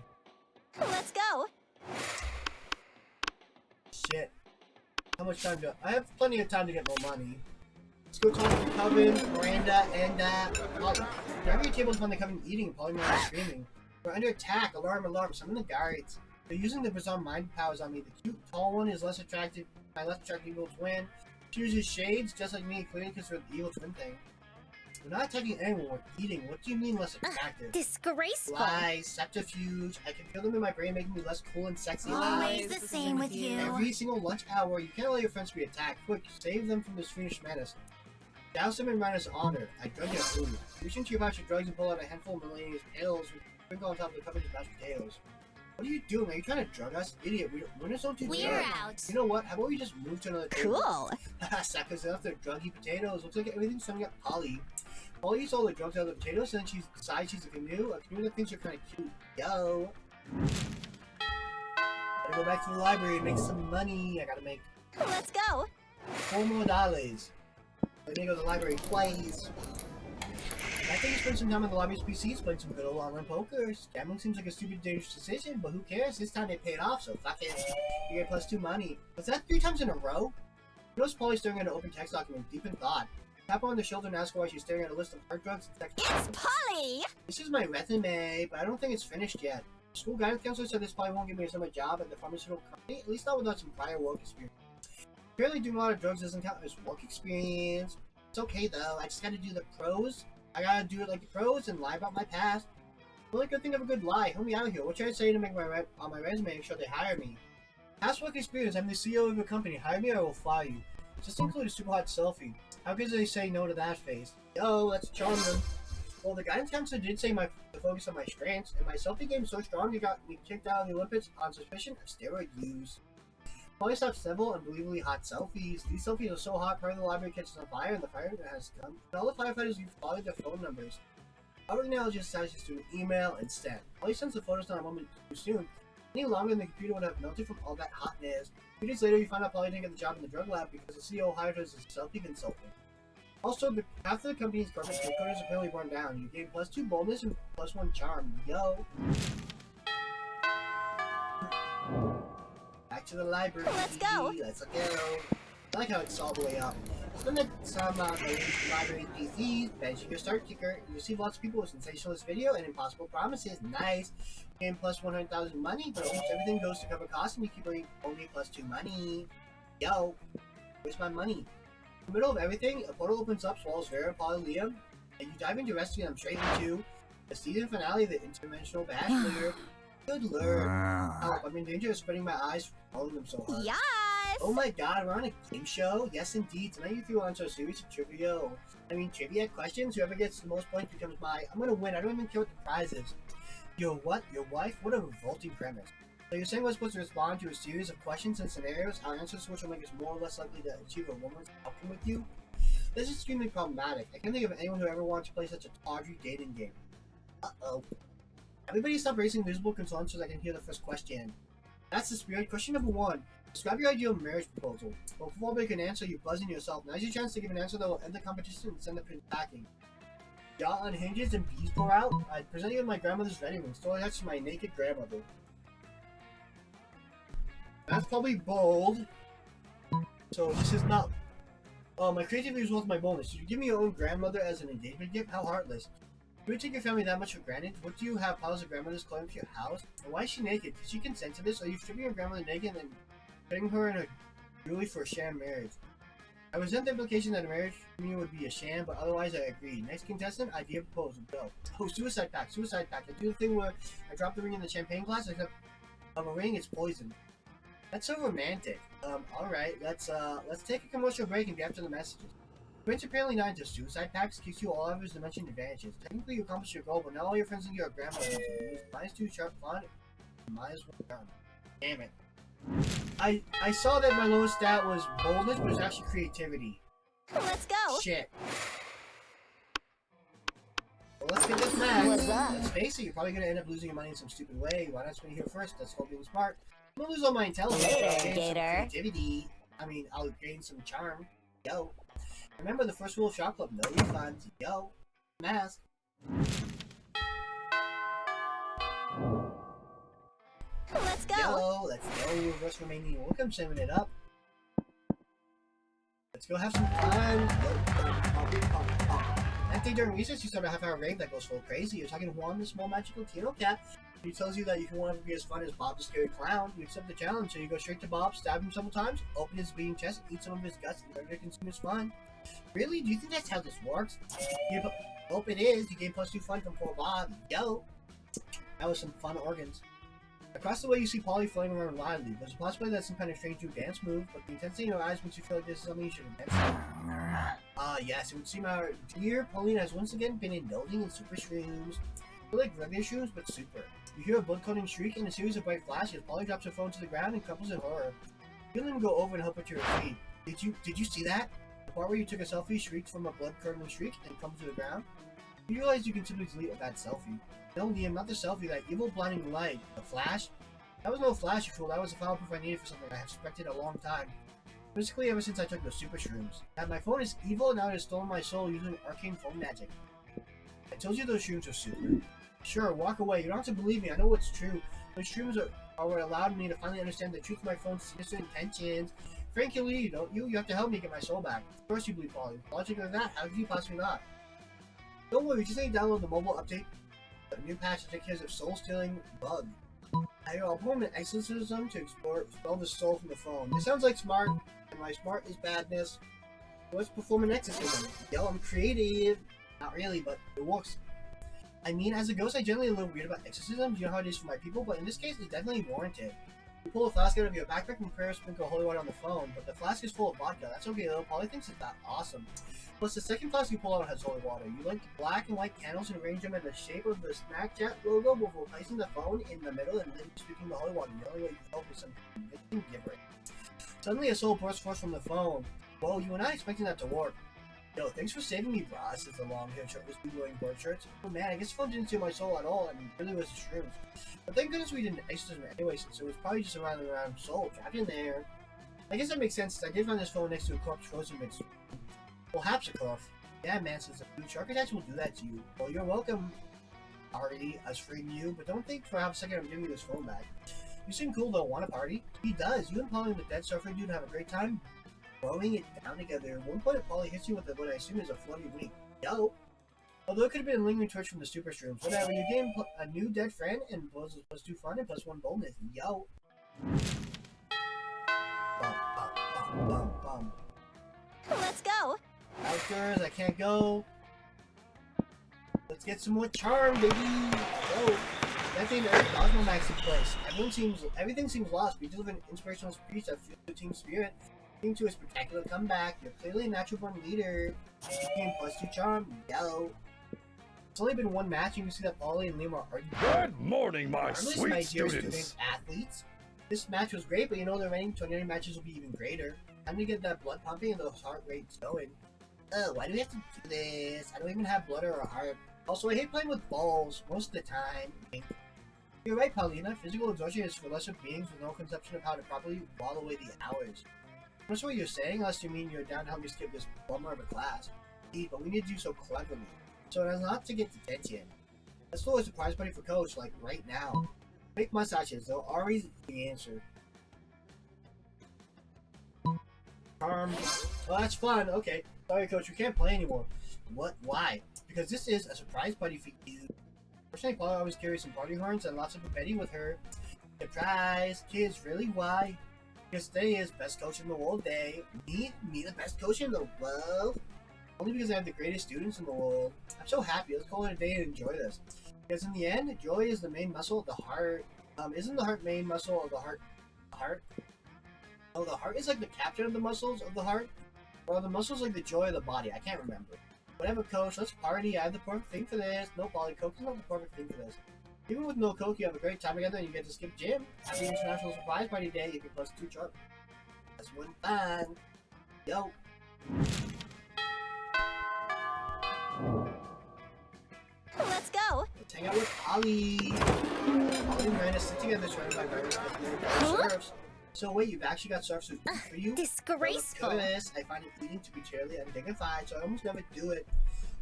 Let's go. Shit. How much time do I have? Plenty of time to get more money. Let's go talk to the coven, Miranda, and Polly. Grab your tables when the coven eating and Polly and Miranda screaming. We're under attack. Alarm. Summon the guards. They're using the bizarre mind powers on me. The cute, tall one is less attractive. My less attractive evil twin. She uses shades, just like me, clearly because we're the evil twin thing. We're not attacking anyone, we're eating. What do you mean less attractive? Disgraceful. Lies, subterfuge. I can feel them in my brain making me less cool and sexy. Always the same with you. Every single lunch hour, you can't let your friends be attacked. Quick, save them from this fiendish menace. Douse them in Mirana's honor. I drug your food. Reach into your pouch of drugs and pull out a handful of millennials pills with sprinkle on top of the covered mashed potatoes. What are you doing? Are you trying to drug us? Idiot, we're just don't do We're drugs. out. You know what? How about we just move to another table? Cool. Suckers left their druggy potatoes. Looks like everything's coming up Polly. Polly eats all the drugs out of the potatoes, and then she decides she's a canoe that thinks you're kind of cute. Yo. Gotta go back to the library and make some money. I gotta make Let's go. $4 more. Let me go to the library twice. I think you spend some time on the lobby's PCs playing some good old online poker. Gambling seems like a stupid, dangerous decision, but who cares? This time it paid off, so fuck it. You get +2 money. Was that 3 times in a row? You notice Polly staring at an open text document, deep in thought. Tap her on the shoulder and ask her why she's staring at a list of hard drugs and sex. It's Polly! This is my resume, but I don't think it's finished yet. The school guidance counselor said this probably won't give me a summer job at the pharmaceutical company, at least not without some prior work experience. Apparently doing a lot of drugs doesn't count as work experience. It's okay though, I just gotta do the pros. I gotta do it like the pros and lie about my past. The only good thing of a good lie. Help me out here. What should I say to make on my resume and show they hire me? Past work experience. I'm the CEO of your company. Hire me or I will fire you. Just include a super hot selfie. How could they say no to that face? Yo, let's charm them. Well, the guidance counselor did say to focus on my strengths, and my selfie game is so strong it got me kicked out of the Olympics on suspicion of steroid use. Polly stopped several unbelievably hot selfies. These selfies are so hot, part of the library catches on fire, and the fire has come. And all the firefighters use Polly their phone numbers. Polly now just decides to do an email instead. Polly sends the photos not a moment too soon. Any longer, the computer would have melted from all that hotness. 2 days later, you find out Polly didn't get the job in the drug lab because the CEO hired her as a selfie consultant. Also, half of the company's corporate headquarters apparently burned down. You gain +2 boldness and +1 charm. Yo! Back to the library. Let's go. Let's go. I like how it's all the way up. Spend some library PCs, benching your start kicker. You receive lots of people with sensationalist video and impossible promises. Nice. Gain +100,000 money, but almost everything goes to cover costs and you keep earning only +2 money. Yo. Where's my money? In the middle of everything, a portal opens up, swallows Vera, Polly, Liam, and you dive into rescuing them straight into the season finale of the Interdimensional Bachelor. Good lord. Help, I'm in danger of spreading my eyes from following them so hard. Yes! Oh my god, we're on a game show? Yes indeed, tonight you threw onto a series of trivia questions. Whoever gets the most points becomes I'm gonna win, I don't even care what the prize is. Yo, what? Your wife? What a revolting premise. So you're saying we're supposed to respond to a series of questions and scenarios, our answers to which will make us more or less likely to achieve a woman's outcome with you? This is extremely problematic. I can't think of anyone who ever wanted to play such a tawdry dating game. Uh-oh. Everybody stop raising visible concerns so I can hear the first question. That's the spirit. Question number 1. Describe your ideal marriage proposal. But before we can answer, you buzz in yourself. Now's your chance to give an answer that will end the competition and send the prince packing. Yacht unhinges and bees pour out. I present you with my grandmother's wedding ring, still attached to my naked grandmother. That's probably bold. So this is not. Oh, my creativity is worth my bonus. Did you give me your own grandmother as an engagement gift? How heartless. Do you take your family that much for granted? What do you have piles of grandmother's clothing for your house? And why is she naked? Did she consent to this? Are you stripping your grandmother naked and then putting her in a jewelry for a sham marriage? I resent the implication that a marriage union would be a sham, but otherwise I agree. Next contestant, idea proposal, go. Oh, suicide pact, suicide pact. I do the thing where I drop the ring in the champagne glass, except of a ring, it's poison. That's so romantic. Alright, let's take a commercial break and get after the messages. Prince apparently not into suicide pacts, kicks you all of his dimension advantages. Technically you accomplished your goal, but now all your friends think you're a grandma. -2 sharp fun, -1 charm. Damn it. I saw that my lowest stat was boldness, but it's actually creativity. Let's go! Shit. Well, let's get this match. What's up? Let's face it, you're probably gonna end up losing your money in some stupid way. Why not spend it here first? That's called being smart. I'm gonna lose all my intelligence, but I'll gain some creativity. I'll gain some charm. Yo. Remember the first rule of Shop Club, no refunds. Yo. Mask. Let's go! Yo, let's go. Reverse remaining. Welcome, saving it up. Let's go have some fun. That day during recess, you start a half-hour rave that goes full crazy. You're talking to Juan, the small magical Tino cat. He tells you that you can want to be as fun as Bob the scary clown. You accept the challenge, so you go straight to Bob, stab him several times, open his bleeding chest, eat some of his guts, and learn to consume his fun. Really? Do you think that's how this works? Hope it is. You gain +2 fun from poor Bob. Yo! That was some fun organs. Across the way, you see Polly floating around wildly. There's a possibility that's some kind of strange new dance move, but the intensity in her eyes makes you feel like this is something you should have danced. Yes, it would seem our dear Pauline has once again been indulging in super shrooms. They're like regular shrooms, but super. You hear a blood-curdling shriek and a series of bright flashes. Polly drops her phone to the ground and crumples in horror. You don't even go over and help her to her feet. Did you see that? The part where you took a selfie shrieked from a blood-curdling shriek and crumpled to the ground? You realize you can simply delete a bad selfie. No, Liam, not the selfie, that evil blinding light. The flash? That was no flash, you fool. That was the final proof I needed for something I have suspected a long time. Basically, ever since I took those super shrooms. That my phone is evil, and now it has stolen my soul using arcane phone magic. told you those shrooms are super. Sure, walk away. You don't have to believe me. I know what's true. Those shrooms are what allowed me to finally understand the truth of my phone's sinister intentions. Frankly, don't you? You have to help me get my soul back. Of course you believe Polly. Logic like that, how could you possibly not? Don't worry, just need to download the mobile update. The new patch to take care of soul-stealing bug. I'll perform an exorcism to expel the soul from the phone. This sounds like smart, and my smart is badness. Let's perform an exorcism. Yo, I'm creative. Not really, but it works. I mean, as a ghost, I generally a little weird about exorcisms. You know how it is for my people, but in this case, it's definitely warranted. You pull a flask out of your backpack and prepare to sprinkle holy water on the phone, but the flask is full of vodka. That's okay though. Polly thinks it's that awesome. Plus, the second flask you pull out has holy water. You light black and white candles and arrange them in the shape of the Snapchat logo before placing the phone in the middle and then speaking the holy water. The only way you can help is some convincing gibberish. Suddenly, a soul bursts forth from the phone. Whoa, you were not expecting that to work. Yo, thanks for saving me, brah, says the long-haired shirtless dude wearing bird shirts. Oh man, I guess the phone didn't steal my soul at all, and it really was the shrooms. But thank goodness we didn't exorcism anyway, since it was probably just a random soul trapped in there. I guess that makes sense, since I did find this phone next to a corpse frozen mid. Well, perhaps a corpse. Yeah, man, says the dude. Shark attacks will do that to you. Well, you're welcome, already, us freeing you, but don't think for half a second I'm giving you this phone back. You seem cool though, want a party? He does. You and Polly and the dead surfer dude have a great time throwing it down together. At one point, Polly hits you with what I assume is a floody wink. Yo! Although it could have been a lingering twitch from the super shrooms. Whatever, you gain a new dead friend, and plus 2 fun and plus 1 boldness. Yo! Bum, bum, bum, bum, bum. Let's go. Outdoors, I can't go. Let's get some more charm, baby! Yo! That thing Earth Cosmo Max in place. Everything seems lost. We deliver an inspirational speech that fuels the team spirit. To a spectacular comeback. You're clearly a natural born leader. You gain plus 2 charm. Yo. It's only been one match, and you can see that Polly and Liam are already. Good morning, my Regardless, sweet my dear students. student athletes. This match was great, but you know the remaining 29 matches will be even greater. Time to get that blood pumping and those heart rates going. Oh, why do we have to do this? I don't even have blood or a heart. Also, I hate playing with balls most of the time. You're right, Paulina. Physical exhaustion is for lesser beings with no conception of how to properly while away the hours. That's what you're saying, unless you mean you're down to help me skip this bummer of a class. Indeed, but we need to do so cleverly, so as not to get detention. Let's throw a surprise party for Coach, like right now. Fake mustaches, though, always the answer. Well, that's fun. Okay. Sorry, Coach, we can't play anymore. What? Why? Because this is a surprise party for you. Fortunately, Paula always carries some party horns and lots of confetti with her. Surprise! Kids, really? Why? Because today is best coach in the world day. Me the best coach in the world? Only because I have the greatest students in the world. I'm so happy. Let's call it a day and enjoy this. Because in the end, joy is the main muscle of the heart. Isn't the heart main muscle of the heart? Oh, the heart is like the captain of the muscles of the heart? Or the muscles like the joy of the body? I can't remember. Whatever, Coach. Let's party. I have the perfect thing for this. No, Polly, Coke is not the perfect thing for this. Even with no Coke, you have a great time together and you get to skip gym. Happy International Surprise Party Day. You can plus 2 charm. That's one fun. Yo. Let's go. Let's hang out with Polly. Polly and Miranda sit together surrounded by various surfs. So wait, you've actually got surfs who for you? Disgraceful. Well, I find it eating to be terribly undignified, so I almost never do it.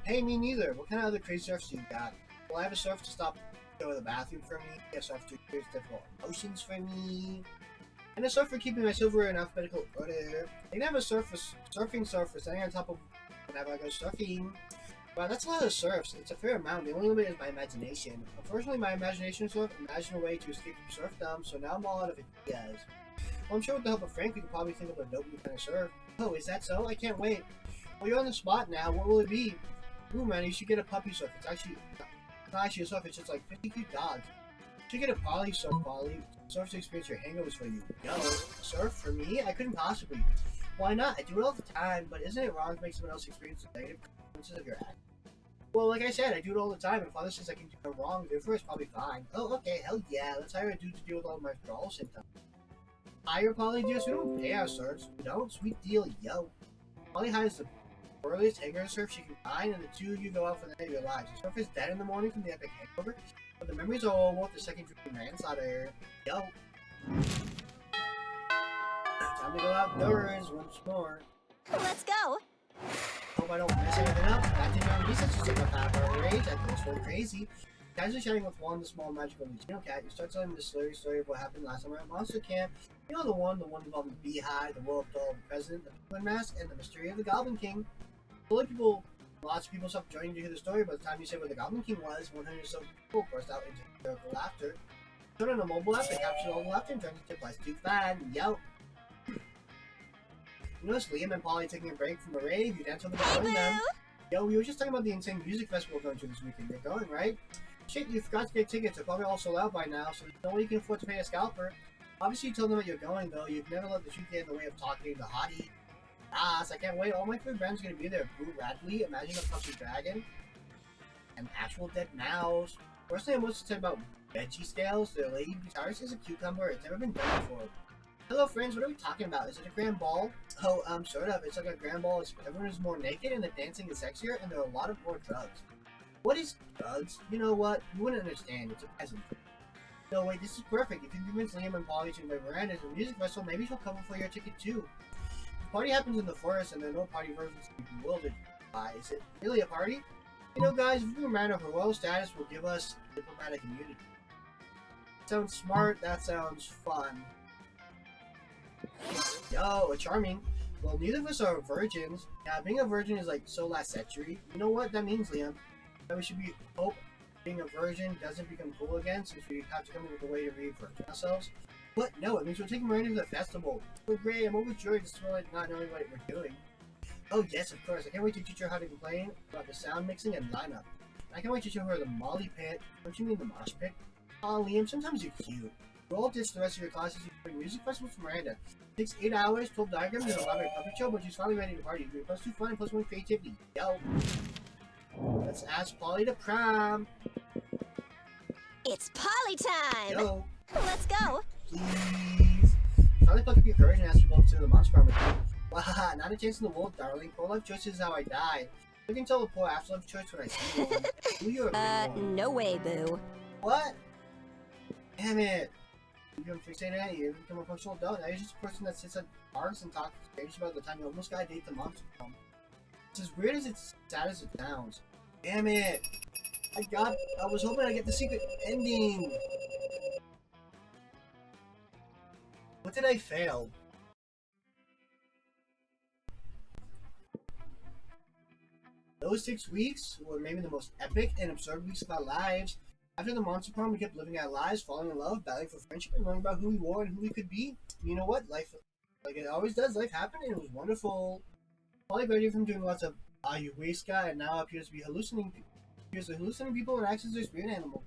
Hey, me neither. What kind of other crazy surfs do you got? Well, I have a surf to stop go to the bathroom for me. I have a surf to experience difficult emotions for me. And a surf for keeping my silver in alphabetical order. I can have a surf for standing on top of whenever I go surfing. Wow, that's a lot of surfs. It's a fair amount. The only limit is my imagination. Unfortunately, my imagination sort of imagined a way to escape from surfdom, so now I'm all out of ideas. Well, I'm sure with the help of Frank, we can probably think of a dope new kind of surf. Oh, is that so? I can't wait. Well, you're on the spot now. What will it be? Ooh, man, you should get a puppy surf. It's actually not actually a surf. It's just like 50 cute dogs. You should get a Polly surf, Polly. Surf to experience your hangovers for you. Yo, surf for me? I couldn't possibly. Why not? I do it all the time, but isn't it wrong to make someone else experience the negative consequences of your act? Well, like I said, I do it all the time, and Father says I can do no wrong, therefore it's probably fine. Oh, okay, hell yeah, let's hire a dude to deal with all my withdrawal symptoms. Hire Polly, dear, so we don't pay our surfs. We don't? Sweet deal, yo. Polly hires the burliest hangover surf she can find, and the two of you go out for the night of your lives. The surf is dead in the morning from the epic hangover, but the memories are all worth the second drink of manslaughter. Yo. Time to go outdoors once more. Let's go. Oh, hope I don't mess anything up. That didn't have research to take up half our rage. That goes so crazy. Casually chatting with Juan, the small magical Latino cat, you start telling him the slurry story of what happened last summer at Monster Camp. You know the one involving the Beehive, the Wolf Doll, the President, the Penguin Mask, and the mystery of the Goblin King. Lots of people stopped joining to hear the story. By the time you said where the Goblin King was, 100 or so people burst out into hysterical laughter. Turned on a mobile app that captured all the laughter and turned into Plus 2 fan. Yo! You notice Liam and Polly taking a break from a rave? You dance over Hey, the them. Boo! Yo, we were just talking about the insane music festival we're going to this weekend. You're going, right? Shit, you forgot to get tickets. They're probably all sold out by now, so there's no way you can afford to pay a scalper. Obviously, you told them that you're going, though. You've never let the truth get in the way of talking to hottie. I can't wait. All my favorite bands are going to be there. Boo Radley, Imagine a Puppy Dragon, and Actual Dead Mouse. First thing I'm most excited about veggie scales. The lady guitarist is a cucumber. It's never been done before. Hello, friends. What are we talking about? Is it a grand ball? Oh, sort of. It's like a grand ball. Everyone is more naked, and the dancing is sexier, and there are a lot of more drugs. What is drugs? You know what? You wouldn't understand. It's a peasant. No, wait, this is perfect. If you convince Liam and Polly to invite Miranda to the music festival, maybe she'll cover for your ticket too. The party happens in the forest, and there are no party versions to be bewildered by. Is it really a party? You know, guys, if you Miranda, her royal status will give us diplomatic immunity. Sounds smart. That sounds fun. Yo, a charming. Well, neither of us are virgins. Yeah, being a virgin is like so last century. You know what that means, Liam? That we should be hope being a virgin doesn't become cool again since we have to come up with a way to re-virgin ourselves. What? No, it means we're taking Miranda to the festival. We're great. I'm overjoyed despite not knowing what we're doing. Oh yes, of course. I can't wait to teach her how to complain about the sound mixing and lineup. I can't wait to show her the Molly pit. Don't you mean the mosh pit? Aw, Liam, sometimes you're cute. You all ditch the rest of your classes and do music festivals for Miranda. It takes 8 hours, 12 diagrams, and an elaborate puppet show, but she's finally ready to party. You're plus 2 fun and plus 1 creativity. Yo! Let's ask Polly to prom! It's Polly time! Yo! Let's go! Please! Finally pluck up your courage and ask your both to the monster prom with you. Wow, not a chance in the world, darling. Pro-life choice is how I die. I can tell the poor afterlife choice when I see one. Who you're a good one. No way, Boo. What? Damn it! You become fixated at you become a functional adult. Now you're just a person that sits at bars and talks strange about the time you almost got a date the monster prom. It's as weird as it's sad as it sounds. Damn it! I was hoping I'd get the secret ending! What did I fail? Those 6 weeks were maybe the most epic and absurd weeks of our lives. After the monster prom, we kept living our lives, falling in love, battling for friendship, and learning about who we were and who we could be. You know what? Life, like it always does, life happened and it was wonderful. Polly graduated from doing lots of ayahuasca and now appears to be hallucinating people and acts as their spirit animal.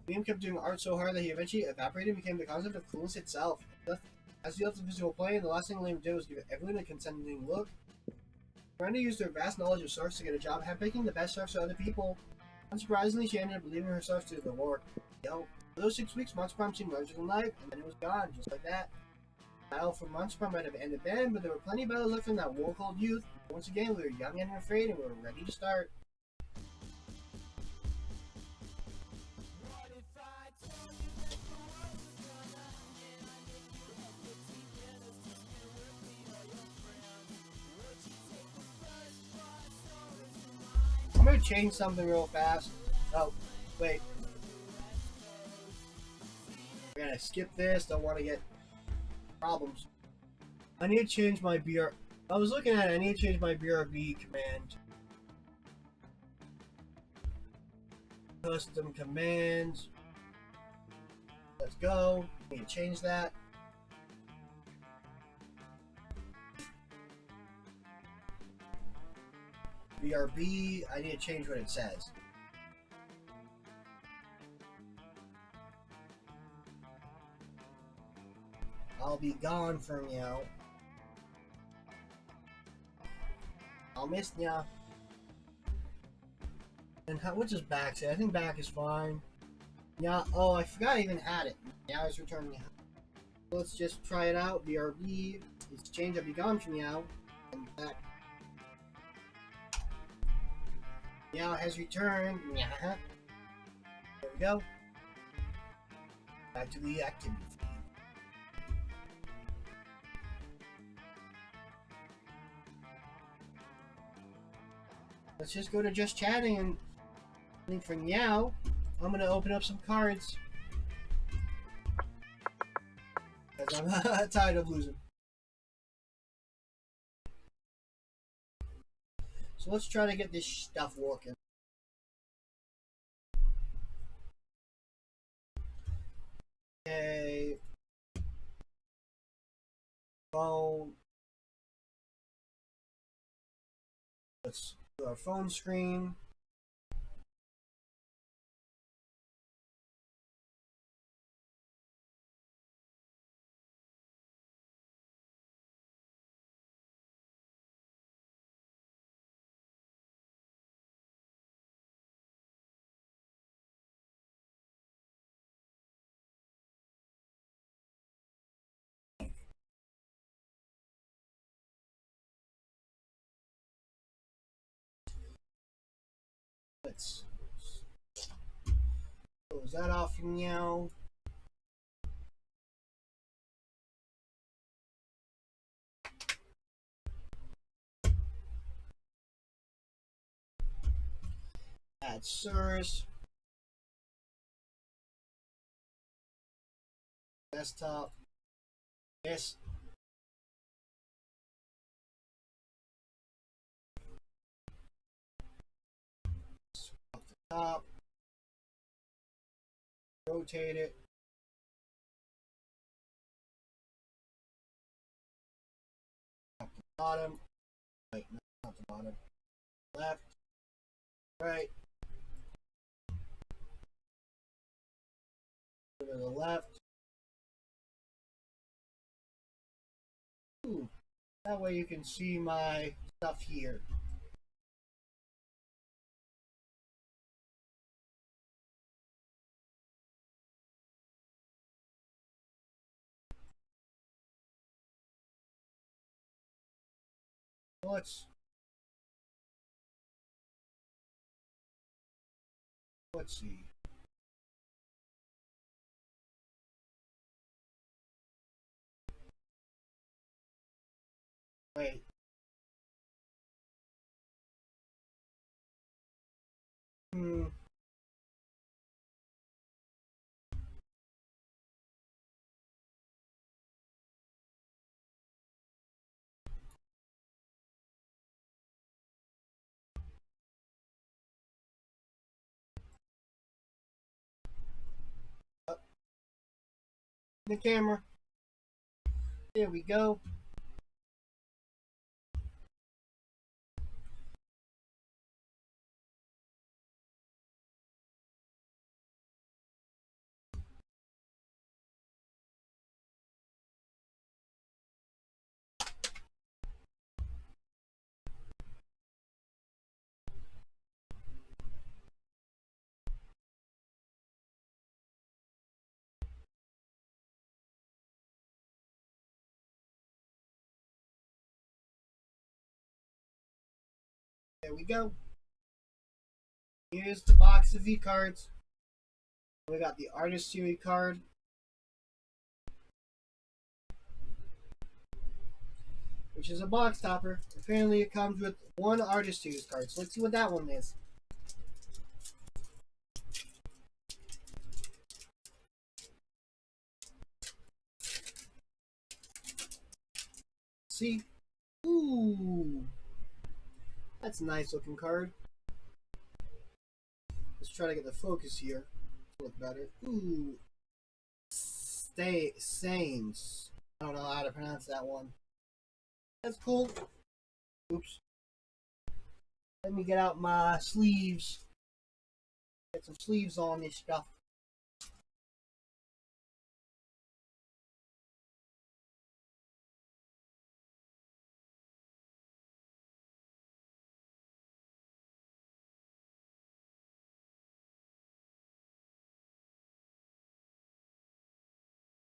Liam kept doing art so hard that he eventually evaporated and became the concept of coolness itself. As he left the physical plane, the last thing Liam did was give everyone a consenting look. Miranda used her vast knowledge of surfs to get a job handpicking the best surfs for other people. Unsurprisingly, she ended up believing herself to the work. Yo, for those 6 weeks, Monster Prom seemed larger than life, and then it was gone, just like that. Battle for Monster Prom might have ended then, but there were plenty of battles left in that war called youth. Once again, we were young and afraid, and we were ready to start. I'm gonna change something real fast. Oh, wait. We're gonna skip this, don't want to get problems. I need to change my BR. I was looking at it, I need to change my BRB command. Custom commands. Let's go. I need to change that. BRB, I need to change what it says. I'll be gone from you. I'll miss ya. And what does back say? I think back is fine. Yeah, oh, I forgot I even had it. Now it's returning. Let's just try it out. BRB, it's change, I'll be gone from you. And back. Meow has returned. Meow. There we go. Back to the activity feed. let's just go to just chatting, and I think for now, I'm gonna open up some cards. Because I'm tired of losing. So let's try to get this stuff working. Okay. Phone. Let's do our phone screen. Let's close that off now. Add source. Desktop. Yes. Up the top. Rotate it. Up the bottom. Wait, no, not the bottom. Left. Right. Go to the left. Ooh, that way you can see my stuff here. Let's see. Wait. Hmm. Up the camera. There we go. There we go. Here's the box of V cards. We got the Artist Series card. Which is a box topper. Apparently it comes with one Artist Series card. So let's see what that one is. See? Ooh. That's a nice looking card. Let's try to get the focus here to look better. Ooh. Sames. I don't know how to pronounce that one. That's cool. Oops. Let me get out my sleeves. Get some sleeves on this stuff.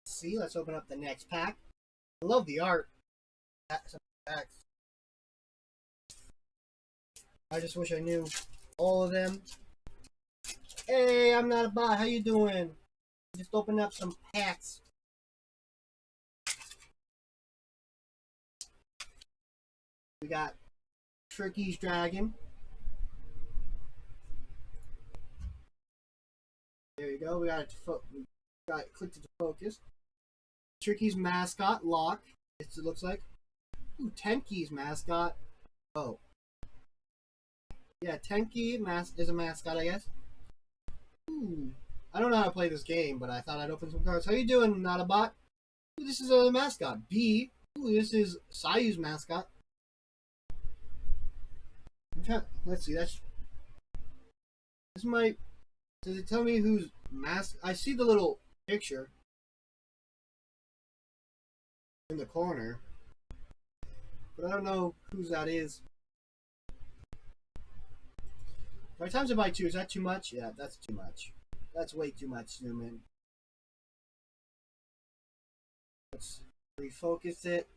See, let's open up the next pack. I love the art. Some packs. I just wish I knew all of them. Hey, I'm not a bot. How you doing? Just open up some packs. We got Turkey's Dragon. There you go. We got it clicked to focus. Tricky's mascot, Lock. It looks like. Ooh, Tenki's mascot. Oh. Yeah, Tenki is a mascot, I guess. Ooh. I don't know how to play this game, but I thought I'd open some cards. How you doing, not a bot? Ooh, this is a mascot. B. Ooh, this is Sayu's mascot. Let's see. This might. Does it tell me who's I see the little picture in the corner, but I don't know whose that is. If I times it by 2, is that too much? Yeah, that's too much. That's way too much. Zoom in. Let's refocus it.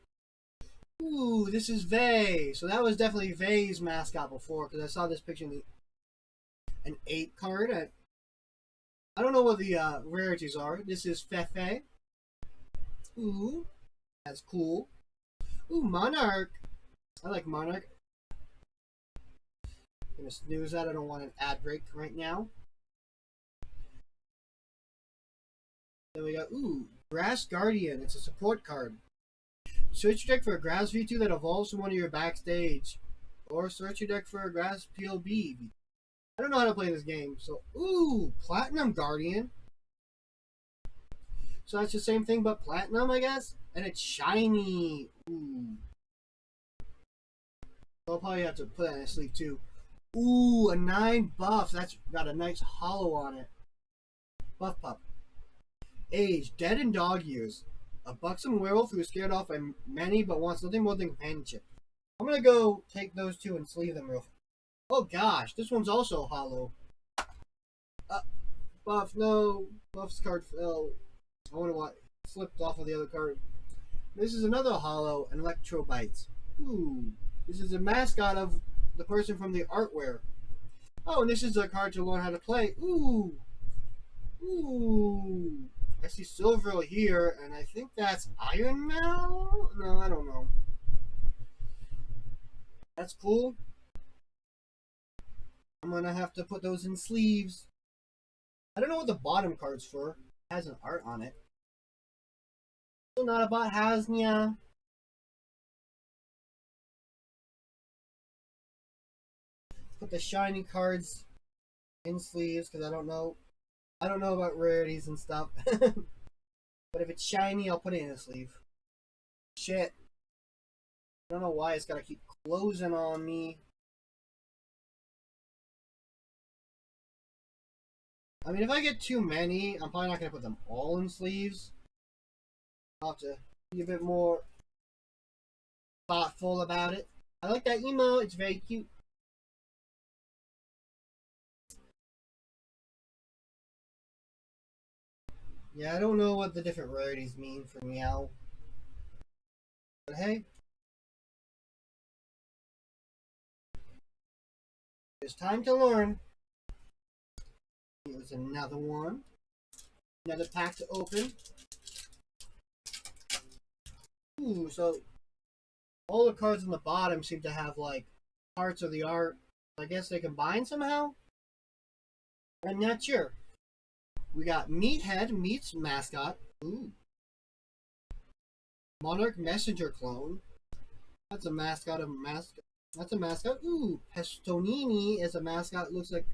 Ooh, this is Vey. So that was definitely Vey's mascot before, because I saw this picture in an 8 card. I don't know what the rarities are. This is Fefe. Ooh, that's cool. Ooh, Monarch. I like Monarch. I'm gonna snooze that. I don't want an ad break right now. Then we got, ooh, Grass Guardian. It's a support card. Search your deck for a Grass V2 that evolves from one of your backstage. Or search your deck for a Grass PLB. I don't know how to play this game. So, ooh, Platinum Guardian. So that's the same thing but Platinum, I guess? And it's shiny. Ooh. So I'll probably have to put that in a sleeve too. Ooh, a 9 buff. That's got a nice hollow on it. Buff Pup. Age, dead in dog years. A buxom werewolf who is scared off by many but wants nothing more than companionship. I'm gonna go take those two and sleeve them real fast. Oh gosh, this one's also hollow. Buff, no. Buff's card fell. I wonder what slipped off of the other card. This is another hollow, an Electrobites. Ooh. This is a mascot of the person from the artware. Oh, and this is a card to learn how to play. Ooh. Ooh. I see silver here, and I think that's Iron Mal? No, I don't know. That's cool. I'm gonna have to put those in sleeves. I don't know what the bottom card's for. It has an art on it. Still not about Hasnia. Put the shiny cards in sleeves because I don't know. I don't know about rarities and stuff. But if it's shiny, I'll put it in a sleeve. Shit. I don't know why it's gotta keep closing on me. I mean, if I get too many, I'm probably not gonna put them all in sleeves. I'll have to be a bit more thoughtful about it. I like that emo, it's very cute. Yeah, I don't know what the different rarities mean for Meow. But hey. It's time to learn. Here's another one. Another pack to open. Ooh, so all the cards on the bottom seem to have like parts of the art. I guess they combine somehow? I'm not sure. We got Meathead, Meat's mascot. Ooh. Monarch Messenger clone. That's a mascot of mascot. That's a mascot. Ooh, Pestonini is a mascot. Looks like,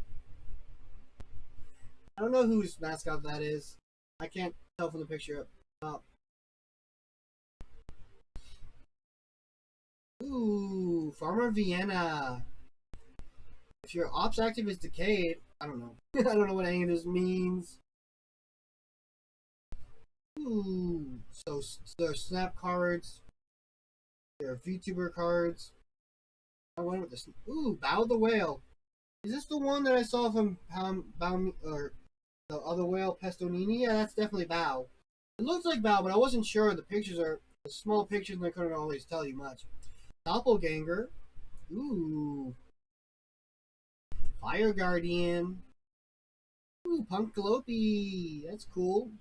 I don't know whose mascot that is. I can't tell from the picture up top. Ooh, Farmer Vienna. If your ops active is decayed, I don't know. I don't know what any of this means. Ooh, so there are snap cards. There are VTuber cards. I went with this. Ooh, Bow the Whale. Is this the one that I saw from Bow or the other whale, Pestonini? Yeah, that's definitely Bow. It looks like Bow, but I wasn't sure. The pictures are the small pictures, and I couldn't always tell you much. Doppelganger. Ooh. Fire Guardian. Ooh, Punkalope. That's cool.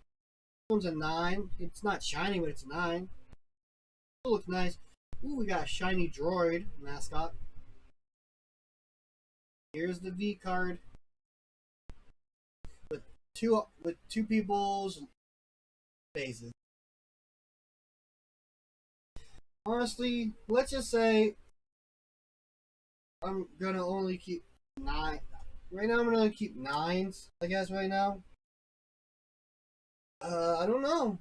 This one's a 9. It's not shiny, but it's a 9. It looks nice. Ooh, we got a shiny droid mascot. Here's the V card. But two people's faces. Honestly, let's just say I'm gonna only keep 9. Right now, I'm gonna keep 9s. I guess right now. I don't know.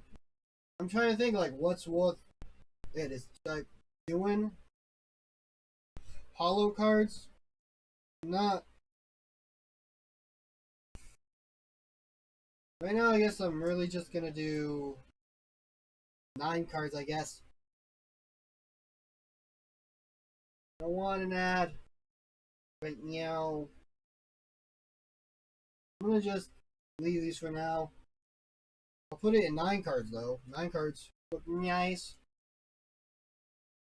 I'm trying to think like what's worth it is like doing hollow cards. Not right now. I guess I'm really just gonna do 9 cards. I guess. I want an ad right now. I'm gonna just leave these for now. I'll put it in 9 cards though. 9 cards look nice.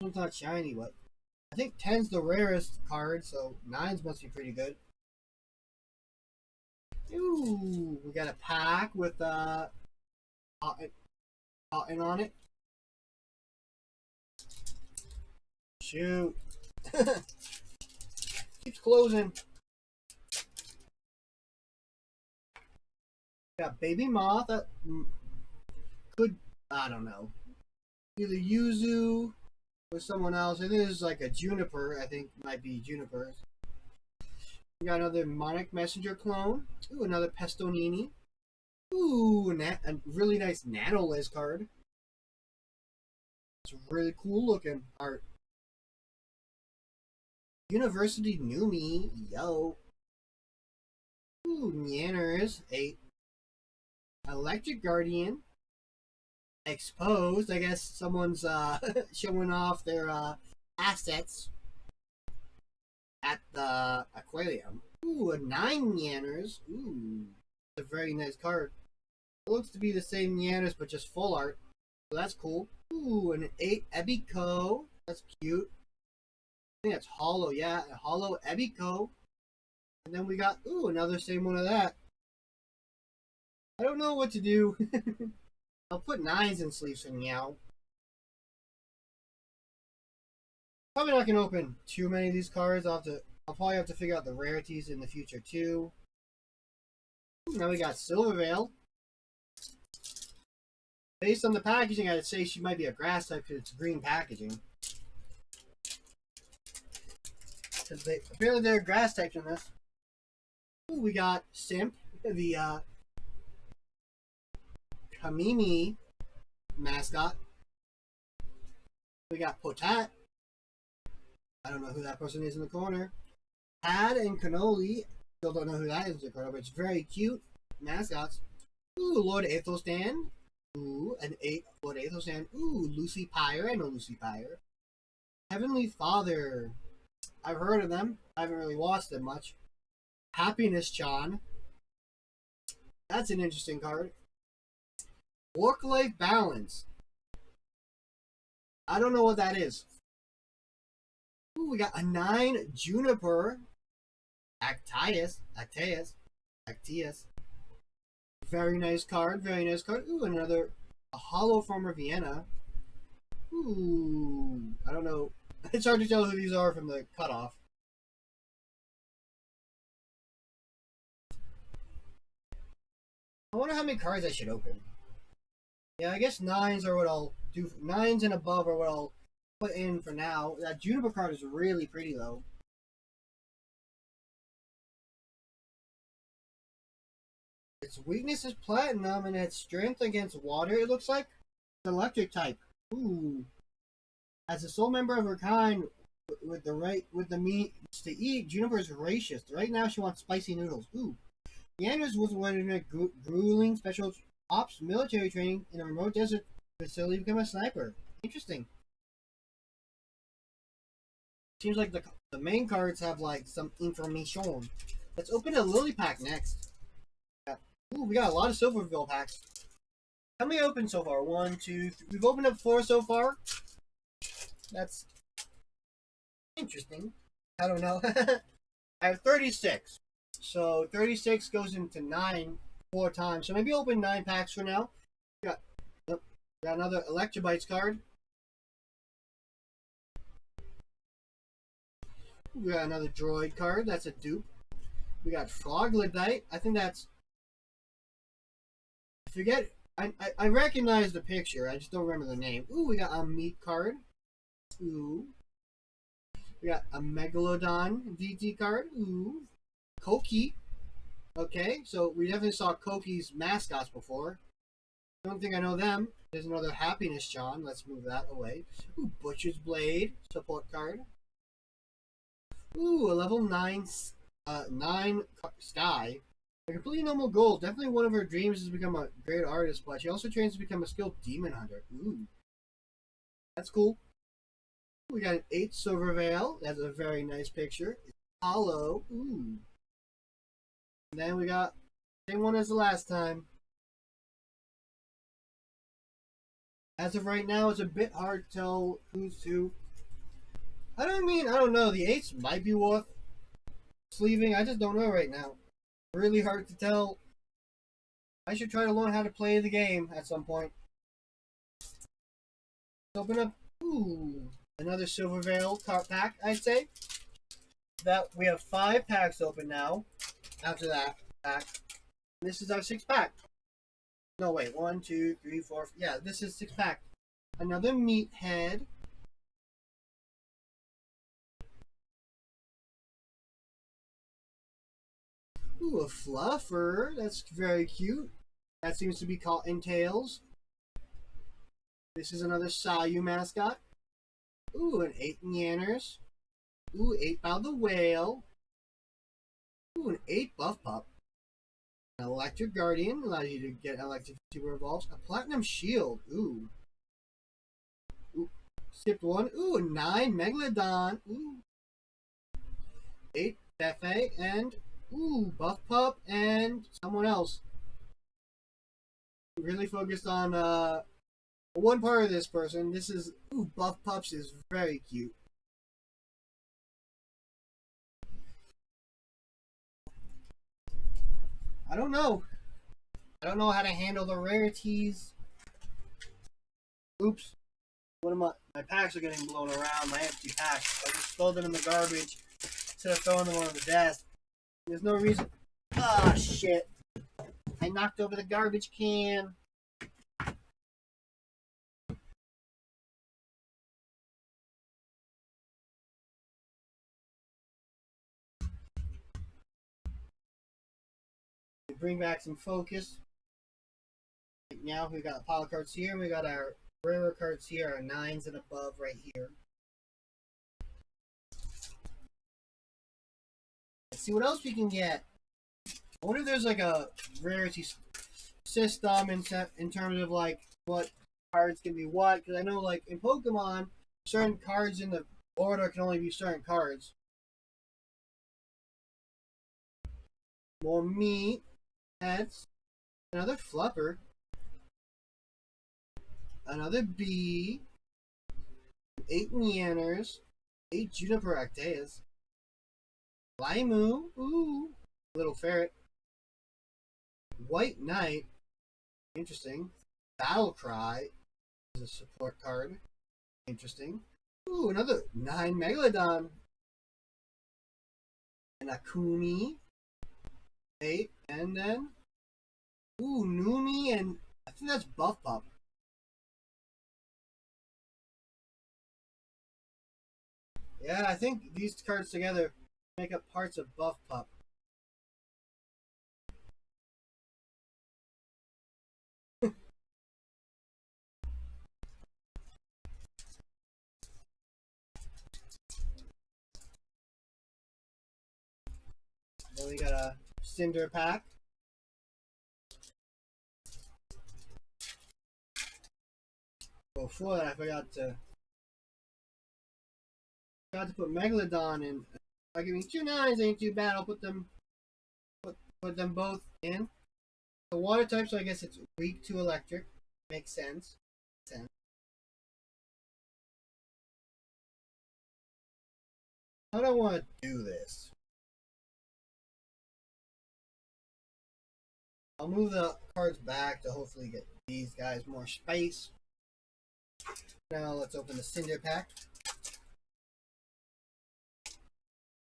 It's not shiny, but I think 10's the rarest card, so 9's must be pretty good. Ooh, we got a pack with cotton on it. Shoot. Keeps closing. Got baby moth. Could I don't know. Either yuzu or someone else. It is like a juniper. I think might be juniper. We got another Monarch Messenger clone. Ooh, another Pestonini. Ooh, a really nice Nanoliz card. It's really cool looking art. University Numi, yo. Ooh, Nyanners, 8. Electric Guardian. Exposed. I guess someone's showing off their assets at the aquarium. Ooh, a 9 Nyanners. Ooh, it's a very nice card. It looks to be the same Nyanners, but just full art. So that's cool. Ooh, an 8 Ebiko. That's cute. I think that's hollow, yeah. A hollow Ebiko. And then we got, ooh, another same one of that. I don't know what to do. I'll put 9s in sleeves for now. Probably not going to open too many of these cards. I'll probably have to figure out the rarities in the future too. Now we got Silverveil. Based on the packaging, I'd say she might be a grass type because it's green packaging. Apparently there are grass types in this. Ooh, we got Simp, the Kamimi mascot. We got Potat. I don't know who that person is in the corner. Pad and Cannoli. Still don't know who that is in the corner, but it's very cute mascots. Ooh, Lord Aethelstan. Ooh, an 8 Lord Aethelstan. Ooh, Lucy Pyre. I know Lucy Pyre. Heavenly Father. I've heard of them. I haven't really watched them much. Happiness Chan. That's an interesting card. Work-life balance. I don't know what that is. Ooh, we got a 9 Juniper. Actius. Very nice card. Very nice card. Ooh, another a hollow former Vienna. Ooh, I don't know. It's hard to tell who these are from the cutoff. I wonder how many cards I should open. Yeah, I guess 9s are what I'll do. 9s and above are what I'll put in for now. That Juniper card is really pretty though. Its weakness is platinum and its strength against water, it looks like. It's electric type. Ooh. As a sole member of her kind with the meats to eat, Juniper is voracious. Right now she wants spicy noodles. Ooh. Yanders was awarded a grueling special ops military training in a remote desert facility to become a sniper. Interesting. Seems like the main cards have like some information. Let's open a Lily pack next. Ooh, we got a lot of Silverville packs. How many opened so far? 1, 2, 3. We've opened up 4 so far. That's interesting. I don't know. I have 36. So 36 goes into 9 4 times. So maybe open 9 packs for now. Got another Electrobytes card. We got another Droid card. That's a dupe. We got Froglidite. I think that's forget. I recognize the picture. I just don't remember the name. Ooh, we got a meat card. Ooh. We got a Megalodon VT card. Ooh. Koki. Okay, so we definitely saw Koki's mascots before. Don't think I know them. There's another Happiness John. Let's move that away. Ooh, Butcher's Blade support card. Ooh, a level 9 Sky. A completely normal goal. Definitely one of her dreams is to become a great artist, but she also trains to become a skilled demon hunter. Ooh. That's cool. We got an 8 Silver Veil. That's a very nice picture. It's hollow. Ooh. And then we got same one as the last time. As of right now, it's a bit hard to tell who's who. I don't know. The 8s might be worth sleeving. I just don't know right now. Really hard to tell. I should try to learn how to play the game at some point. Open up. Ooh. Another Silver Veil card pack, I'd say. That we have 5 packs open now. After that pack. This is our 6th pack. No, wait. 1, 2, 3, 4. Yeah, this is 6th pack. Another Meathead. Ooh, a Fluffer. That's very cute. That seems to be Cotton Tails. This is another Sayu mascot. Ooh, an 8 Nyanners. Ooh, 8 Bow the Whale. Ooh, an 8 Buff Pup. An Electric Guardian. Allows you to get electric super evolves. A Platinum Shield. Ooh. Ooh. Skipped one. Ooh, a 9 Megalodon. Ooh. 8 Buffet. And ooh, Buff Pup and someone else. Really focused on one part of this person. This is ooh, Buff Pups is very cute. I don't know. I don't know how to handle the rarities. Oops. One of my packs are getting blown around. My empty packs. I just throw them in the garbage instead of throwing them on the desk. There's no reason. Ah, shit. I knocked over the garbage can. Bring back some focus. Right now we got pile cards here, and we got our rarer cards here, our 9s and above right here. Let's see what else we can get. I wonder if there's like a rarity system in terms of like what cards can be what, because I know like in Pokemon, certain cards in the order can only be certain cards. More meat. That's another Fluffer. Another bee. 8 Nyanners. 8 Juniper Acteas. Limu. Ooh. Little ferret. White Knight. Interesting. Battle Cry is a support card. Interesting. Ooh, another 9 Megalodon. An Akumi. 8. And then ooh, Numi, and I think that's Buff Pup. Yeah, I think these cards together make up parts of Buff Pup. Then we got a Cinder pack. Before that, I forgot to put Megalodon in. Like, I mean, 2 9s ain't too bad. I'll put them both in. The water type, so I guess it's weak to electric. Makes sense. How do I want to do this? I'll move the cards back to hopefully get these guys more space. Now let's open the Cinder pack.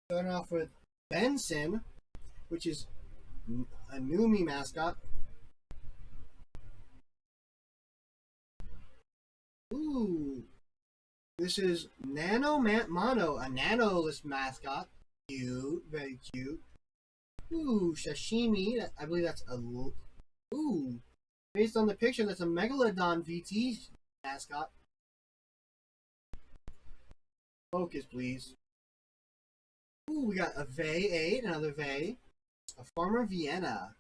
Starting off with Benson, which is a Numi mascot. Ooh. This is Mono, a Nanolist mascot. Cute. Very cute. Ooh, Sashimi. I believe that's a... Ooh. Based on the picture, that's a Megalodon VT mascot. Focus, please. Ooh, we got a Vey 8, another Vey. A Farmer Vienna.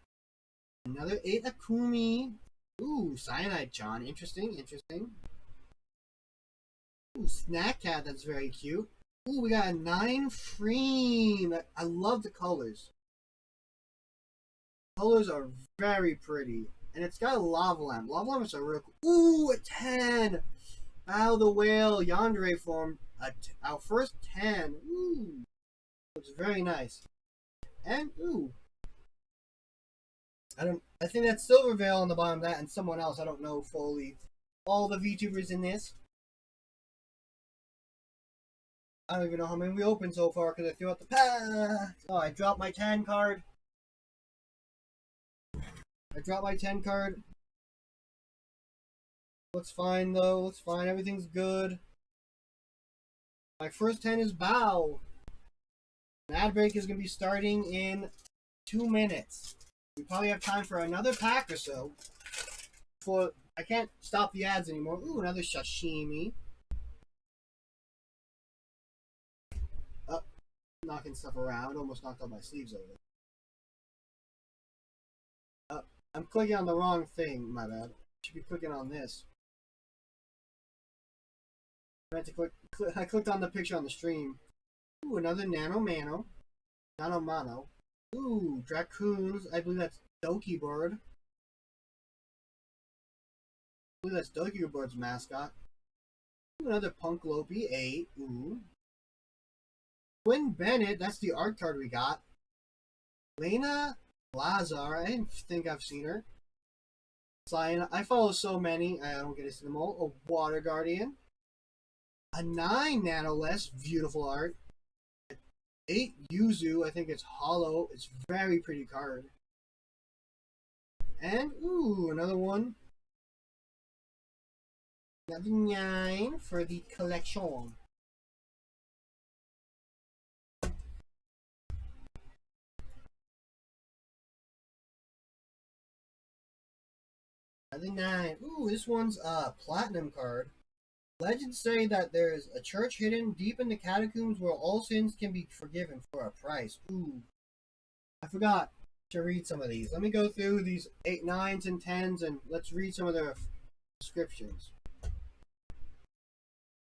Another 8 Akumi. Ooh, Cyanide John. Interesting, interesting. Ooh, Snack Cat, that's very cute. Ooh, we got a 9 Freem. I love the colors. Colors are very pretty. And it's got a lava lamp. Lava lamps are real cool. Ooh, a 10! Bow the Whale Yandere form. Our first 10. Ooh. Looks very nice. And, ooh. I think that's Silverveil on the bottom of that and someone else. I don't know fully. All the VTubers in this. I don't even know how many we opened so far because I threw out the pack. Oh, I dropped my 10 card. Looks fine though. Looks fine. Everything's good. My first 10 is Bow. An ad break is going to be starting in 2 minutes. We probably have time for another pack or so. I can't stop the ads anymore. Ooh, another Sashimi. Knocking stuff around. Almost knocked all my sleeves over. I'm clicking on the wrong thing. My bad. Should be clicking on this. I meant to I clicked on the picture on the stream. Ooh, another Nano Mano. Ooh, Dracoons. I believe that's Doki Bird. I believe that's Doki Bird's mascot. Ooh, another Punk Lopi 8. Ooh. Quinn Bennett. That's the art card we got. Lena Lazar. I didn't think I've seen her. I follow so many. I don't get to see them all. A Water Guardian. A 9 Nanoless. Beautiful art. 8 Yuzu, I think it's hollow. It's very pretty card. And, ooh, another one. Another 9 for the collection. Another 9. Ooh, this one's a platinum card. Legends say that there is a church hidden deep in the catacombs where all sins can be forgiven for a price. Ooh. I forgot to read some of these. Let me go through these 8, 9s, and 10s and let's read some of their descriptions.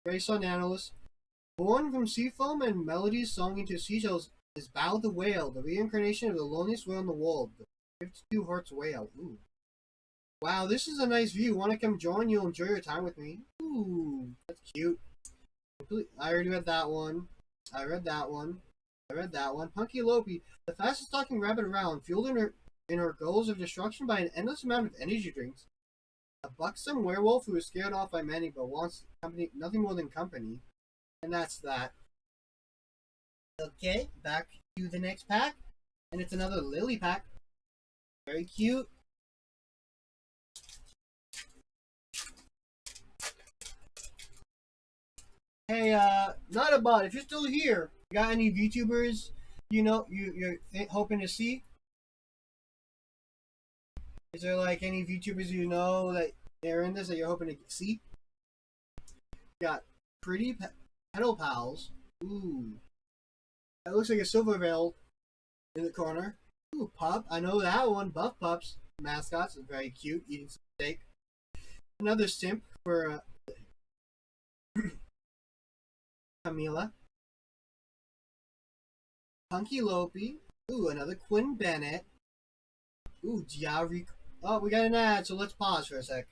Grace on Analyst. Born from sea foam and melodies sung into seashells is Bow the Whale, the reincarnation of the loneliest whale in the world. The 52 Hertz whale. Ooh. Wow, this is a nice view. Want to come join? You'll enjoy your time with me. Ooh, that's cute. I already read that one. I read that one. Punky Lopi, the fastest talking rabbit around, fueled in her goals of destruction by an endless amount of energy drinks. A buxom werewolf who is scared off by many but wants company, nothing more than company. And that's that. Okay, back to the next pack. And it's another Lily pack. Very cute. Hey, not a bot. If you're still here, you got any VTubers you're hoping to see? Is there like any VTubers you know that they're in this that you're hoping to see? Got Pretty Pedal Pals. Ooh. That looks like a Silverveil in the corner. Ooh, Pup. I know that one. Buff Pups. Mascots. Very cute. Eating some steak. Another simp for Camila. Punky Lopi. Ooh, another Quinn Bennett. Ooh, Diari. Oh, we got an ad, so let's pause for a sec.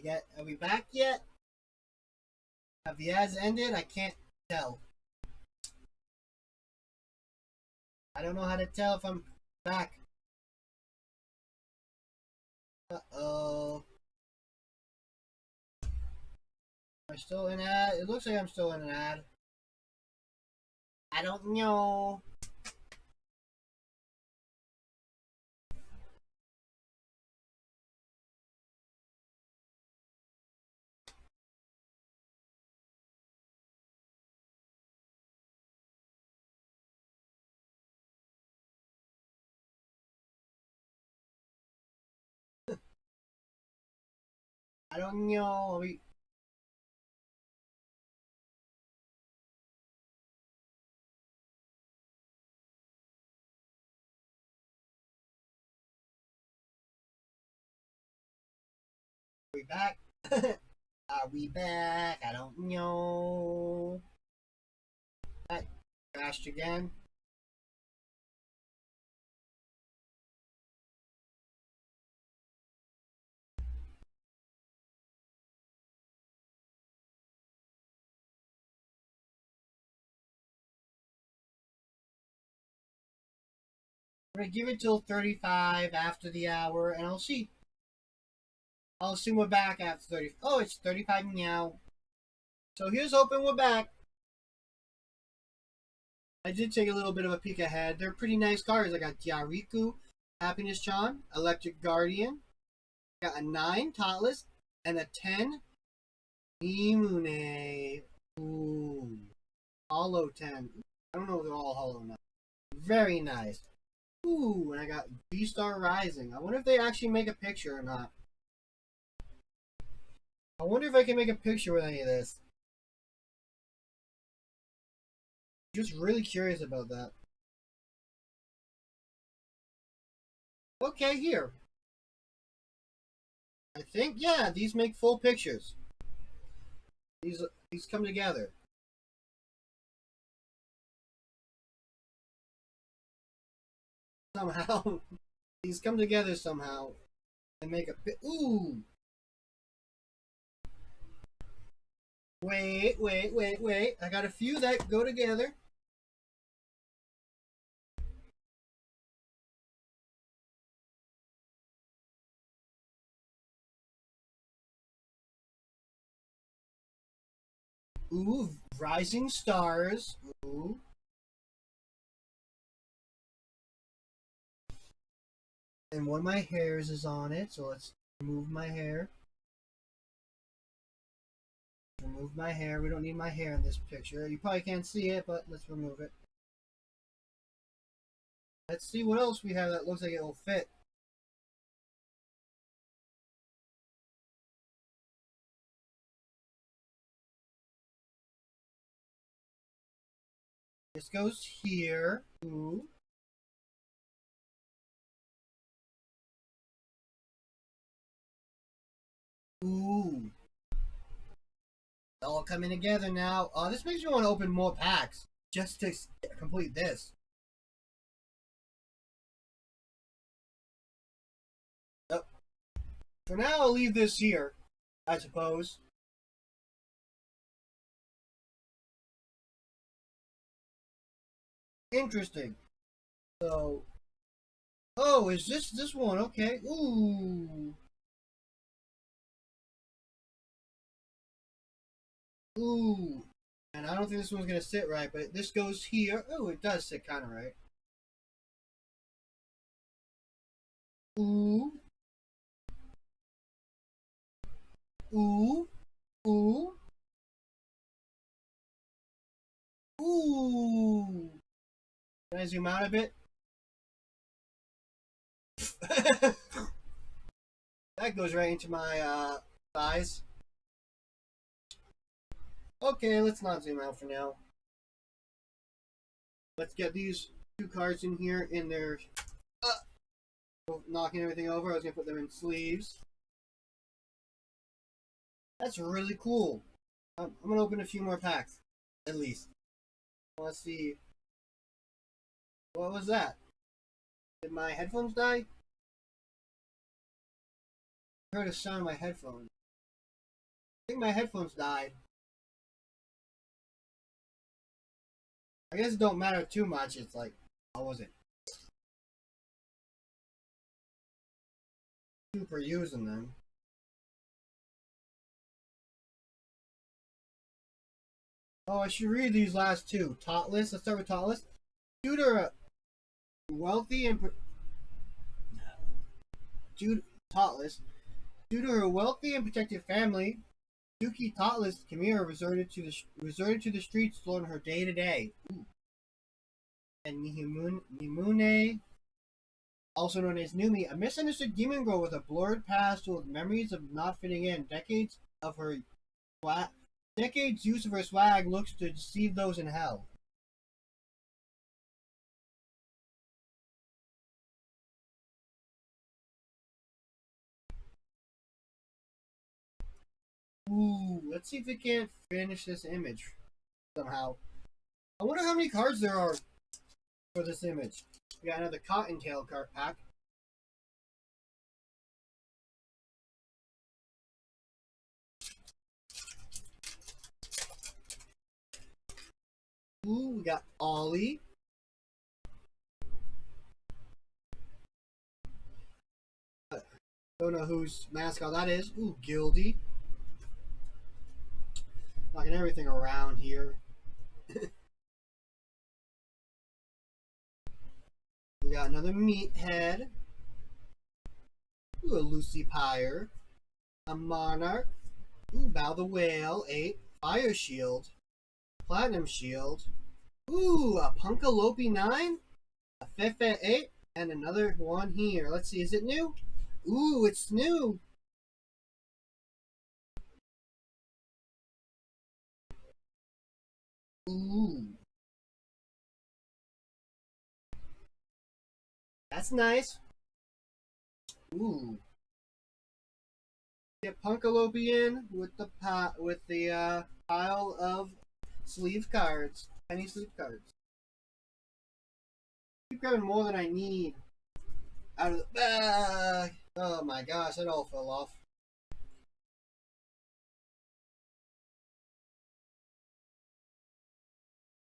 Are we back yet? Have the ads ended? I can't tell. I don't know how to tell if I'm back. Uh-oh. Am I still in ad? It looks like I'm still in an ad. I don't know. I don't know. We back? Are we back? I don't know. That crashed again. I'm gonna give it till 35 after the hour, and I'll see. I'll assume we're back after 30. Oh, it's 35 now. So here's hoping we're back. I did take a little bit of a peek ahead. They're pretty nice cards. I got Diariku, Happiness Charm, Electric Guardian. Got a 9, Totless, and a 10, Imune. Ooh. Hollow 10. I don't know if they're all hollow now. Very nice. Ooh, and I got V-Star Rising. I wonder if they actually make a picture or not. I wonder if I can make a picture with any of this. Just really curious about that. Okay, here. I think, yeah, these make full pictures. These come together. Somehow. These come together somehow. And make a ooh! Wait. I got a few that go together. Ooh, Rising Stars. Ooh. And one of my hairs is on it, so let's remove my hair. Remove my hair. We don't need my hair in this picture. You probably can't see it, but let's remove it. Let's see what else we have that looks like it will fit. This goes here. Ooh. Ooh. It's all coming together now. This makes me want to open more packs just to complete this. Oh. For now, I'll leave this here, I suppose. Interesting. So, oh, is this one? Okay. Ooh. Ooh. And I don't think this one's gonna sit right, but this goes here. Oh, it does sit kind of right. Ooh. Ooh. Ooh. Ooh. Can I zoom out a bit? That goes right into my thighs. Okay, let's not zoom out for now. Let's get these two cards in here in their knocking everything over. I was gonna put them in sleeves. That's really cool. I'm gonna open a few more packs, at least. Let's see. What was that? Did my headphones die? I heard a sound in my headphones. think my headphones died. I guess it don't matter too much. It's like, I wasn't super using them. Oh, I should read these last two. Totless. Let's start with Totless. Due to a wealthy and Totless. Due to her wealthy and protected family, Yuki Totless Kamira resorted to the streets to learn her day to day. And Mimune, also known as Numi, a misunderstood demon girl with a blurred past filled with memories of not fitting in. Decades use of her swag looks to deceive those in hell. Ooh, let's see if we can't finish this image somehow. I wonder how many cards there are for this image. We got another Cottontail card pack. Ooh, we got Ollie. Don't know whose mascot that is. Ooh, Gildy. Knocking everything around here. We got another Meathead. Ooh, a Lucy Pyre. A Monarch. Ooh, Bow the Whale. 8. Fire Shield. Platinum Shield. Ooh, a Punkalope 9. A Fefe 8. And another one here. Let's see, is it new? Ooh, it's new. Ooh. That's nice. Ooh. Get Punkalope in with the pile of sleeve cards. Penny sleeve cards. Keep grabbing more than I need out of the bag. Oh my gosh, that all fell off.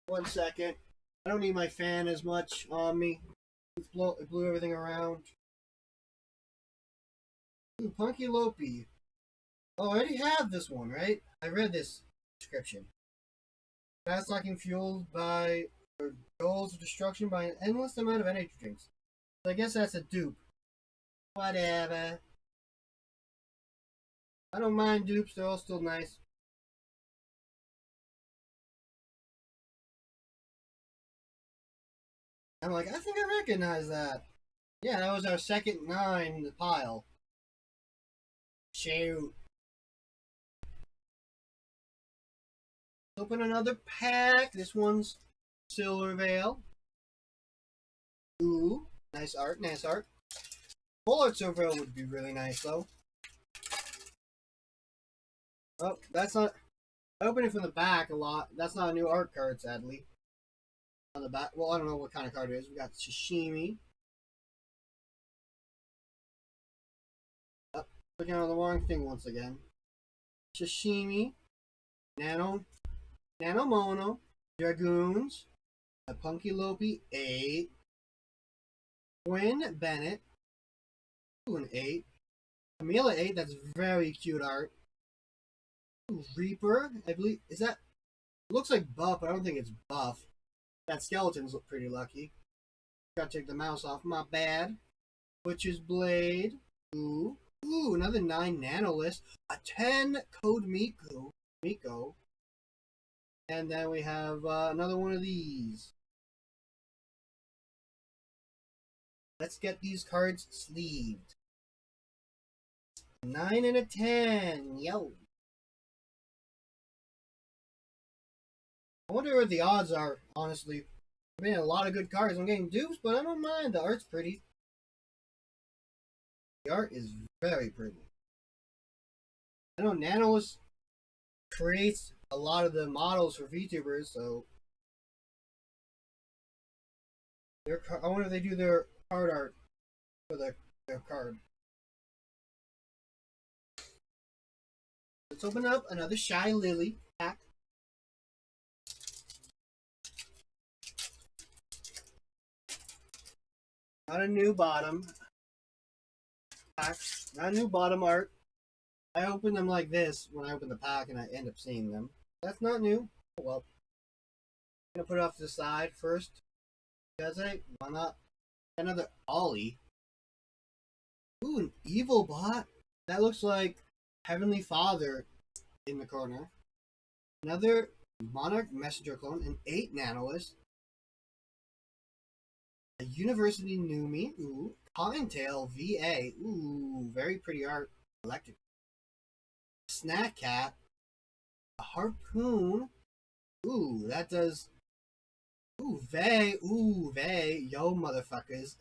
One second. I don't need my fan as much on me. It blew everything around. Ooh, Punkylope. Oh, I already have this one, right? I read this description. Fast locking fueled by goals of destruction by an endless amount of energy drinks. So I guess that's a dupe. Whatever. I don't mind dupes, they're all still nice. I'm like, I think I recognize that. Yeah, that was our second 9 in the pile. Shoot. Open another pack. This one's Silver Veil. Ooh, nice art, nice art. Full art Silver Veil would be really nice, though. Oh, that's not... I opened it from the back a lot. That's not a new art card, sadly. On the back. Well, I don't know what kind of card it is. We got Sashimi. Oh, clicking on the wrong thing once again. Sashimi. Nanomono. Dragoons. A Punkylope 8. Quinn Bennett. Ooh, an 8. Camila 8. That's very cute art. Ooh, Reaper. I believe. Is that. It looks like buff, but I don't think it's buff. That skeletons look pretty lucky. Gotta take the mouse off. My bad. Butcher's Blade. Ooh. Ooh, another 9 Nanolist. A 10 Code Miko. And then we have another one of these. Let's get these cards sleeved. 9 and a 10. Yo. I wonder what the odds are, honestly. I mean, a lot of good cards. I'm getting dupes, but I don't mind. The art's pretty. The art is very pretty. I know Nanolist creates a lot of the models for VTubers, so I wonder if they do their card art for their card. let's open up another Shy Lily pack. Not a new bottom pack. Not a new bottom art. I open them like this when I open the pack and I end up seeing them. That's not new. Oh well. I'm gonna put it off to the side first. Does it? Why not? Another Ollie. Ooh, an evil bot. That looks like Heavenly Father in the corner. Another Monarch Messenger clone, an 8 Nanoist. A University Numi. Ooh. Cottontail VA. Ooh, very pretty art. Electric. Snack Cat. A Harpoon. Ooh, that does. Ooh, Vay. Ooh, Vay. Yo, motherfuckers.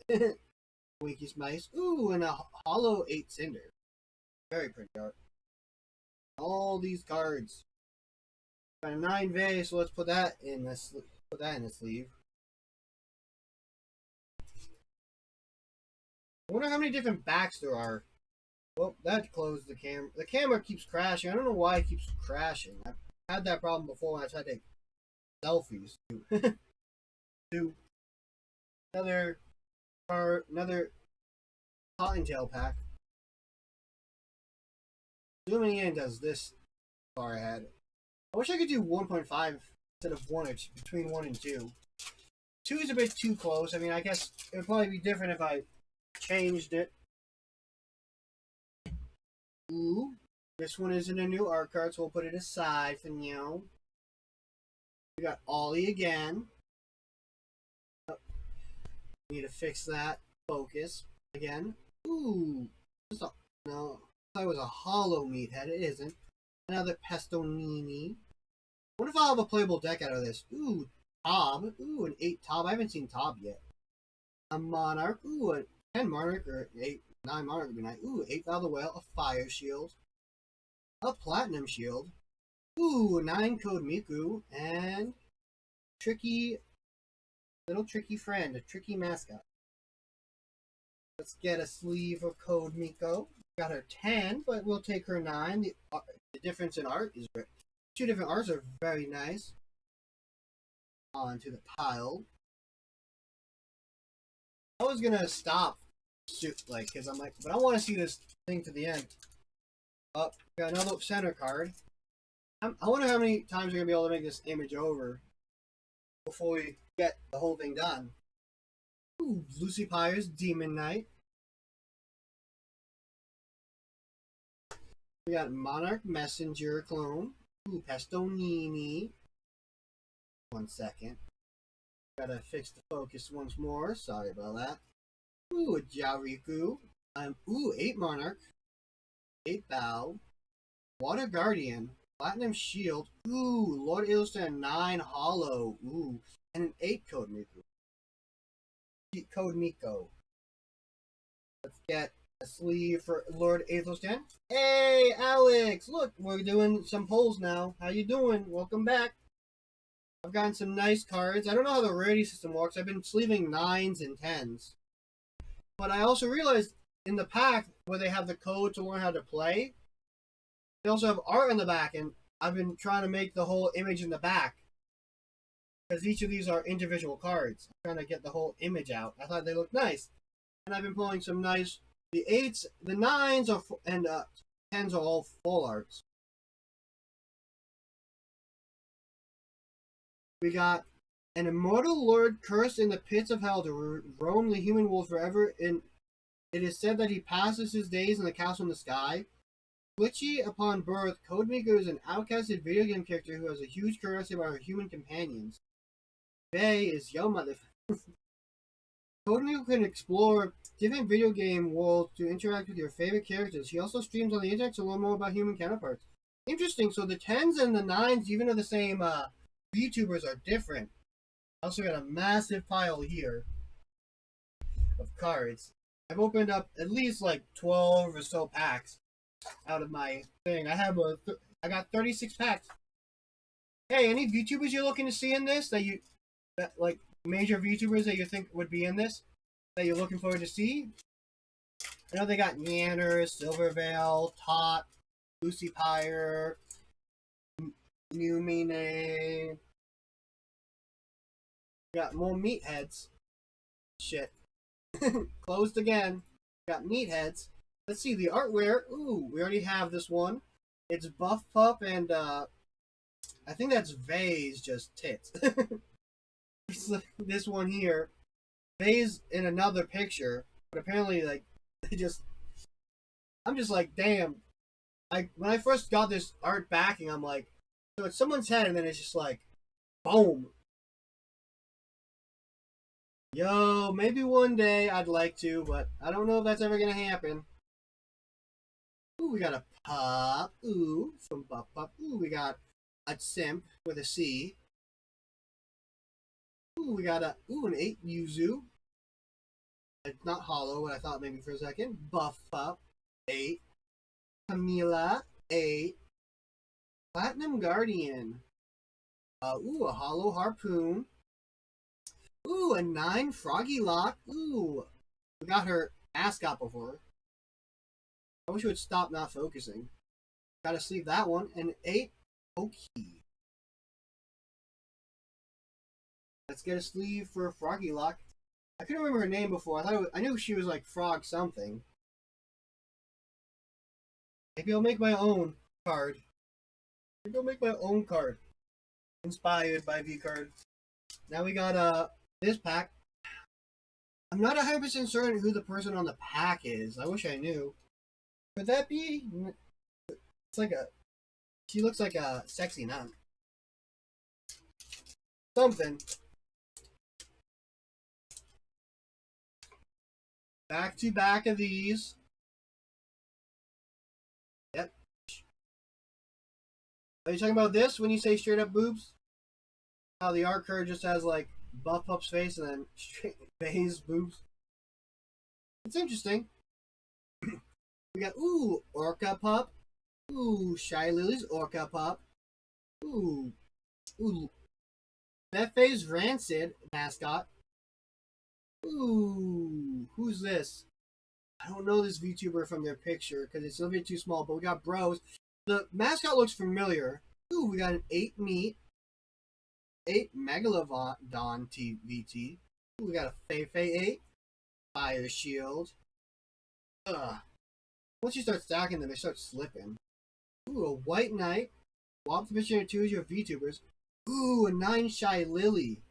Winky Smice. Ooh, and a Hollow 8 Cinder. Very pretty art. All these cards. Got a 9 Vay, so let's put that in the sleeve. I wonder how many different backs there are. Well, that closed the camera. The camera keeps crashing. I don't know why it keeps crashing. I've had that problem before when I tried to take selfies. Do another Cottontail pack. Zooming in does this far ahead. I wish I could do 1.5 instead of 1 or 2, between 1 and 2. 2 is a bit too close. I mean, I guess it would probably be different if I changed it. Ooh, this one isn't a new art card, so we'll put it aside for now. We got Ollie again. Oh, need to fix that. Focus again. Ooh, no, I thought it was a hollow meathead. It isn't. Another Pestonini. What if I'll have a playable deck out of this? Ooh, Tob. Ooh, an 8 Tob. I haven't seen Tob yet. A Monarch. Ooh, a 10 Monarch or 9 Monarch would be nice. Ooh, 8 Val the Whale. A Fire Shield. A Platinum Shield. Ooh, 9 Code Miku. And little tricky friend. A tricky mascot. Let's get a sleeve of Code Miko. Got her 10, but we'll take her 9. The difference in art is 2 different arts are very nice. Onto the pile. I was gonna stop, because I'm like, but I want to see this thing to the end. Oh, got another center card. I wonder how many times we're gonna be able to make this image over before we get the whole thing done. Ooh, Lucy Pyre's Demon Knight. We got Monarch Messenger clone. Ooh, Pestonini. 1 second. Gotta fix the focus once more. Sorry about that. Ooh, a Jauriku. Ooh, 8 Monarch. 8 Bow. Water Guardian. Platinum Shield. Ooh, Lord Illustrator 9 Hollow. Ooh, and an 8 Code Miku. Code Miko. Let's get a sleeve for Lord Aethelstan. Hey, Alex! Look, we're doing some polls now. How you doing? Welcome back. I've gotten some nice cards. I don't know how the rarity system works. I've been sleeving 9s and 10s. But I also realized in the pack where they have the code to learn how to play, they also have art in the back, and I've been trying to make the whole image in the back. Because each of these are individual cards. I'm trying to get the whole image out. I thought they looked nice. And I've been pulling some nice... The 8s, the 9s, and 10s are all full arts. We got an immortal lord cursed in the pits of hell to roam the human world forever. And it is said that he passes his days in the castle in the sky. Glitchy upon birth, Code Miko is an outcasted video game character who has a huge curiosity about her human companions. Faye is yo motherfucker. Code Miko can explore different video game worlds to interact with your favorite characters. He also streams on the internet to learn more about human counterparts. Interesting, so the 10s and the 9s, even though the same VTubers, are different. I also got a massive pile here of cards. I've opened up at least like 12 or so packs out of my thing. I got 36 packs. Hey, any VTubers you're looking to see in this like major VTubers that you think would be in this that you're looking forward to see? I know they got Nanners, Silvervale, Tot, Lucy Pyre, New Mine. Got more meatheads. Shit. Closed again. Got meatheads. Let's see the artware. Ooh, we already have this one. It's Buff Pup and I think that's Vay's just tits. This one here. Vay's in another picture, but apparently like I'm just like, damn. When I first got this art backing, I'm like, so it's someone's head, and then it's just like, boom. Yo, maybe one day I'd like to, but I don't know if that's ever gonna happen. Ooh, we got a Pup. Ooh, from Buff Pup. Ooh, we got a Simp with a C. Ooh, we got an 8 Yuzu. It's not hollow, but I thought maybe for a second. Buff Pup, 8. Camila, 8. Platinum Guardian. Ooh, a hollow Harpoon. Ooh, a 9 Froggy Lock. Ooh, we got her mascot before. I wish it would stop not focusing. Gotta sleeve that one. And 8 Oki. Let's get a sleeve for Froggy Lock. I couldn't remember her name before. I knew she was like Frog something. Maybe I'll make my own card. Maybe I'll make my own card. Inspired by VCard. Now we got this pack. I'm not 100% certain who the person on the pack is. I wish I knew. Could that be? It's like a... She looks like a sexy nun. Something. Back to back of these. Yep. Are you talking about this when you say straight up boobs? How the art card just has like Buff Pup's face and then straight Vay's boobs. It's interesting. We got Orca Pup. Shy Lily's Orca Pup. Beth's Rancid mascot. Who's this? I don't know this VTuber from their picture because it's a little bit too small, but we got Bros. The mascot looks familiar. We got an 8 Meat. 8 Megalodon TVT. We got a Fei 8. Fire Shield. Once you start stacking them, they start slipping. A White Knight. Swap the picture into 2 of your VTubers. A 9 Shy Lily.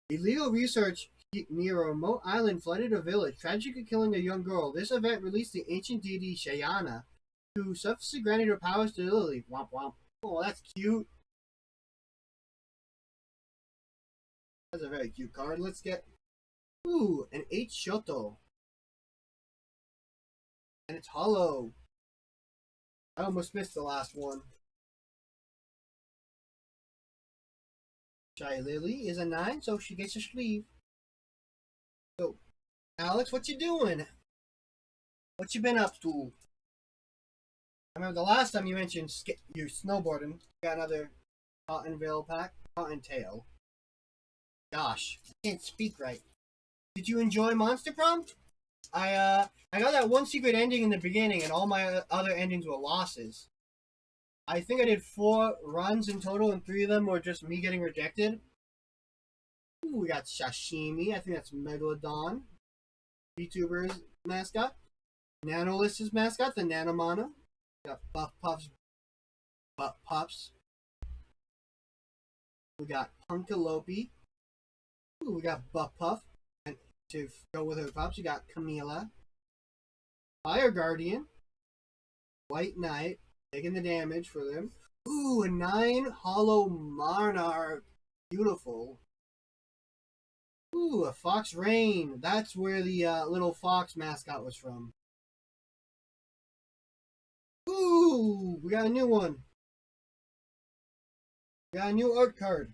Illegal research near a remote island flooded a village, tragically killing a young girl. This event released the ancient deity Shayana, who subsequently granted her powers to Lily. Womp womp. Oh, that's cute. That's a very cute card. Let's get... an 8 Shoto. And it's hollow. I almost missed the last one. Shy Lily is a 9, so she gets a sleeve. So, Alex, what you doing? What you been up to? I remember the last time you mentioned you snowboarding. Got another Cottonville pack. Cottontail. Gosh, I can't speak right. Did you enjoy Monster Prom? I got that one secret ending in the beginning, and all my other endings were losses. I think I did 4 runs in total, and 3 of them were just me getting rejected. We got Sashimi. I think that's Megalodon. VTuber's mascot. Nanolist's mascot, the Nanomana. We got Buff Puffs. Butt Pups. We got Punkalope. We got Buff Puff. And to go with her pups, we got Camila. Fire Guardian. White Knight. Taking the damage for them. A 9 Hollow Monarch. Beautiful. A Fox Rain. That's where the little fox mascot was from. We got a new one. We got a new art card.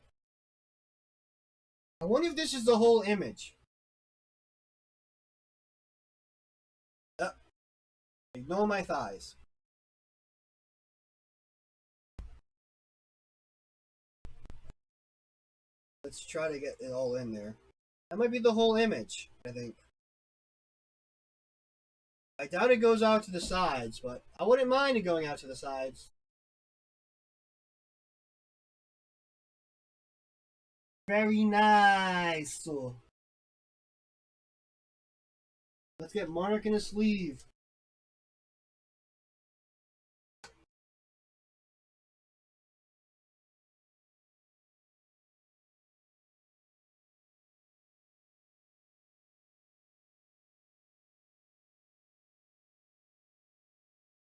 I wonder if this is the whole image. Ignore my thighs. Let's try to get it all in there. That might be the whole image, I think. I doubt it goes out to the sides, but I wouldn't mind it going out to the sides. Very nice. Let's get Monarch in a sleeve.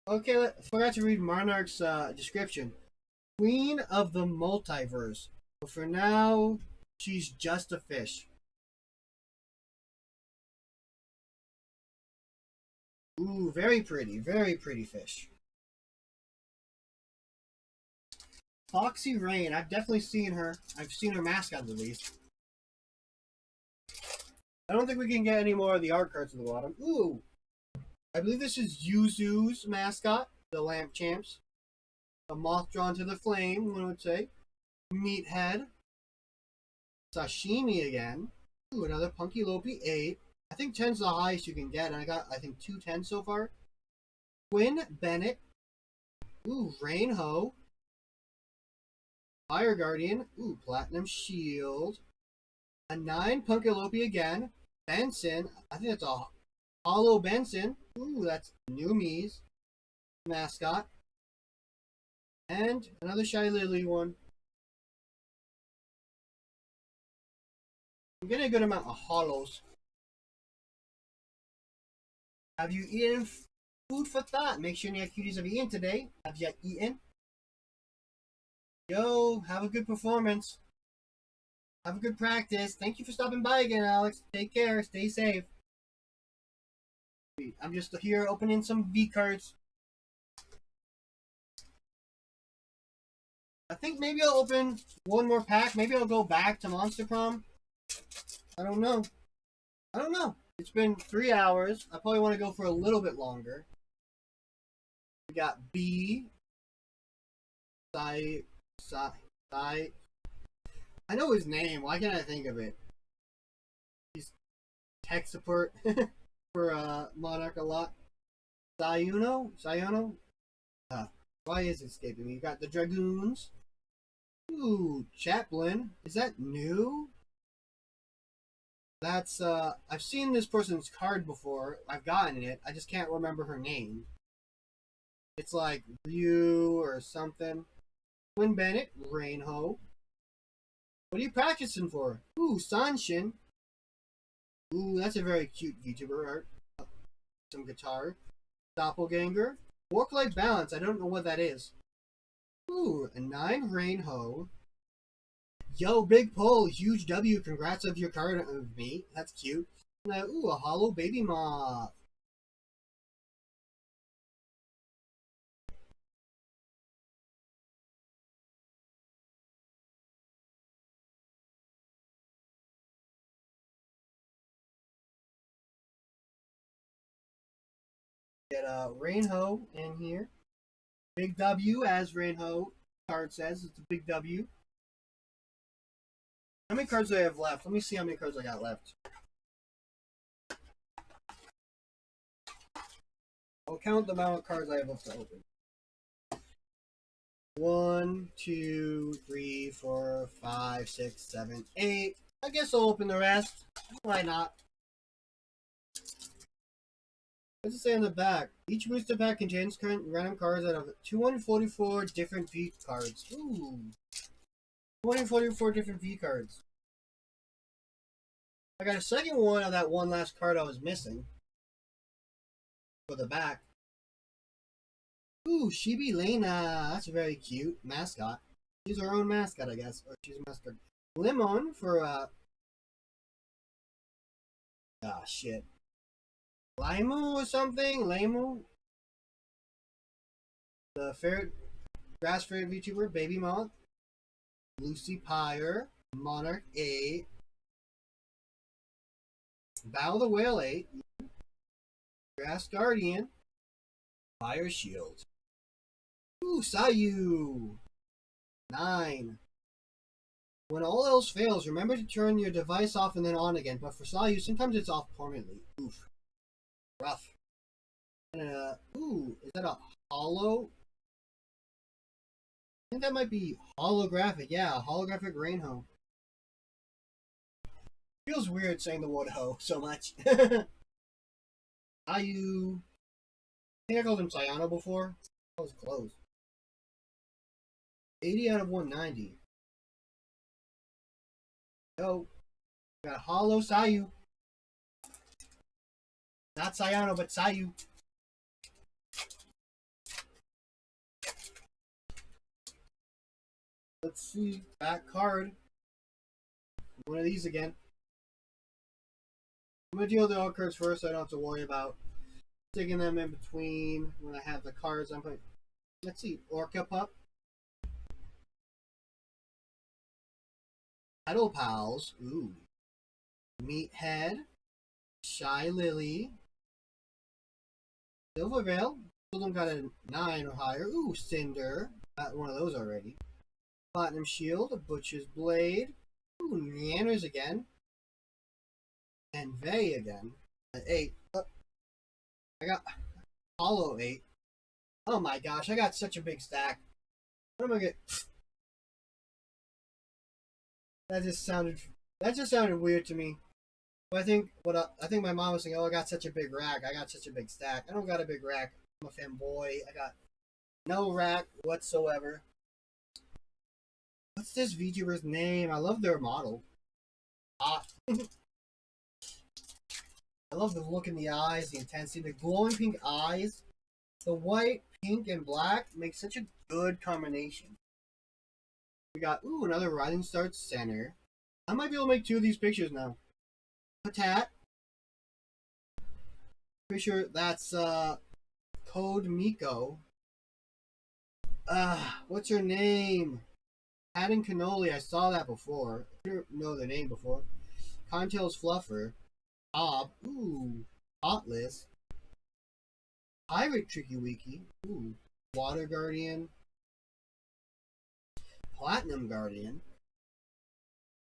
Okay, forgot to read Monarch's description. Queen of the multiverse. But for now, she's just a fish. Ooh, very pretty fish. Foxy Rain, I've definitely seen her. I've seen her mascot at least. I don't think we can get any more of the art cards at the bottom. Ooh, I believe this is Yuzu's mascot, the Lamp Champs. A moth drawn to the flame, one would say. Meathead. Sashimi again. Ooh, another Punky Lopi 8. I think 10's the highest you can get, and I got, I think, 2 10s so far. Quinn Bennett. Ooh, Rainho. Fire Guardian. Ooh, Platinum Shield. A 9 Punky Lopi again. Benson. I think that's a Hollow Benson. Ooh, that's Numi's mascot. And another Shy Lily one. I'm getting a good amount of hollows. Have you eaten food for thought? Make sure your cuties have eaten today. Have you eaten? Yo, have a good performance. Have a good practice. Thank you for stopping by again, Alex. Take care. Stay safe. I'm just here opening some V cards. I think maybe I'll open one more pack. Maybe I'll go back to Monster Prom. I don't know. It's been 3 hours. I probably want to go for a little bit longer. We got B. I know his name. Why can't I think of it? He's tech support for Monarch a lot. Sayuno? Why is it escaping me? You got the Dragoons. Ooh, Chaplin. Is that new? That's, I've seen this person's card before. I've gotten it. I just can't remember her name. It's like Ryu or something. Quinn Bennett, Rainho. What are you practicing for? Ooh, Sanshin. Ooh, that's a very cute VTuber art. Some guitar. Doppelganger. Work-life balance. I don't know what that is. Ooh, a 9 Rainho. Yo, big pull, huge W. Congrats of your card of me. That's cute. Ooh, a hollow baby moth. Get a Rainho in here. Big W, as Rainho card says. It's a big W. How many cards do I have left? Let me see how many cards I got left. I'll count the amount of cards I have left to open. 1, 2, 3, 4, 5, 6, 7, 8. I guess I'll open the rest. Why not? What's it say on the back? Each booster pack contains current random cards out of 244 different V cards. Ooh. 244 different V cards. I got a second one of that one last card I was missing. For the back. Ooh, Shibi Lena. That's very cute. Mascot. She's her own mascot, I guess. Or she's a mascot. Lemon for, ah, shit. Limu or something? Limu? The grass fairy VTuber, Baby Moth. Lucy Pyre. Monarch 8. Battle the Whale 8. Grass Guardian. Fire Shield. Ooh, Sayu. 9. When all else fails, remember to turn your device off and then on again. But for Sayu, sometimes it's off permanently. Oof. Rough. Ooh, is that a holo? I think that might be holographic. Yeah, holographic rain hoe. Feels weird saying the word hoe so much. Ayu. I think I called him Cyano before. That was close. 80 out of 190. Yo. Got Hollow Sayu. Not Cyano, but Sayu. Let's see. Back card. One of these again. I'm going to deal with the all cards first so I don't have to worry about sticking them in between when I have the cards I'm putting. Let's see. Orca Pup. Idle Pals. Ooh. Meathead. Shy Lily. Silvervale. Children got a 9 or higher. Ooh, Cinder. Got one of those already. Platinum Shield. A Butcher's Blade. Ooh, Neanners again. And Vey again. At 8. I got Hollow 8. Oh my gosh, I got such a big stack. What am I get? That just sounded weird to me. But I think my mom was saying, "Oh, I got such a big rack. I got such a big stack." I don't got a big rack. I'm a fanboy. I got no rack whatsoever. What's this VTuber's name? I love their model. I love the look in the eyes, the intensity, the glowing pink eyes. The white, pink, and black makes such a good combination. We got, ooh, another Rising Star Center. I might be able to make 2 of these pictures now. Patat. Pretty sure that's Code Miko. What's her name? Pat and Cannoli, I saw that before. I didn't know the name before. Contails Fluffer. Bob. Ooh. Hotless. Pirate Tricky Wiki. Ooh. Water Guardian. Platinum Guardian.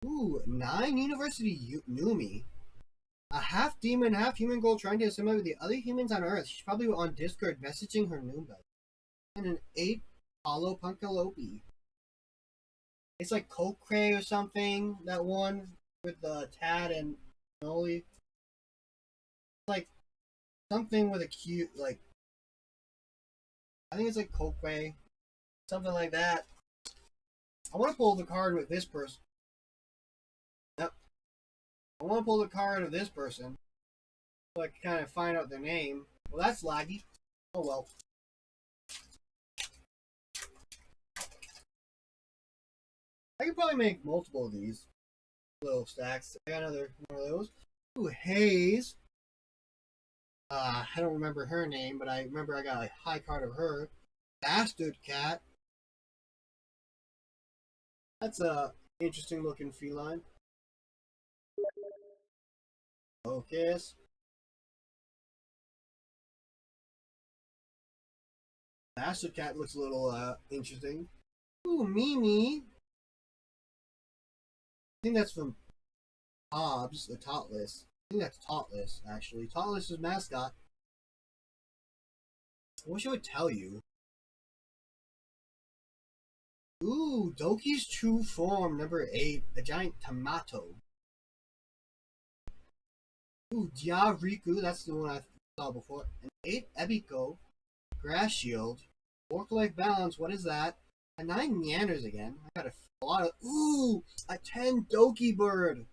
Ooh. 9 University Numi. A half demon, half human girl trying to assimilate with the other humans on Earth. She's probably on Discord messaging her Noomba. And an 8 Hollow Punkalope. It's like Kokray or something. That one with the Tad and Noli. Like something with a cute, like, I think it's like Kokray. Something like that. I want to pull the card with this person. Yep. I want to pull the card of this person so I can kind of find out their name. Well, that's laggy. Oh well. I could probably make multiple of these little stacks. I got another one of those. Ooh, Hayes. I don't remember her name, but I remember I got a high card of her. Bastard Cat. That's a interesting looking feline. Focus. Bastard Cat looks a little interesting. Ooh, Mimi. I think that's from Hobbs, the Totless. I think that's Totless, actually. Totless' mascot. I wish I would tell you. Ooh, Doki's True Form, number 8. The Giant Tomato. Ooh, Riku, that's the one I saw before. An 8 Ebiko. Grass Shield. Work-life balance, what is that? A 9 Neanners again. I got a lot of... Ooh! A 10 Doki Bird!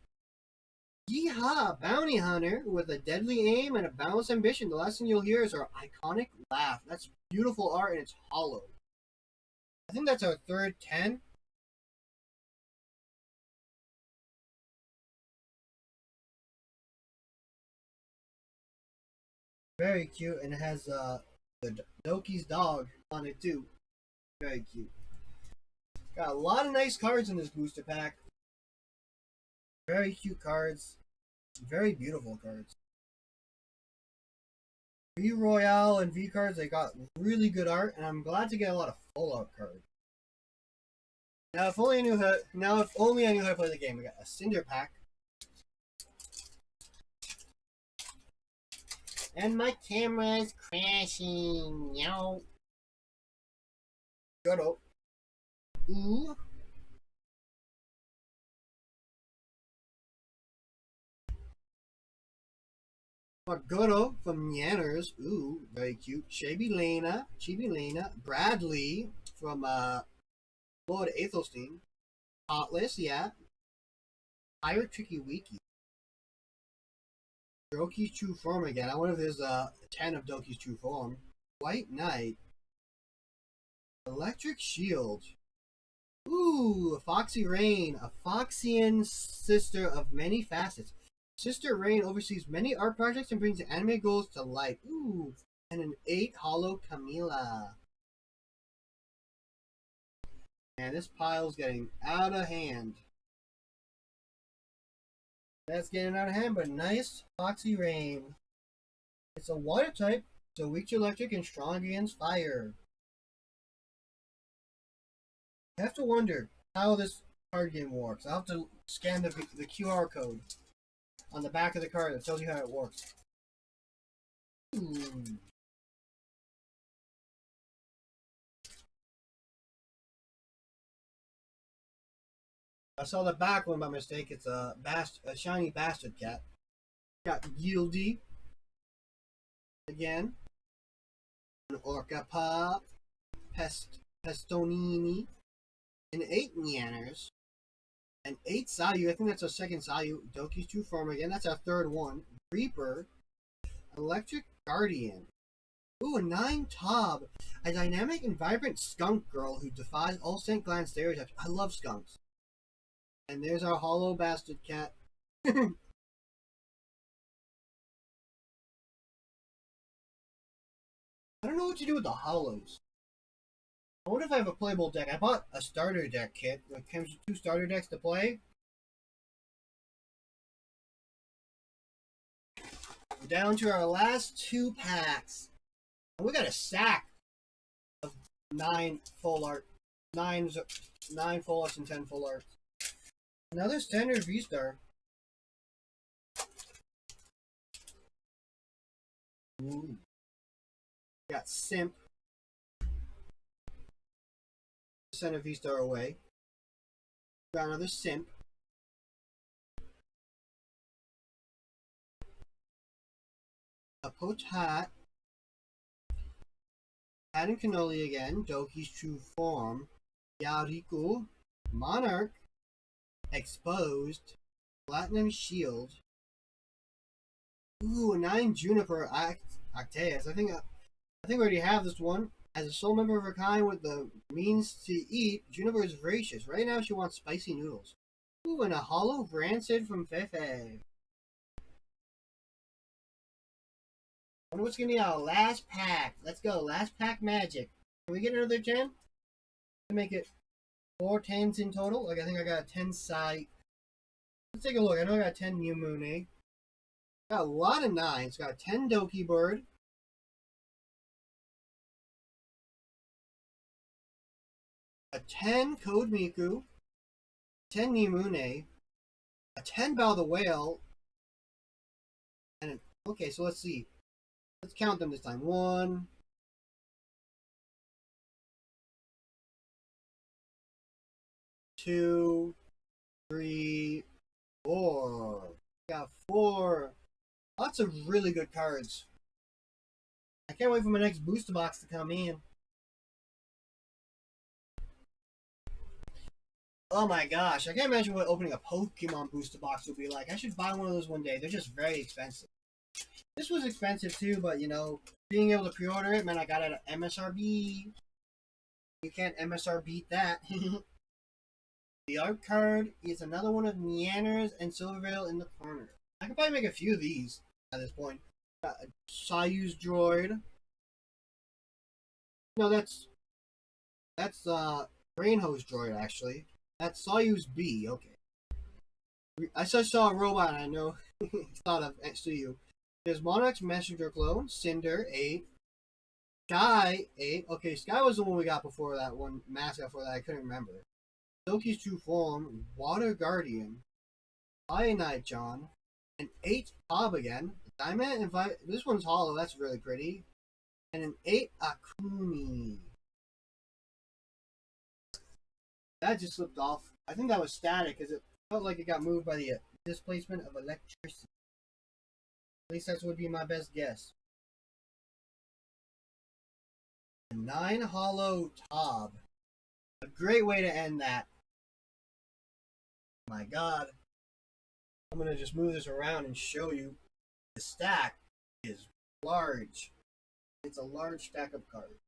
Yeehaw! Bounty Hunter with a deadly aim and a boundless ambition. The last thing you'll hear is our iconic laugh. That's beautiful art and it's hollow. I think that's our third 10. Very cute, and it has the Doki's dog on it too. Very cute. Got a lot of nice cards in this booster pack. Very cute cards. Very beautiful cards. V Royale and V cards, they got really good art, and I'm glad to get a lot of full art cards. Now, if only I knew how to play the game. We got a Cinder pack. And my camera is crashing. Yow. Good. Ooh. Margoto from Yanners. Ooh, very cute. Chibi Lena. Bradley from Lord Athelstein. Heartless, yeah. Pirate Tricky Wiki. Doki's True Form again. I wonder if there's a 10 of Doki's True Form. White Knight. Electric Shield. Ooh, Foxy Rain. A Foxian sister of many facets. Sister Rain oversees many art projects and brings anime goals to life. Ooh, and an 8 Hollow Camila. Man, this pile's getting out of hand. That's getting out of hand, but nice Foxy Rain. It's a water type, so weak to electric and strong against fire. I have to wonder how this card game works. I'll have to scan the QR code on the back of the card that tells you how it works. I saw the back one by mistake. It's a shiny bastard cat. Got Yieldy. Again. An Orca Pop. Pestonini. An 8 Neanners. An 8 Sayu. I think that's our second Sayu. Doki's True Form again. That's our third one. Reaper. Electric Guardian. Ooh, a 9 Tob. A dynamic and vibrant skunk girl who defies all St. Glan stereotypes. I love skunks. And there's our hollow bastard cat. I don't know what to do with the hollows. I wonder if I have a playable deck. I bought a starter deck kit. It comes with 2 starter decks to play. We're down to our last 2 packs. And we got a stack of 9 full art. 9 full arts and 10 full arts. Another standard V-Star. Ooh. Got Simp. Send a V-Star away. Got another Simp. A Potat. Adding Cannoli again. Doki's True Form. Yariku. Monarch. Exposed. Platinum Shield. Ooh, a 9 Juniper Actaeus. I think we already have this one. As a sole member of her kind with the means to eat, Juniper is voracious. Right now she wants spicy noodles. Ooh, and a hollow Rancid from Fefe. Wonder what's gonna be our last pack. Let's go. Last pack magic. Can we get another 10? To make it 4 10s in total. Like I think I got a 10 side. Let's take a look. I know I got 10 New Moon, eh? Got a lot of 9s. Got a 10 Doki Bird. A 10 Code Miku. 10 Nimune. A 10 Bow the Whale. And an, okay, so let's see. Let's count them this time. 1, 2, 3, 4. Got 4. Lots of really good cards. I can't wait for my next booster box to come in. Oh my gosh, I can't imagine what opening a Pokemon booster box would be like. I should buy one of those one day. They're just very expensive. This was expensive too, but you know, being able to pre-order it meant I got it at MSRB. You can't MSR beat that. The art card is another one of Neanners and Silvervale in the corner. I could probably make a few of these at this point. Sayu's Droid. No, that's Brain Hose Droid actually. That's Sayu's B. Okay. I just saw a robot. And I know it's thought of SU. There's Monarch's Messenger Clone, Cinder 8, Sky 8. Okay, Sky was the one we got before that one mascot for that I couldn't remember. Doki's True Form, Water Guardian, Cyanide John, an 8 Bob again, Diamond, this one's hollow, that's really pretty. And an 8 Akumi. That just slipped off. I think that was static because it felt like it got moved by the displacement of electricity. At least that would be my best guess. 9 hollow Tob. A great way to end that. My god. I'm going to just move this around and show you. The stack is large. It's a large stack of cards.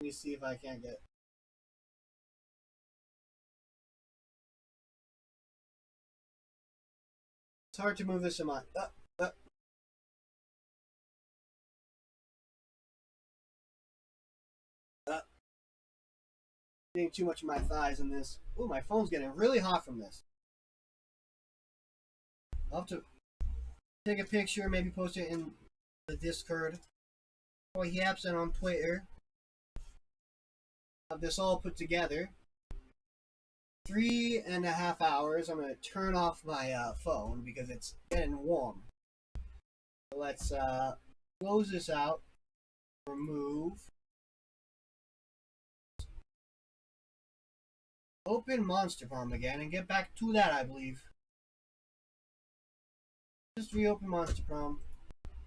Let me see if I can't get. It's hard to move this in my. Getting too much of my thighs in this. Ooh, my phone's getting really hot from this. I'll have to take a picture, maybe post it in the Discord. Or Yaps and on Twitter. Have this all put together. 3.5 hours. I'm going to turn off my phone because it's getting warm. So let's close this out. Remove. Open Monster Prom again and get back to that, I believe. Just reopen Monster Prom.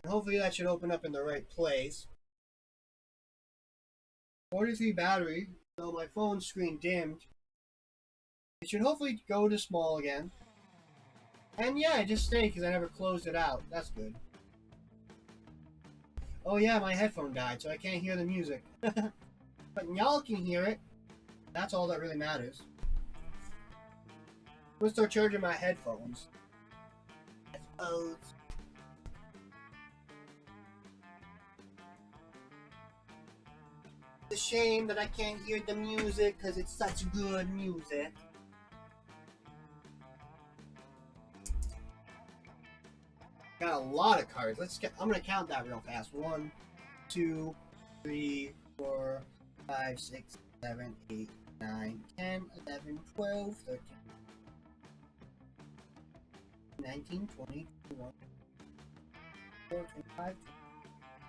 And hopefully that should open up in the right place. 43 battery, so my phone screen dimmed. It should hopefully go to small again. And yeah, it just stayed because I never closed it out. That's good. Oh yeah, my headphone died, so I can't hear the music. But y'all can hear it. That's all that really matters. I'm gonna start charging my headphones. Headphones. It's a shame that I can't hear the music because it's such good music. Got a lot of cards. I'm gonna count that real fast. 1, 2, 3, 4, 5, 6, 7, 8, 9, 10, 11, 12, 13, 19, 20, 21, 24, 25,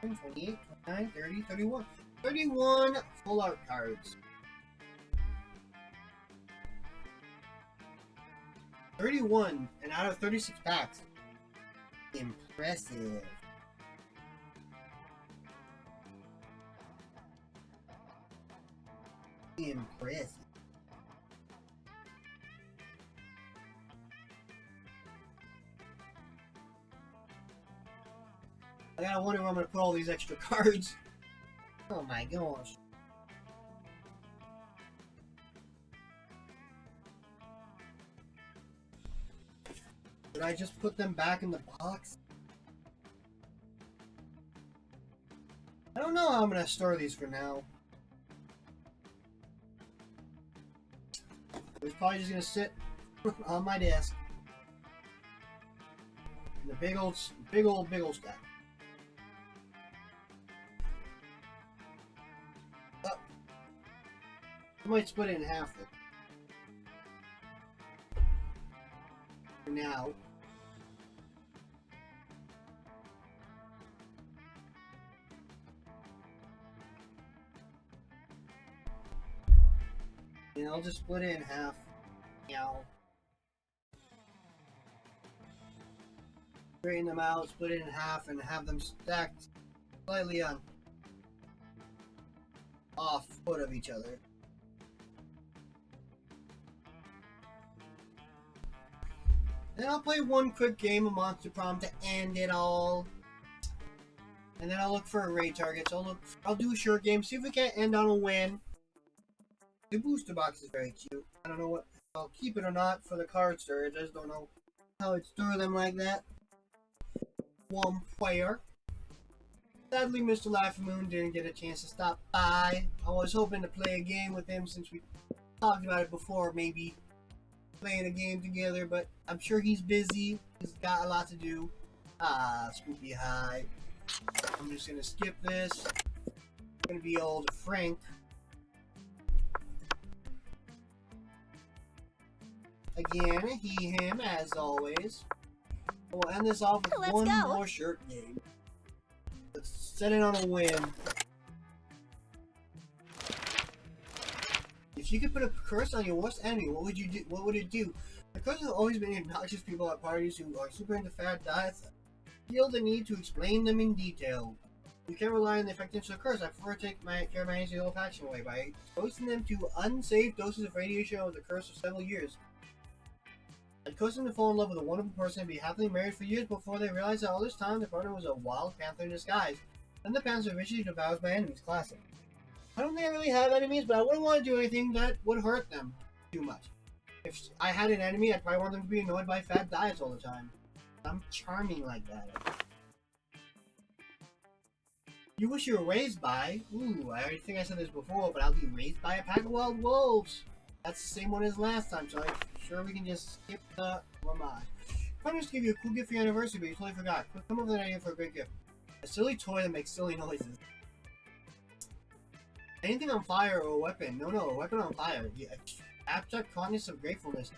28, 29, 30, 31. 31 full art cards. 31, and out of 36 packs. Impressive. Impressive. I gotta wonder where I'm gonna put all these extra cards. Oh my gosh. Did I just put them back in the box? I don't know how I'm gonna store these for now. It's probably just gonna sit on my desk. In the big old stack. Oh. I might split it in half though. For now. And I'll just split it in half. Meow. Straighten them out, split it in half, and have them stacked slightly on off foot of each other. Then I'll play one quick game of Monster Prom to end it all. And then I'll look for array targets. I'll do a short game, see if we can't end on a win. The booster box is very cute. I don't know what I'll keep it or not for the card storage. I just don't know how I'd store them like that. One player. Sadly, Mr. Laugh-Moon didn't get a chance to stop by. I was hoping to play a game with him since we talked about it before, maybe playing a game together, but I'm sure he's busy. He's got a lot to do. Spoopy High. I'm just gonna skip this. It's gonna be old Frank. Again, he, him, as always. We'll end this off with Let's one go. more shirt game. Let's set it on a win. If you could put a curse on your worst enemy, what would you do? What would it do? The curse has always been obnoxious people at parties who are super into fad diets feel the need to explain them in detail. You can't rely on the effectiveness of the curse. I prefer to take my care of my energy the old-fashioned way by exposing them to unsafe doses of radiation over the course of several years. I'd cause them to fall in love with a wonderful person and be happily married for years before they realized that all this time their partner was a wild panther in disguise. Then the panther eventually devours my enemies. Classic. I don't think I really have enemies, but I wouldn't want to do anything that would hurt them too much. If I had an enemy, I'd probably want them to be annoyed by fat diets all the time. I'm charming like that. You wish you were raised by... Ooh, I already think I said this before, but I'll be raised by a pack of wild wolves. That's the same one as last time, so I'm sure we can just skip the homage. I'm just give you a cool gift for your anniversary, but you totally forgot. Come up with an idea for a great gift. A silly toy that makes silly noises. Anything on fire or a weapon. No, a weapon on fire. The abstract consciousness of gratefulness.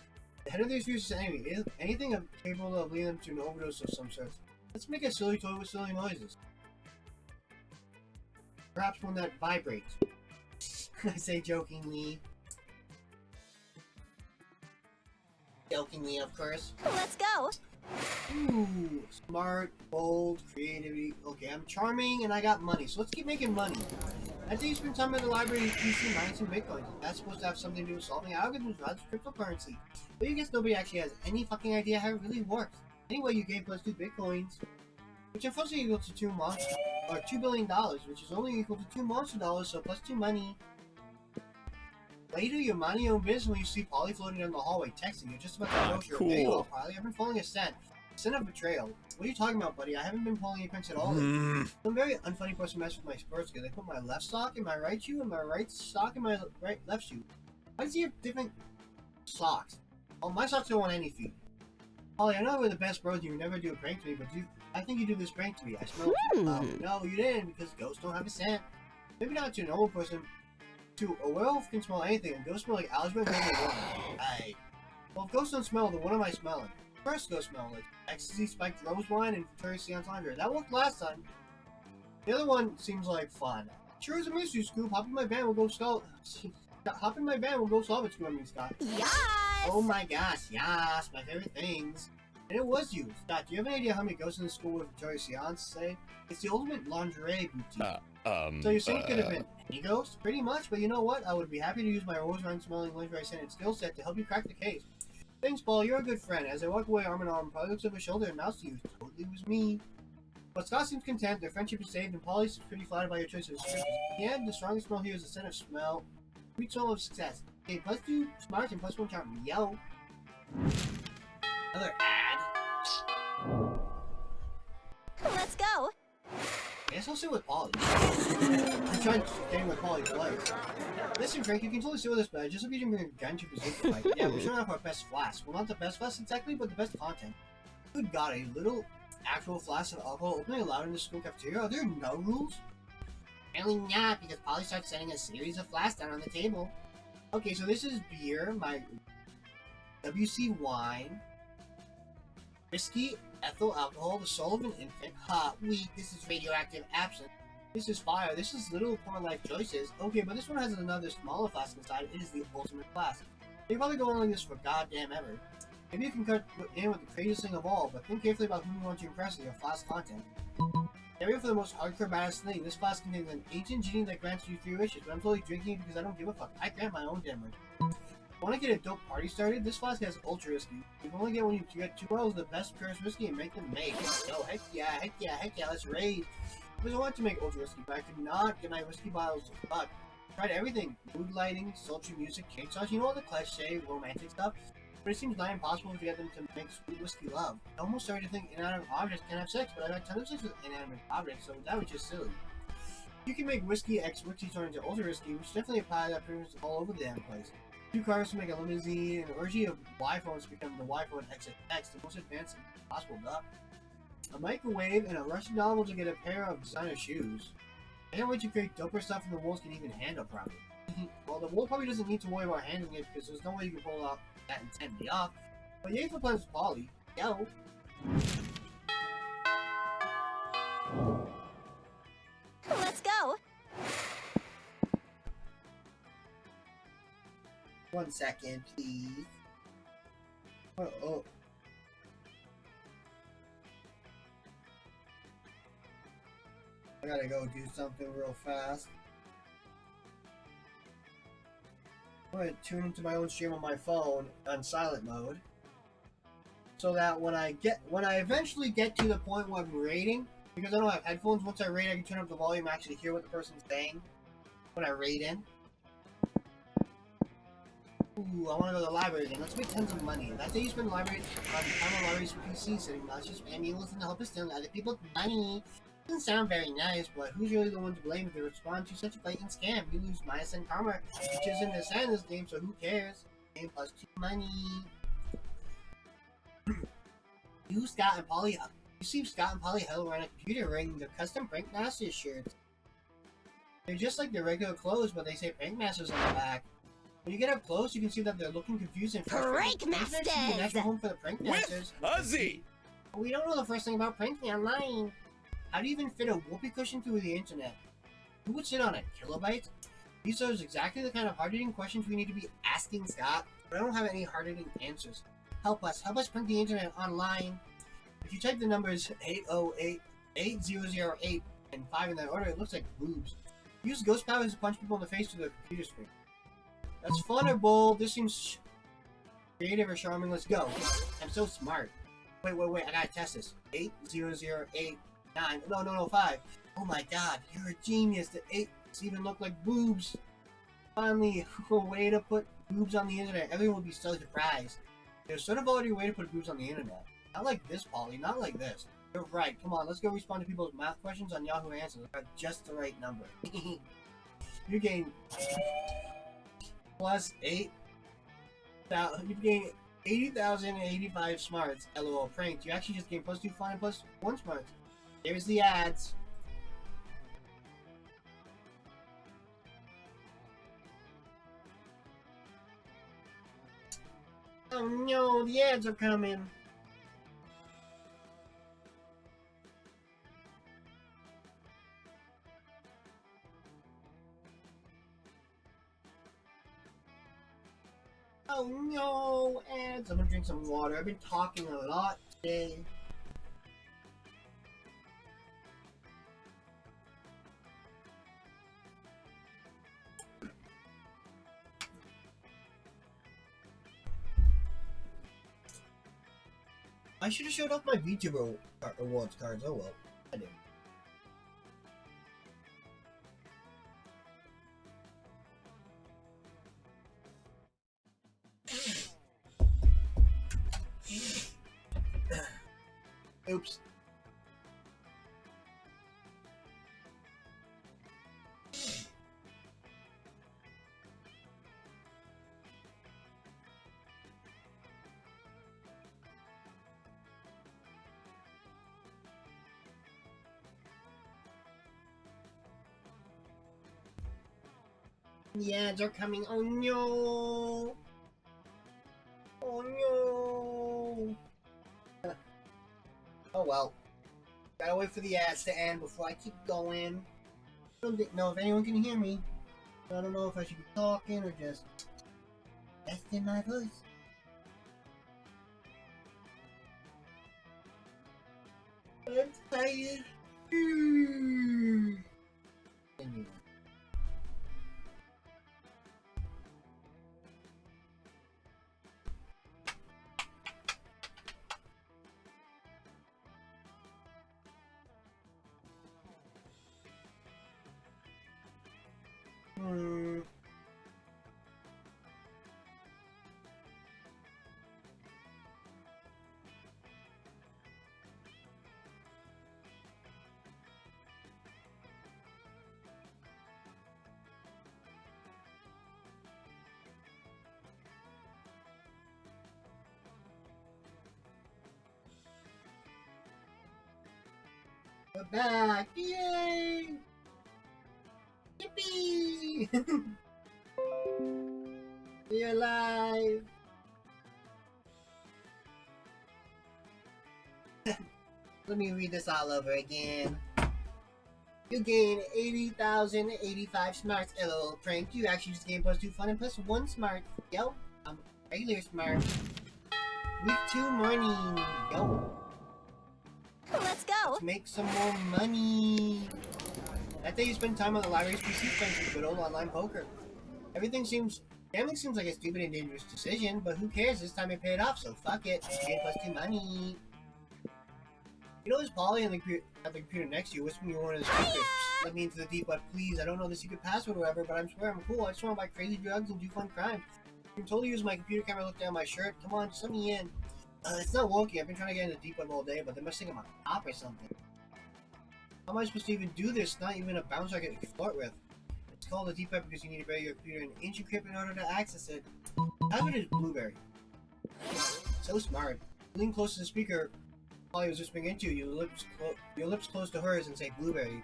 The head of these uses enemy. Anything capable of leading them to an overdose of some sort. Let's make a silly toy with silly noises. Perhaps one that vibrates. I say jokingly. Jokingly, of course. Let's go. Ooh, smart, bold, creativity. Okay, I'm charming and I got money, so let's keep making money. After you spend time at the library, you see mining some bitcoins. That's supposed to have something to do with solving algorithms rather than cryptocurrency. But you guess nobody actually has any fucking idea how it really works. Anyway, you gain plus 2 bitcoins, which unfortunately equal to $2 billion, which is only equal to 2 monster dollars, so plus 2 money. Later, you're minding your own business when you see Polly floating down the hallway texting you. Just about to approach her. Cool. There you go, Polly. I've been following a scent. Scent of betrayal. What are you talking about, buddy? I haven't been pulling any pranks at all. I'm a very unfunny person mess with my Spurs because I put my left sock in my right shoe and my right sock in my left shoe. Why does he have different socks? Oh, my socks don't want any feet. Polly, I know we're the best bros and you would never do a prank to me, but I think you do this prank to me. I smell it. No, you didn't, because ghosts don't have a scent. Maybe not to a normal person. To a werewolf can smell anything, and ghosts smell like algebra and Aye. Well, if ghosts don't smell, then what am I smelling? First ghost smell like ecstasy, spiked rose wine, and Victoria's Secret laundry. That worked last time. The other one seems like fun. Sure as a mystery, Scoop. Hop in my van, we'll go solve it, Scoop. I mean, Scott. Yes! Oh my gosh, yes, my favorite things. And it was you. Scott, do you have any idea how many ghosts in the school with Victoria's Fiancé? It's the ultimate lingerie boutique. So you're saying it could have been any ghost? Pretty much, but you know what? I would be happy to use my rose wine smelling lingerie scented skill set to help you crack the case. Thanks, Paul. You're a good friend. As I walk away arm in arm, Polly looks over his shoulder and mouths to you. Totally was me. But Scott seems content, their friendship is saved, and Polly's pretty flattered by your choice of description. Yeah, the strongest smell here is a scent of smell. Sweet smell of success. Okay, plus 2 smarts and plus 1 charm. Yo. Another ad. Let's go. I guess I'll sit with Polly. I'm trying getting with Polly twice. Listen, Frank, you can totally sit with us, but I just hope you didn't bring a gun to present the fight. Yeah, we're showing off our best flask. Well, not the best flask exactly, but the best content. Good God, a little actual flask of alcohol openly allowed in the school cafeteria? Are there no rules? Apparently not, because Polly starts setting a series of flasks down on the table. Okay, so this is beer, my WC wine, whiskey, ethyl alcohol, the soul of an infant, wheat, this is radioactive absinthe, this is fire, this is little poor life choices. Okay, but this one has another smaller flask inside. It is the ultimate flask. You probably go on like this for goddamn ever. Maybe you can cut in with the craziest thing of all, but think carefully about who you want to impress with your flask content. Get ready for the most hardcore badass thing. This flask contains an ancient genie that grants you 3 wishes, but I'm totally drinking it because I don't give a fuck. I grant my own damn wish. Want to get a dope party started? This flask has ultra whiskey. You can only get when you get 2 bottles of the best purest whiskey and make them made. Yo, heck yeah, let's raid. Because I want to make ultra whiskey, but I could not get my whiskey bottles to fuck. Tried everything. Mood lighting, sultry music, cake sauce, you know all the cliche, romantic stuff. But it seems nigh impossible to get them to make sweet whiskey love. I almost started to think inanimate objects can have sex, but I've had tons of sex with inanimate objects, so that was just silly. You can make whiskey x whiskey turn into ultra whiskey, which definitely applies that pretty much all over the damn place. 2 cars to make a limousine, an orgy of Y-phones to become the Y-phone XXX, the most advanced possible, duh. A microwave and a Russian novel to get a pair of designer shoes. I can't wait to create doper stuff and the wolves can even handle properly. Well, the wolf probably doesn't need to worry about handling it because there's no way you can pull off that intently off. But yay for playing with Polly. Yo! Let's go. 1 second, please. Oh. I gotta go do something real fast. I'm gonna tune into my own stream on my phone on silent mode. So that when I eventually get to the point where I'm rating, because I don't have headphones, once I rate I can turn up the volume and actually hear what the person's saying when I rate in. Ooh, I want to go to the library again. Let's make tons of money. That's how you spend library time on library's PC sitting. Not just spam meals and help us steal other people's money. Doesn't sound very nice, but who's really the one to blame if they respond to such a blatant scam? You lose minus and karma, which isn't the sign in this game, so who cares? Game plus 2 money. You see Scott and Polly huddle around a computer wearing the custom Prank Masters shirts. They're just like their regular clothes, but they say Prank Masters on the back. When you get up close, you can see that they're looking confused and frustrated. Prank Masters! The natural home for the Prank Masters. With Huzzy! But we don't know the first thing about pranking online. How do you even fit a whoopee cushion through the internet? Who would sit on a kilobyte? These are exactly the kind of hard-hitting questions we need to be asking Scott, but I don't have any hard-hitting answers. Help us prank the internet online. If you type the numbers 808-8008 and 5 in that order, it looks like boobs. Use ghost powers to punch people in the face through the computer screen. That's fun or bold. This seems creative or charming. Let's go. I'm so smart. Wait. I gotta test this. 80089. No, 5. Oh my god, you're a genius. The 8s even look like boobs. Finally, a way to put boobs on the internet. Everyone will be so surprised. There's sort of already a way to put boobs on the internet. Not like this, Polly. Not like this. You're right. Come on, let's go respond to people's math questions on Yahoo Answers. I got just the right number. You're getting plus 8. You gain 80,085 smarts. LOL pranked. You actually just gain plus 2 fun and plus 1 smarts. There's the ads. Oh no, the ads are coming. Oh no, ads. I'm gonna drink some water. I've been talking a lot today. I should have showed off my VTuber rewards cards. Oh well, I did. Oops. The ads are coming. Oh no! Oh no! Oh well. Gotta wait for the ads to end before I keep going. I don't know if anyone can hear me. I don't know if I should be talking or just testing my voice. I'm tired. Anyway. We're back! Yay! Yippee! We're alive! Let me read this all over again. You gain 80,085 smarts. LOL prank. You actually just gain +2 fun and +1 smart. Yo, I'm regular smart. Week 2 morning. Yo. Let's go. Let's make some more money. That day you spend time on the library's PC playing some good old online poker. Gambling seems like a stupid and dangerous decision, but who cares? This time it paid off, so fuck it. Gain +2 money. You know, there's Polly at the computer next to you, whispering you one of the secrets. Let me into the deep web, please. I don't know the secret password or whatever, but I swear I'm cool. I just want to buy crazy drugs and do fun crime. I'm totally use my computer camera to look down my shirt. Come on, just let me in. It's not working. I've been trying to get into the deep web all day, but they must think I'm a cop or something. How am I supposed to even do this? It's not even a bouncer I can flirt with. It's called the deep web because you need to bury your computer in ancient crypt in order to access it. Password is Blueberry. So smart. Lean close to the speaker. Polly was whispering into you, your lips close to hers and say Blueberry.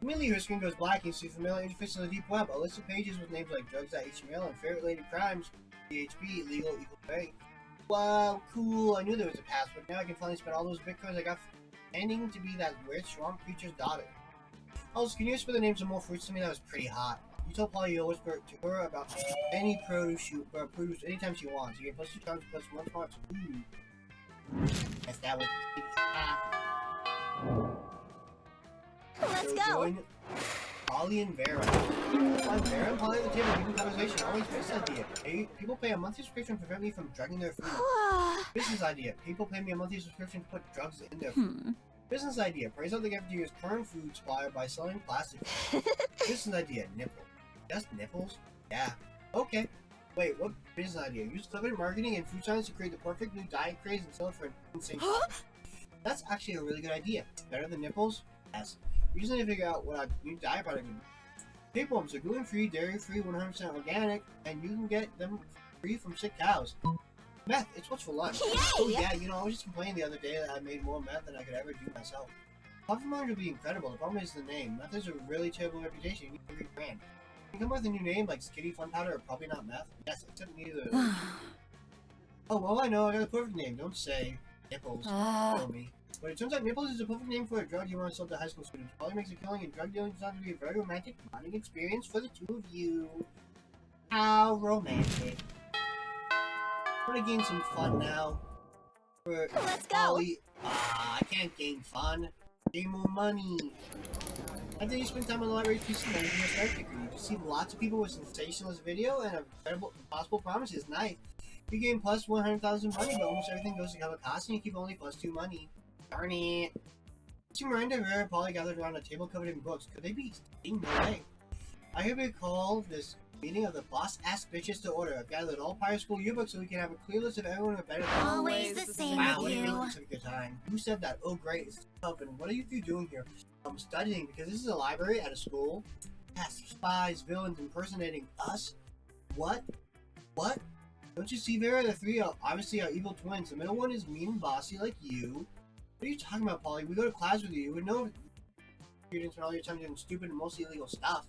Immediately her screen goes black and you see familiar interface on the deep web, a list of pages with names like drugs.html and favorite-related crimes, PHP, illegal, equal pay. Wow, cool, I knew there was a password. Now I can finally spend all those bitcoins I got pretending to be that weird swamp creature's daughter. Also, can you whisper the names of more fruits to me? That was pretty hot. You tell Polly you'll whisper to her about any produce anytime she wants. You get +2 times +1 smarts. Ooh. Guess that was Let's go. Join Polly and Vera. Find Vera and Polly at the table giving conversation. Always business idea. People pay a monthly subscription to prevent me from drugging their food. Business idea. People pay me a monthly subscription to put drugs in their food. Business idea. Praise out the gift to use current food supplier by selling plastic. Business idea. Nipple. Just nipples? Yeah. Okay. Wait, what business idea? Use clever marketing and food science to create the perfect new diet craze and sell it for an insane price. That's actually a really good idea. Better than nipples? Yes. We just need to figure out what a new diet product would be. Tapeworms are gluten-free, dairy-free, 100% organic, and you can get them free from sick cows. Meth, it's what's for lunch. Yay! Oh yeah, you know, I was just complaining the other day that I made more meth than I could ever do myself. Profit margin would be incredible. The problem is the name. Meth has a really terrible reputation. You need to rebrand. Can you come up with a new name like Skitty Fun Powder or probably not meth? Yes, except neither of those. Oh, well, I know. I got a perfect name. Don't say Nipples. Kill me. But it turns out Nipples is a perfect name for a drug you want to sell to high school students. Probably makes a killing, and drug dealing turns out to be a very romantic, bonding experience for the two of you. How romantic. I'm gonna gain some fun now. Let's go. Polly. I can't gain fun. Gain more money. After you spend time on the library's PC managing your start degree, you see lots of people with sensationalist video and incredible impossible promises. Nice. You gain plus 100,000 money, but almost everything goes to cover costs, and you keep only +2 money. Darn it. See Miranda and Vera and Polly gathered around a table covered in books. Could they be studying? No way. I hereby call this meeting of the boss-ass bitches to order. I've gathered all prior school yearbooks so we can have a clear list of everyone who better than Always the same Wow, with what a you. good such a good time. Who said that? Oh great, it's up, and what are you two doing here? I'm studying because this is a library at a school. Yes, spies, villains impersonating us? What? What? Don't you see, Vera? The three are obviously our evil twins. The middle one is mean and bossy like you. What are you talking about, Polly? We go to class with you. You would know you didn't spend all your time doing stupid and mostly illegal stuff.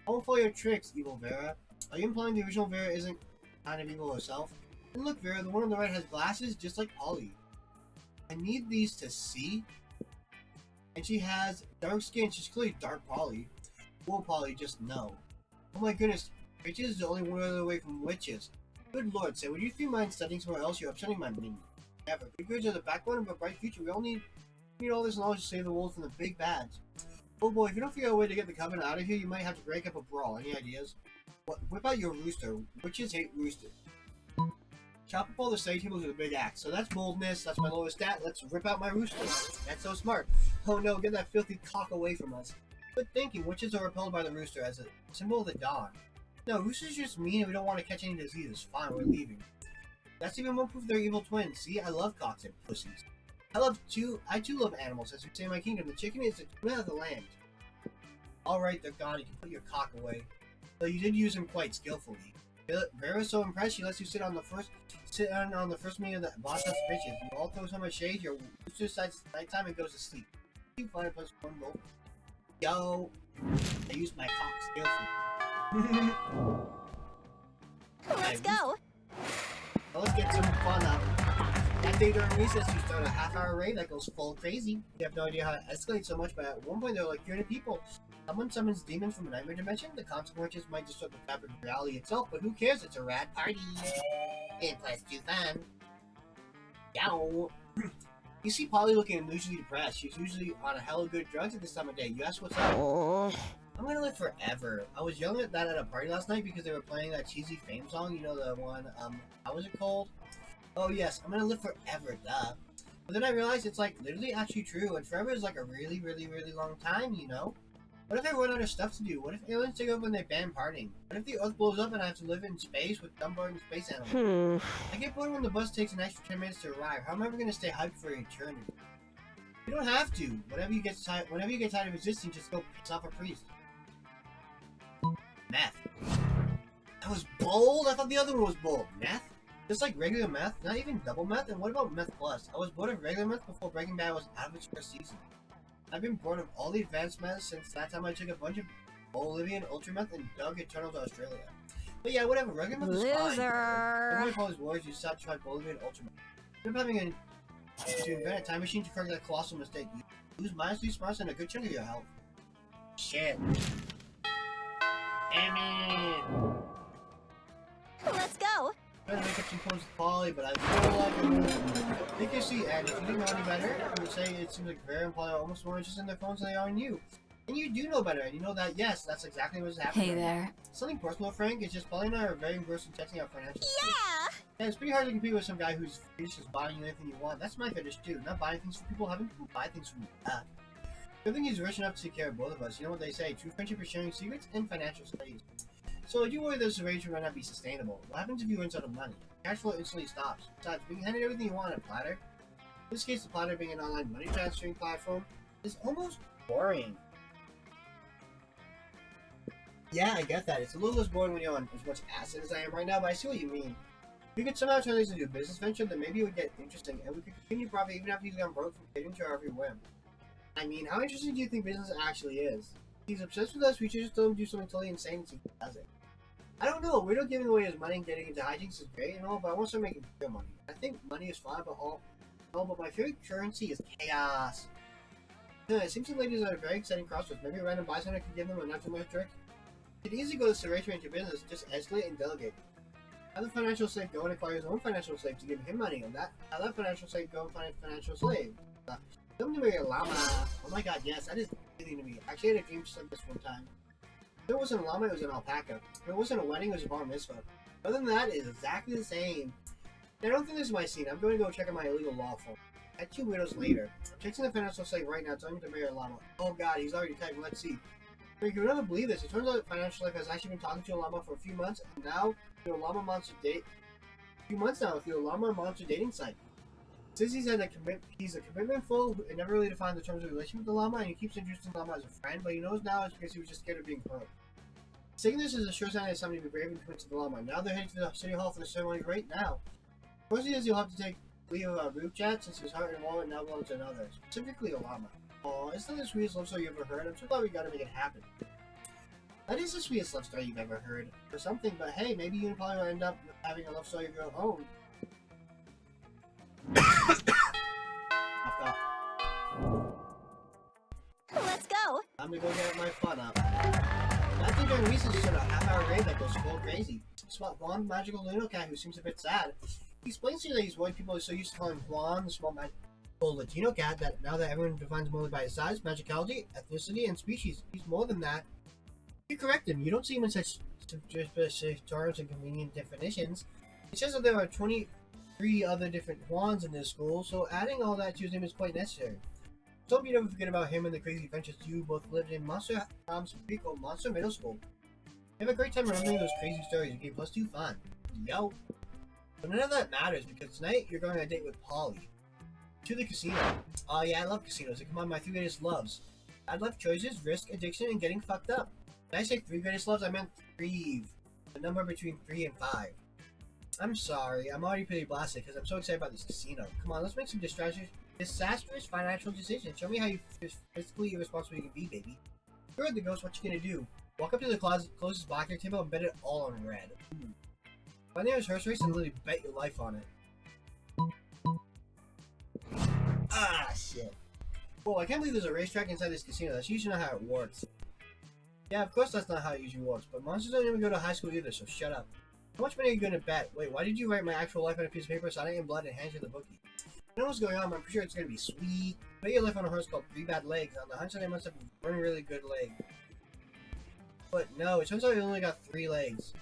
I won't follow your tricks, evil Vera. Are you implying the original Vera isn't kind of evil herself? And look, Vera, the one on the right has glasses just like Polly. I need these to see. And she has dark skin. She's clearly dark Polly. Whoa, Polly, just no. Oh my goodness, bitches is the only one other away from witches. Good lord, say, would you three mind studying somewhere else? You're upsetting my minion. Never. Good grades are the backbone of a bright future. We all need all this knowledge to save the world from the big bads. Oh boy, if you don't figure out a way to get the Covenant out of here, you might have to break up a brawl. Any ideas? What? Whip out your rooster. Witches hate roosters. Chop up all the study tables with a big axe. So that's boldness. That's my lowest stat. Let's rip out my rooster. That's so smart. Oh no, get that filthy cock away from us. Good thinking. Witches are repelled by the rooster as a symbol of the dawn. No, roosters just mean and we don't want to catch any diseases. Fine, we're leaving. That's even more proof they're evil twins. See, I love cocks and pussies. I too love animals, as we say in my kingdom. The chicken is the tuna of the land. Alright, they're gone. You can put your cock away. Though you did use him quite skillfully. Vera's so impressed she lets you sit on the first meeting of the boss house bitches. You all throw so much shade, your rooster decides it's nighttime and goes to sleep. You find a plus 1 gold. Yo! I used my cock skillfully. Let's go. Well, let's get some fun up. That day during recess, you start a half-hour raid that goes full crazy. You have no idea how it escalates so much, but at one point there are like 300 people. Someone summons demons from a nightmare dimension. The consequences might disrupt the fabric of reality itself, but who cares? It's a rad party. And plus 2 fun. Yow. You see Polly looking unusually depressed. She's usually on a hell of good drugs at this time of day. You ask what's up? I'm gonna live forever. I was yelling at that at a party last night because they were playing that cheesy Fame song. You know, the one, how was it called? Oh yes, I'm gonna live forever, duh. But then I realized it's like literally actually true, and forever is like a really, really, really long time, you know? What if I run out of stuff to do? What if aliens take over and they ban partying? What if the Earth blows up and I have to live in space with dumb boring space animals? I get bored when the bus takes an extra 10 minutes to arrive. How am I ever gonna stay hyped for eternity? You don't have to. Whenever you get tired of resisting, just go piss off a priest. Meth. That was bold? I thought the other one was bold. Meth? Just like regular meth? Not even double meth? And what about meth plus? I was bored of regular meth before Breaking Bad was out of its first season. I've been bored of all the advanced meth since that time I took a bunch of Bolivian ultra meth and dug Eternal to Australia. But yeah, whatever, regular meth is fine. Loser. Every all these wars, you stop trying Bolivian ultra meth. You end up having to invent a time machine to correct that colossal mistake. You lose -3 smarts and a good chunk of your health. Shit. Damn it! Let's go. I'm trying to make up some points with Polly, but I feel like I think you see, and if you didn't know any better, I would say it seems like Vera and Polly are almost more interested in their phones than they are in you. And you do know better, and you know that, yes, that's exactly what's happening. Hey there. Something personal, Frank, it's just Polly and I are very engrossed in texting our financial Yeah. Yeah, it's pretty hard to compete with some guy whose fetish is buying you anything you want. That's my fetish too, not buying things for people, having people buy things for me. Good thing he's rich enough to take care of both of us. You know what they say, true friendship is sharing secrets and financial studies. So I do worry this arrangement might not be sustainable. What happens if you run out of money? Cash flow instantly stops. Besides, being handed everything you want on a platter. In this case, the platter being an online money transferring platform is almost boring. Yeah, I get that. It's a little less boring when you're on as much acid as I am right now, but I see what you mean. If we could somehow turn this into a business venture, then maybe it would get interesting, and we could continue profit even after he's gone broke from catering to our every whim. I mean, how interesting do you think business actually is? He's obsessed with us, we should just let him do something totally insane and see if he does it. I don't know, we're not giving away his money and getting into hijinks is great and all, but I want to start making real money. I think money is fine, but my favorite currency is chaos. Yeah, it seems like ladies are very exciting crossroads. Maybe a random bystander can give them a not too much trick. You could easily go this arrangement into business, just escalate and delegate. Have the financial slave go and acquire his own financial slave to give him money, and have that financial slave go and find a financial slave. Come to me, a llama. Oh my god, yes, that is amazing to me. I actually had a dream just like this one time. If it wasn't a llama, it was an alpaca. If it wasn't a wedding, it was a bar mitzvah. Other than that, it is exactly the same. I don't think this is my scene. I'm going to go check on my illegal law firm. I had 2 weirdos later. I'm texting the financial slave right now, telling him to marry a llama. Oh god, he's already typing. Let's see. You would never believe this. It turns out the financial slave has actually been talking to a llama for a few months, and now through a llama monster date. A few months now through a llama monster dating site. Since he's a commitment fool and never really defined the terms of the relation with the llama, and he keeps introducing the llama as a friend, but he knows now it's because he was just scared of being hurt. Taking this is a sure sign that somebody will be brave and commit to the llama. Now they're heading to the city hall for the ceremony right now. First he says he'll have to take leave of group chat since his heart and wallet now belong to another, specifically a llama. Aw, isn't that the sweetest love story you ever heard? I'm so glad we gotta make it happen. That is the sweetest love story you've ever heard. Or something, but hey, maybe you and Polly will end up having a love story of your own. Let's go. I'm gonna go get my fun up. I think during recess is a half-hour raid that goes full crazy. Juan, magical Latino cat who seems a bit sad. He explains to you that he's worried people are so used to calling Juan the small magical Latino cat that now that everyone defines him only by his size, magicality, ethnicity, and species, he's more than that. You correct him. You don't see him in such specific terms and convenient definitions. It says that there are 23 other different Juans in this school, so adding all that to his name is quite necessary. So hope you never forget about him and the crazy adventures you both lived in Monster Prom's prequel, Monster Middle School. You have a great time remembering those crazy stories you gave +2 fun. Yo. But none of that matters because tonight you're going on a date with Polly. To the casino. Oh yeah, I love casinos. They come on my 3 greatest loves. I'd love choices, risk, addiction, and getting fucked up. Did I say 3 greatest loves? I meant 3. The number between 3 and 5. I'm sorry, I'm already pretty blasted because I'm so excited about this casino. Come on, let's make some disastrous financial decisions. Show me how you fiscally irresponsible you can be, baby. You're the ghost, what you gonna do? Walk up to the closest blackjack table and bet it all on red. Find the nearest horse race and literally bet your life on it. Ah, shit. Whoa, I can't believe there's a racetrack inside this casino. That's usually not how it works. Yeah, of course that's not how it usually works, but monsters don't even go to high school either, so shut up. How much money are you gonna bet? Wait, why did you write my actual life on a piece of paper, sign it in blood, and hand you the bookie? I know what's going on, but I'm pretty sure it's gonna be sweet. Bet your life on a horse called 3 Bad Legs. On the hunch that I must have one really good leg. But no, it turns out you only got 3 legs.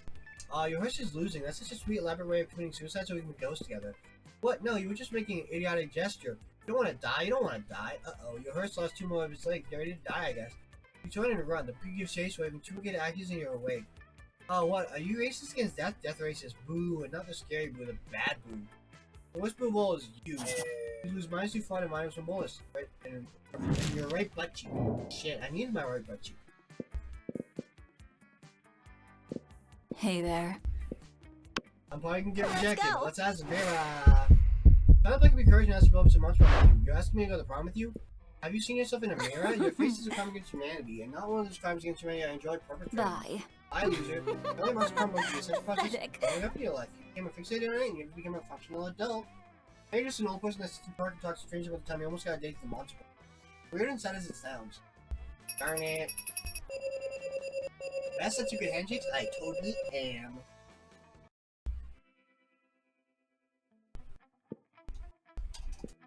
Your horse is losing. That's such a sweet, elaborate way of committing suicide so we can ghost together. What? No, you were just making an idiotic gesture. You don't want to die. You don't want to die. Uh-oh, your horse lost 2 more of its legs. You're ready to die, I guess. You turn and run. The pig gives chase, waving 2 wicked axes and you're awake. Oh, what? Are you racist against death? Death racist. Boo, and not the scary boo, the bad boo. The worst boo of all is you. You lose minus 2 fun and minus 1 bonus. Right? And your right butt cheek. Shit, I needed my right butt cheek. Hey there. I'm probably gonna get Let's rejected. go. Let's ask Vera. I'd like to be encouraged and ask you about some months about you. You're asking me to go to prom with you? Have you seen yourself in a mirror? Your face is a crime against humanity, and not one of those crimes against humanity I enjoy perpetrating. Bye. Bye, loser. The only monster prom was the essential process Pathetic. growing up in your life. You became a fixated on it, and you became a functional adult. Now you're just an old person that sits in the park and talks to strangers about the time you almost got a date to the monster. Weird and sad as it sounds. Darn it. Best at secret handshakes? I totally am.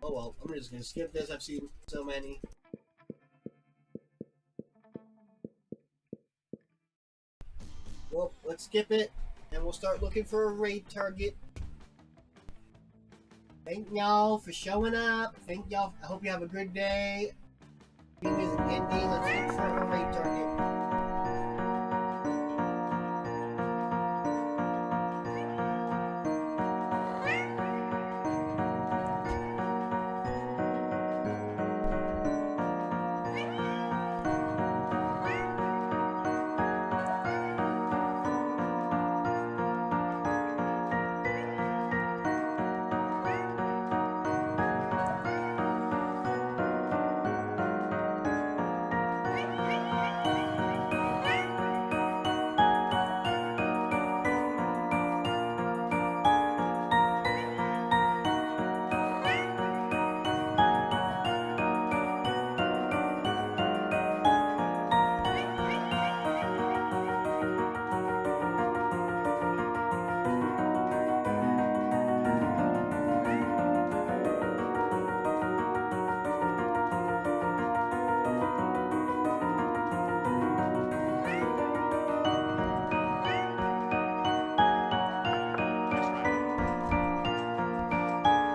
Oh well, I'm just gonna skip this. I've seen so many. Well, let's skip it, and we'll start looking for a raid target. Thank y'all for showing up. Thank y'all. I hope you have a good day. Music ending. Let's